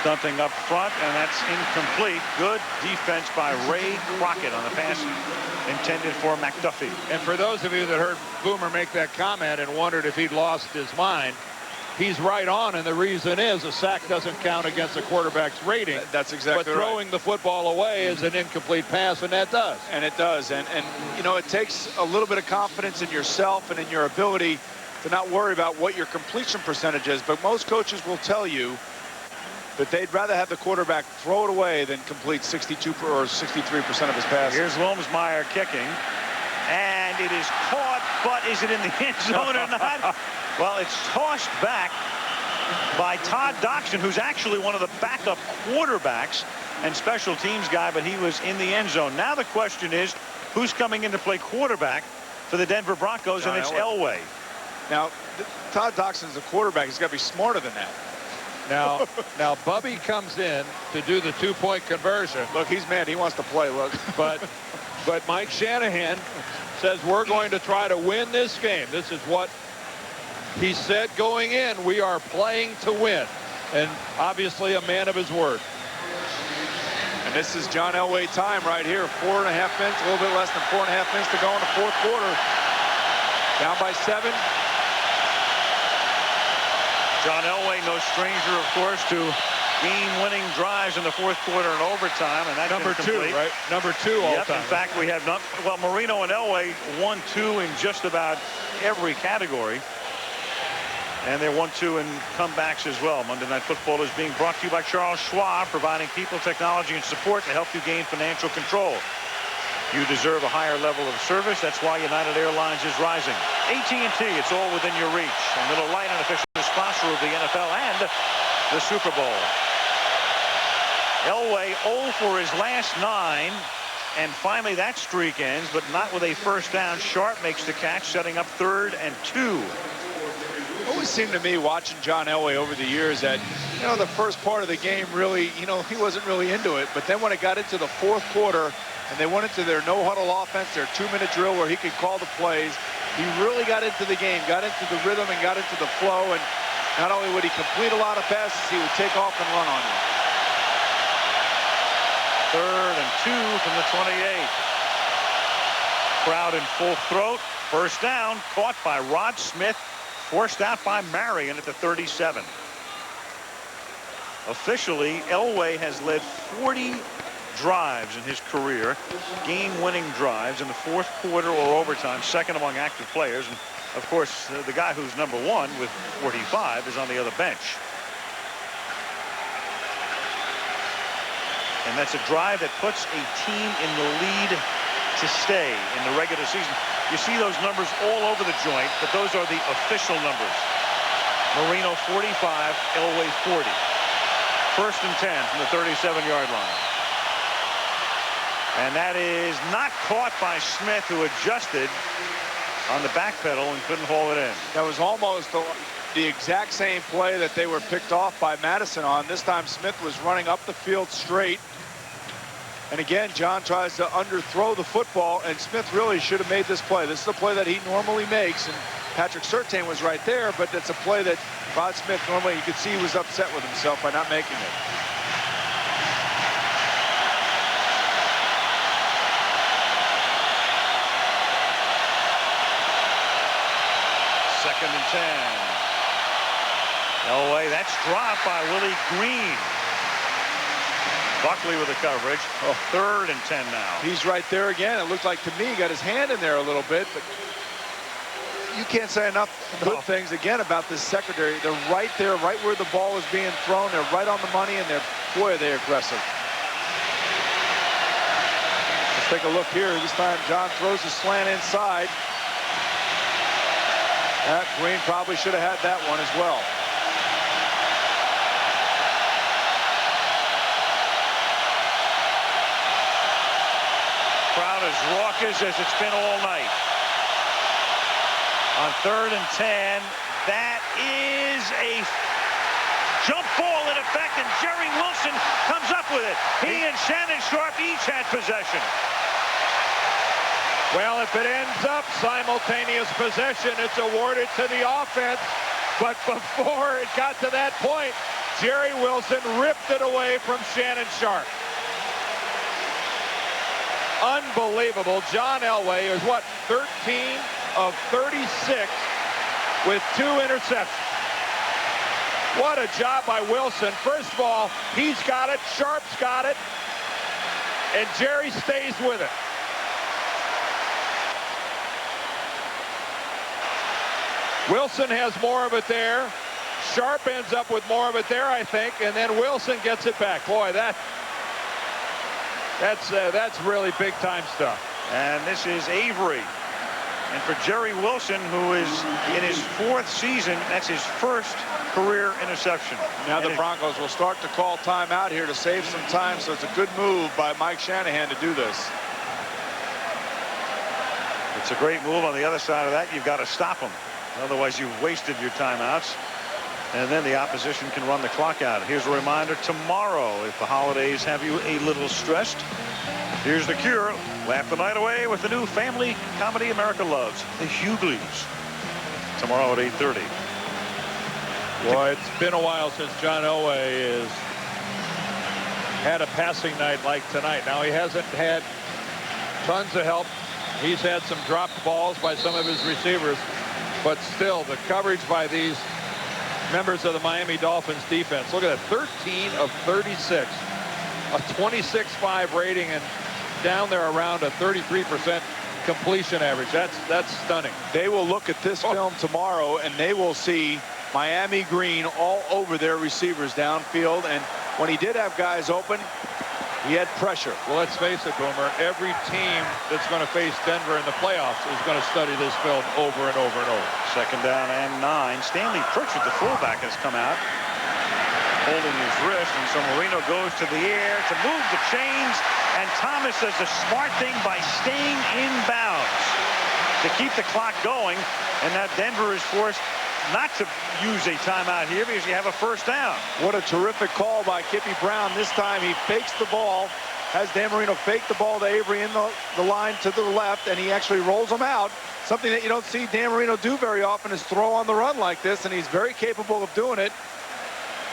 Stunting up front, and that's incomplete. Good defense by Ray Crockett on the pass intended for McDuffie. And for those of you that heard Boomer make that comment and wondered if he'd lost his mind, he's right on, and the reason is a sack doesn't count against a quarterback's rating. That's exactly right. But throwing the football away is an incomplete pass, and that does. And it does. And you know, it takes a little bit of confidence in yourself and in your ability to not worry about what your completion percentage is. But most coaches will tell you that they'd rather have the quarterback throw it away than complete 62 or 63% of his passes. Here's Wilmsmeyer kicking. And it is caught, but is it in the end zone or not? Well, it's tossed back by Todd Doxson, who's actually one of the backup quarterbacks and special teams guy, but he was in the end zone. Now the question is, who's coming in to play quarterback for the Denver Broncos? And it's Elway. Now, Todd Doxson's a quarterback. He's got to be smarter than that. Now Bubby comes in to do the two-point conversion. Look, he's mad. He wants to play. Look. But Mike Shanahan says we're going to try to win this game. This is what he said going in. We are playing to win. And obviously a man of his word. And this is John Elway time right here. 4.5 minutes, a little bit less than 4.5 minutes to go in the fourth quarter. Down by 7. John Elway, no stranger, of course, to game-winning drives in the fourth quarter and overtime, and that's number 2, right? Number 2 all time. In fact, we have well, Marino and Elway 1-2 in just about every category, and they're 1-2 in comebacks as well. Monday Night Football is being brought to you by Charles Schwab, providing people, technology, and support to help you gain financial control. You deserve a higher level of service. That's why United Airlines is rising. AT&T, it's all within your reach. And Miller Lite, an official sponsor of the NFL and the Super Bowl. Elway 0 for his last 9. And finally that streak ends, but not with a first down. Sharp makes the catch, setting up 3rd and 2. It always seemed to me, watching John Elway over the years, that, you know, the first part of the game really, you know, he wasn't really into it. But then when it got into the fourth quarter and they went into their no-huddle offense, their 2-minute drill where he could call the plays, he really got into the game, got into the rhythm, and got into the flow. And not only would he complete a lot of passes, he would take off and run on you. 3rd and 2 from the 28. Crowd in full throat. First down, caught by Rod Smith, forced out by Marion at the 37. Officially, Elway has led 40 drives in his career, game-winning drives in the fourth quarter or overtime, second among active players. And of course, the guy who's number 1 with 45 is on the other bench. And that's a drive that puts a team in the lead to stay in the regular season. You see those numbers all over the joint, but those are the official numbers. Marino 45, Elway 40. 1st and 10 from the 37-yard line. And that is not caught by Smith, who adjusted on the back pedal and couldn't haul it in. That was almost the exact same play that they were picked off by Madison on. This time Smith was running up the field straight. And again, John tries to underthrow the football, and Smith really should have made this play. This is a play that he normally makes, and Patrick Surtain was right there, but it's a play that Rod Smith normally, you could see he was upset with himself by not making it. Second and 10. Elway, that's dropped by Willie Green. Buckley with the coverage. 3rd and 10 now. He's right there again. It looked like to me he got his hand in there a little bit, but you can't say enough good things again about this secondary. They're right there, right where the ball is being thrown. They're right on the money, and boy, are they aggressive. Let's take a look here. This time John throws the slant inside. Green probably should have had that one as well. Crowd as raucous as it's been all night. On 3rd and 10, that is a jump ball in effect, and Jerry Wilson comes up with it. He and Shannon Sharp each had possession. Well, if it ends up simultaneous possession, it's awarded to the offense. But before it got to that point, Jerry Wilson ripped it away from Shannon Sharp. Unbelievable. John Elway is, 13 of 36 with 2 interceptions. What a job by Wilson. First of all, he's got it, Sharp's got it, and Jerry stays with it. Wilson has more of it there. Sharp ends up with more of it there, I think, and then Wilson gets it back. Boy, that's really big-time stuff. And this is Avery. And for Jerry Wilson, who is in his 4th season, that's his first career interception. Now the Broncos will start to call timeout here to save some time, so it's a good move by Mike Shanahan to do this. It's a great move. On the other side of that, you've got to stop him. Otherwise, you've wasted your timeouts. And then the opposition can run the clock out. Here's a reminder tomorrow, if the holidays have you a little stressed, here's The Cure. Laugh the night away with the new family comedy America loves, The Hughleys. Tomorrow at 8:30. Boy, it's been a while since John Elway has had a passing night like tonight. Now, he hasn't had tons of help. He's had some dropped balls by some of his receivers. But still, the coverage by these members of the Miami Dolphins defense. Look at that, 13 of 36. A 26.5 rating and down there around a 33% completion average. That's stunning. They will look at this film tomorrow and they will see Miami green all over their receivers downfield. And when he did have guys open, he had pressure. Well, let's face it, Boomer, every team that's going to face Denver in the playoffs is going to study this film over and over and over. 2nd down and 9. Stanley Pritchard, the fullback, has come out holding his wrist, and so Marino goes to the air to move the chains, and Thomas does the smart thing by staying in bounds to keep the clock going, and now Denver is forced not to use a timeout here because you have a 1st down. What a terrific call by Kippy Brown. This time he fakes the ball, has Dan Marino fake the ball to Avery in the line to the left, and he actually rolls him out. Something that you don't see Dan Marino do very often is throw on the run like this, and he's very capable of doing it.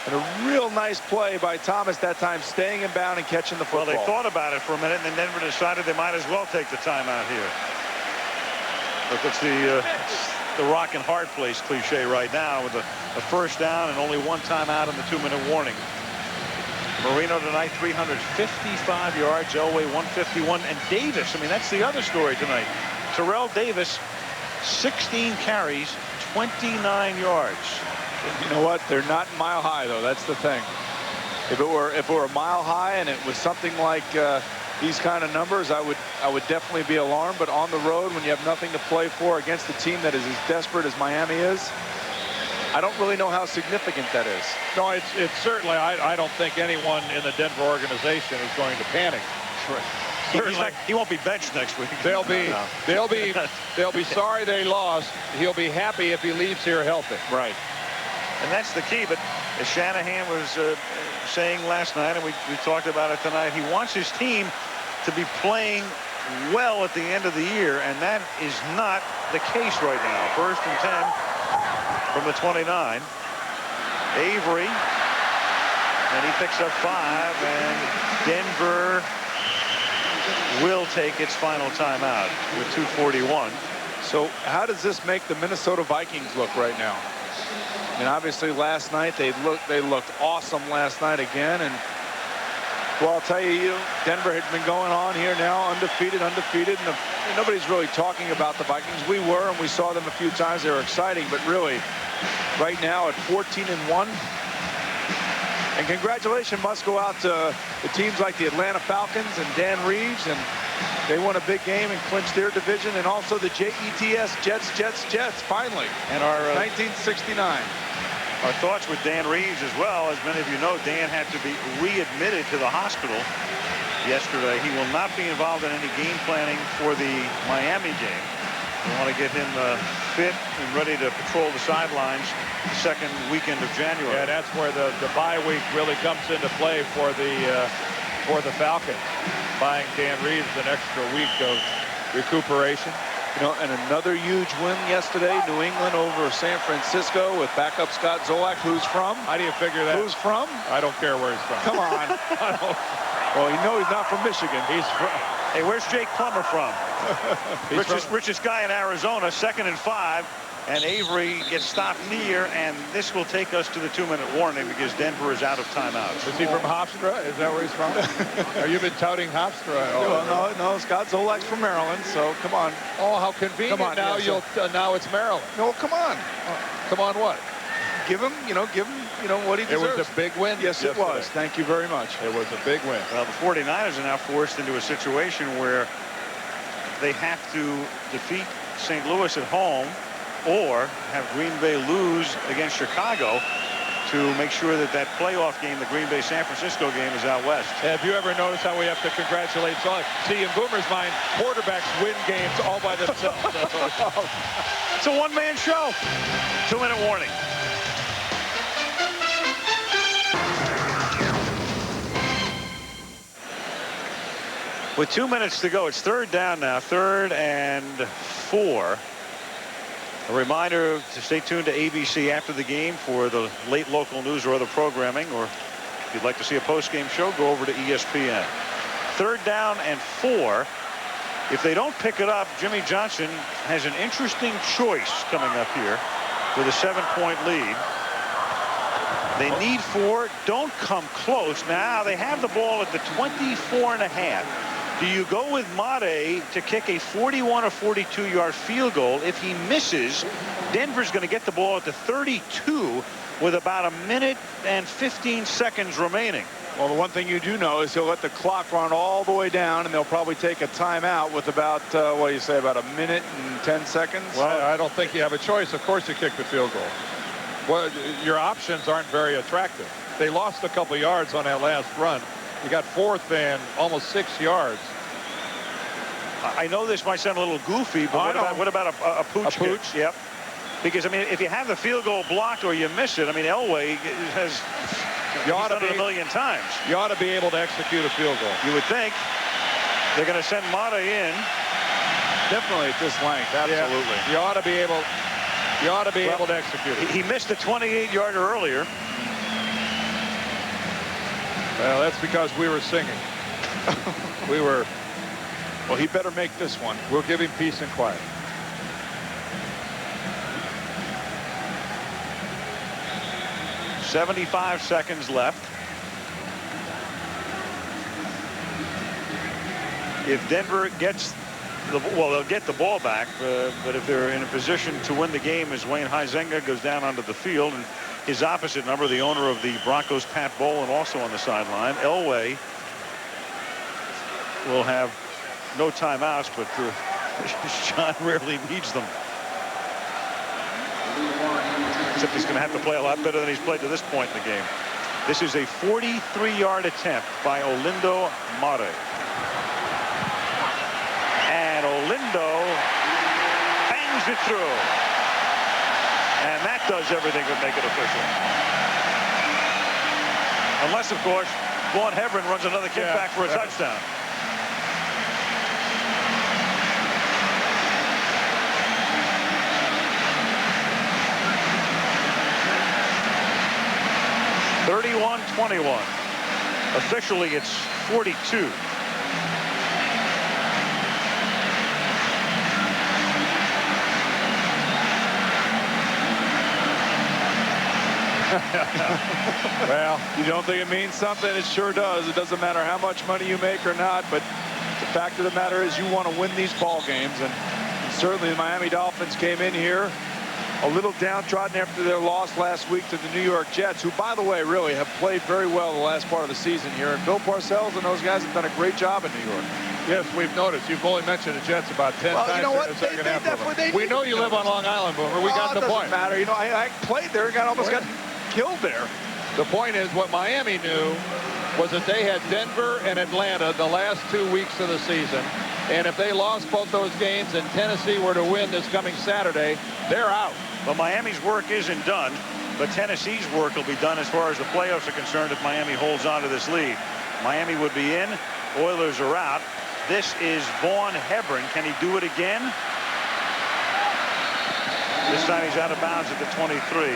And a real nice play by Thomas that time, staying in bound and catching the football. Well, they thought about it for a minute, and then Denver decided they might as well take the timeout here. Look, it's the rock and hard place cliche right now with a 1st down and only 1 timeout in the 2-minute warning. Marino tonight 355 yards, Elway 151, and Davis, I mean, that's the other story tonight. Terrell Davis 16 carries, 29 yards. You know what? They're not mile high, though. That's the thing. If it were a mile high and it was something like these kind of numbers, I would definitely be alarmed. But on the road, when you have nothing to play for against a team that is as desperate as Miami is, I don't really know how significant that is. No, it's certainly. I don't think anyone in the Denver organization is going to panic. Right. He won't be benched next week. They'll be sorry they lost. He'll be happy if he leaves here healthy. Right. And that's the key. But as Shanahan was saying last night, and we talked about it tonight, he wants his team to be playing well at the end of the year, and that is not the case right now. 1st and 10 from the 29. Avery, and he picks up 5, and Denver will take its final timeout with 2:41. So how does this make the Minnesota Vikings look right now? I mean, obviously last night they looked awesome last night again, and well, I'll tell you, Denver had been going on here now undefeated, and nobody's really talking about the Vikings. We were, and we saw them a few times. They were exciting, but really right now at 14-1. And congratulations must go out to the teams like the Atlanta Falcons and Dan Reeves, and they won a big game and clinched their division, and also the Jets, Jets, finally, and our 1969. Our thoughts with Dan Reeves as well. As many of you know, Dan had to be readmitted to the hospital yesterday. He will not be involved in any game planning for the Miami game. We want to get him fit and ready to patrol the sidelines the 2nd weekend of January. Yeah, that's where the bye week really comes into play for the Falcons. Buying Dan Reeves an extra week of recuperation. You know, and another huge win yesterday, New England over San Francisco with backup Scott Zolak, who's from. How do you figure that? Who's from? I don't care where he's from. Come on. Well, you know he's not from Michigan. He's from. Hey, where's Jake Plummer from? Richest guy in Arizona, 2nd and 5. And Avery gets stopped near, and this will take us to the 2-minute warning because Denver is out of timeouts. Is he from Hofstra? Is that where he's from? Or you've been touting Hofstra? Well, no, Scott Zolak's from Maryland, so come on. Oh, how convenient! Come on, now now it's Maryland. No, come on. Come on, what? Give him what he deserves. It was a big win. Yes, it was. Thank you very much. It was a big win. Well, the 49ers are now forced into a situation where they have to defeat St. Louis at home or have Green Bay lose against Chicago to make sure that that playoff game, the Green Bay-San Francisco game, is out west. Have you ever noticed how we have to congratulate Sully? See, in Boomer's mind, quarterbacks win games all by themselves. It's a one-man show. 2-minute warning. With 2 minutes to go, it's third down now, 3rd and 4. A reminder to stay tuned to ABC after the game for the late local news or other programming, or if you'd like to see a post-game show, go over to ESPN. 3rd down and 4. If they don't pick it up, Jimmy Johnson has an interesting choice coming up here with a 7-point lead. They need 4, don't come close. Now they have the ball at the 24.5. Do you go with Mate to kick a 41 or 42-yard field goal? If he misses, Denver's going to get the ball at the 32 with about 1 minute and 15 seconds remaining. Well, the one thing you do know is he'll let the clock run all the way down, and they'll probably take a timeout with about, what do you say, about 1 minute and 10 seconds? Well, I don't think you have a choice. Of course you kick the field goal. Well, your options aren't very attractive. They lost a couple yards on that last run. You got 4th and almost 6 yards. I know this might sound a little goofy, but what about a pooch? A pooch? Yep. Because, I mean, if you have the field goal blocked or you miss it, I mean, Elway has done it a million times. You ought to be able to execute a field goal. You would think. They're going to send Mata in. Definitely at this length, absolutely. Yeah. You ought to be able to execute it. He missed a 28-yarder earlier. Well, that's because we were singing. Well, he better make this one. We'll give him peace and quiet. .75 seconds left. If Denver gets they'll get the ball back, but if they're in a position to win the game as Wayne Huizenga goes down onto the field, and his opposite number, the owner of the Broncos, Pat Bowlen, also on the sideline. Elway will have no timeouts, but John rarely needs them. Except he's going to have to play a lot better than he's played to this point in the game. This is a 43-yard attempt by Olindo Mate. And Olindo bangs it through. And that does everything but make it official. Unless, of course, Vaughn Hebron runs another kickback for a touchdown. (31-21). Officially, it's 42. Well, you don't think it means something? It sure does. It doesn't matter how much money you make or not, but the fact of the matter is you want to win these ball games, and certainly the Miami Dolphins came in here a little downtrodden after their loss last week to the New York Jets, who, by the way, really have played very well the last part of the season here. And Bill Parcells and those guys have done a great job in New York. Yes, we've noticed. You've only mentioned the Jets about 10 times. You know what? In the second half. We know you live on Long Island, Boomer. We got the point. It doesn't matter. You know, I played there and almost got killed there. The point is, what Miami knew was that they had Denver and Atlanta the last 2 weeks of the season. And if they lost both those games and Tennessee were to win this coming Saturday, they're out. But Miami's work isn't done, but Tennessee's work will be done as far as the playoffs are concerned if Miami holds on to this lead. Miami would be in. Oilers are out. This is Vaughn Hebron. Can he do it again? This time he's out of bounds at the 23.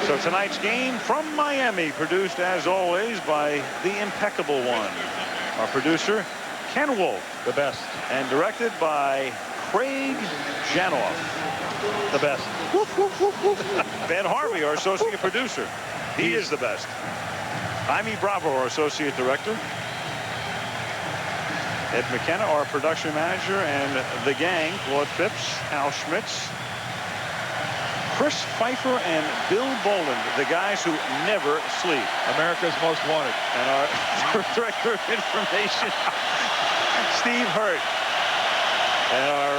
So tonight's game from Miami, produced as always by the impeccable one, our producer Ken Wolf, the best, and directed by Craig Janoff. The best. Ben Harvey, our associate producer. He is the best. Jaime Bravo, our associate director. Ed McKenna, our production manager, and the gang, Claude Phipps, Al Schmitz, Chris Pfeiffer, and Bill Boland, the guys who never sleep. America's Most Wanted. And our director of information, Steve Hurt. And our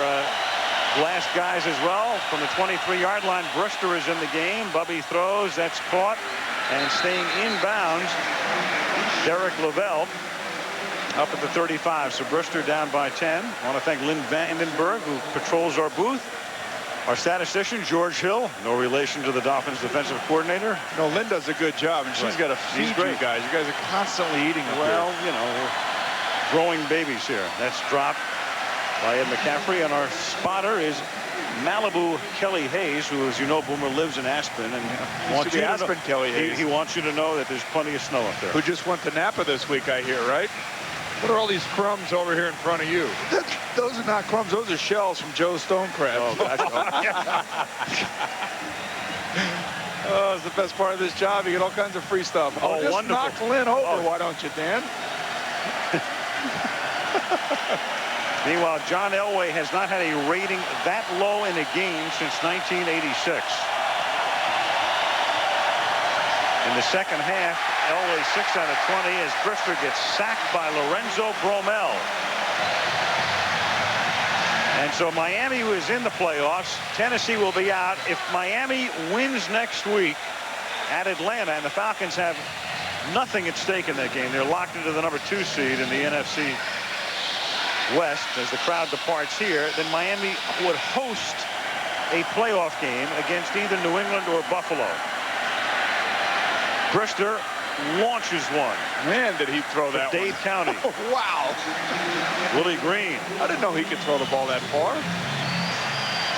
last guys as well from the 23-yard line. Brewster is in the game. Bubby throws. That's caught. And staying inbounds, Derek Lavelle up at the 35. So Brewster down by 10. I want to thank Lynn Vandenberg, who patrols our booth. Our statistician, George Hill, no relation to the Dolphins defensive coordinator. No, Lynn does a good job, and she's got to feed you guys. You guys are constantly eating up Well, here. you know, we're growing babies here. That's dropped by Ed McCaffrey, and our spotter is Malibu Kelly Hayes, who, as you know, Boomer lives in Aspen, and wants you to Aspen know, Kelly Hayes. he wants you to know that there's plenty of snow up there. Who just went to Napa this week, I hear, right? What are all these crumbs over here in front of you? Those are not crumbs. Those are shells from Joe Stonecraft. Oh, gotcha. Oh, it's the best part of this job. You get all kinds of free stuff. Oh, just wonderful. knock Lynn over, Oh. why don't you, Dan? Meanwhile, John Elway has not had a rating that low in a game since 1986. In the second half, Elway 6 out of 20 as Brewster gets sacked by Lorenzo Bromell. And so Miami was in the playoffs. Tennessee will be out. If Miami wins next week at Atlanta, and the Falcons have nothing at stake in that game, they're locked into the number 2 seed in the NFC West as the crowd departs here, then Miami would host a playoff game against either New England or Buffalo. Brewster launches one. Man, did he throw that Dade one. County. Oh, wow. Willie Green. I didn't know he could throw the ball that far.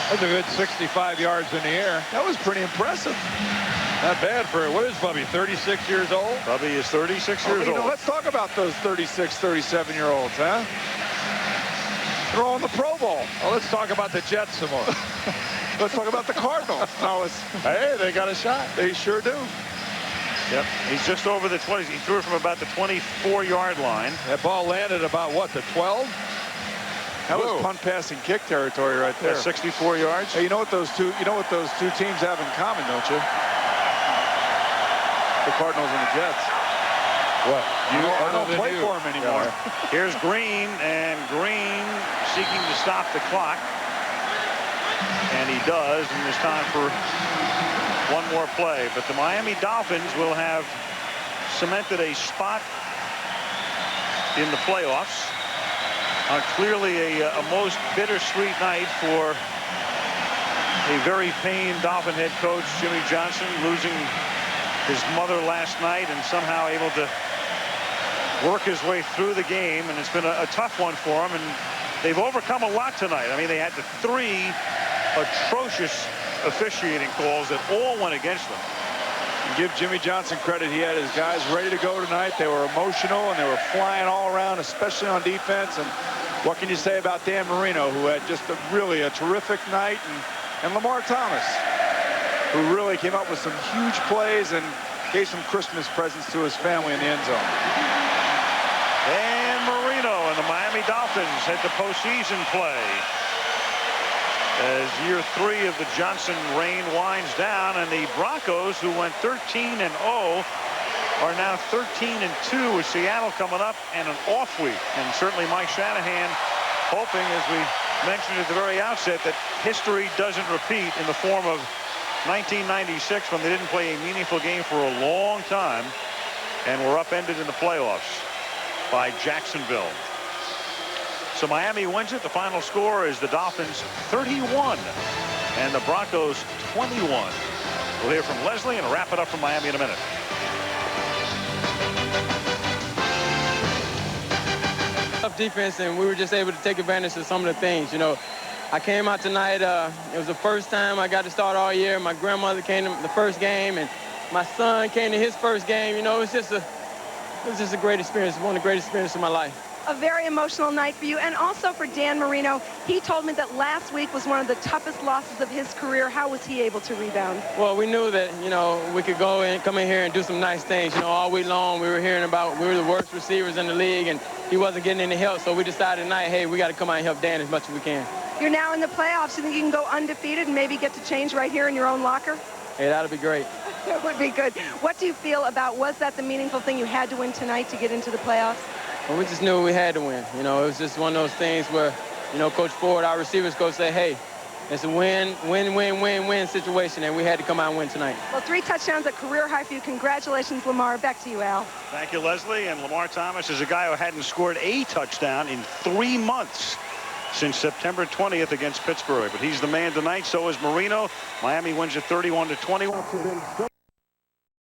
That's a good 65 yards in the air. That was pretty impressive. Not bad for, what is Bubby, 36 years old? Bubby is 36 years You know, old. let's talk about those 36, 37-year-olds, huh? They're all in the Pro Bowl. Well, let's talk about the Jets some more. Let's talk about the Cardinals. No, Hey, they got a shot. they sure do. Yep, he's just over the 20s. He threw it from about the 24-yard line. That ball landed about, what, the 12? That Whoa. was punt passing kick territory right there. 64 yards. Hey, you know what those two teams have in common, don't you? The Cardinals and the Jets. What? I don't play for them anymore. Yeah. Here's Green, and Green seeking to stop the clock. And he does, and there's time for one more play. But the Miami Dolphins will have cemented a spot in the playoffs on clearly a most bittersweet night for a very pained Dolphin head coach, Jimmy Johnson, losing his mother last night and somehow able to work his way through the game. And it's been a tough one for him, and they've overcome a lot tonight. I mean, they had the 3 atrocious officiating calls that all went against them. And give Jimmy Johnson credit. He had his guys ready to go tonight. They were emotional, and they were flying all around, especially on defense. And what can you say about Dan Marino, who had just really a terrific night, and Lamar Thomas, who really came up with some huge plays and gave some Christmas presents to his family in the end zone. Dan Marino and the Miami Dolphins head to postseason play as year 3 of the Johnson reign winds down, and the Broncos, who went 13-0, are now 13-2 with Seattle coming up and an off week. And certainly Mike Shanahan hoping, as we mentioned at the very outset, that history doesn't repeat in the form of 1996, when they didn't play a meaningful game for a long time and were upended in the playoffs by Jacksonville. So Miami wins it. The final score is the Dolphins 31 and the Broncos 21. We'll hear from Leslie and wrap it up from Miami in a minute. Tough defense, and we were just able to take advantage of some of the things. You know, I came out tonight. It was the first time I got to start all year. My grandmother came to the first game, and my son came to his first game. You know, it was just a great experience. One of the greatest experiences of my life. a very emotional night for you, and also for Dan Marino. He told me that last week was one of the toughest losses of his career. How was he able to rebound? Well, we knew that, you know, we could go and come in here and do some nice things. You know, all week long we were hearing about we were the worst receivers in the league, and he wasn't getting any help. So we decided tonight, hey, we got to come out and help Dan as much as we can. You're now in the playoffs. You think you can go undefeated and maybe get to change right here in your own locker? Hey, that'll be great. That would be good. What do you feel about, was that the meaningful thing you had to win tonight to get into the playoffs? Well, we just knew we had to win. You know, it was just one of those things where, you know, Coach Ford, our receivers coach, said, hey, it's a win situation, and we had to come out and win tonight. Well, 3 touchdowns at career high for you. Congratulations, Lamar. Back to you, Al. Thank you, Leslie. And Lamar Thomas is a guy who hadn't scored a touchdown in 3 months since September 20th against Pittsburgh. But he's the man tonight. So is Marino. Miami wins it 31-21.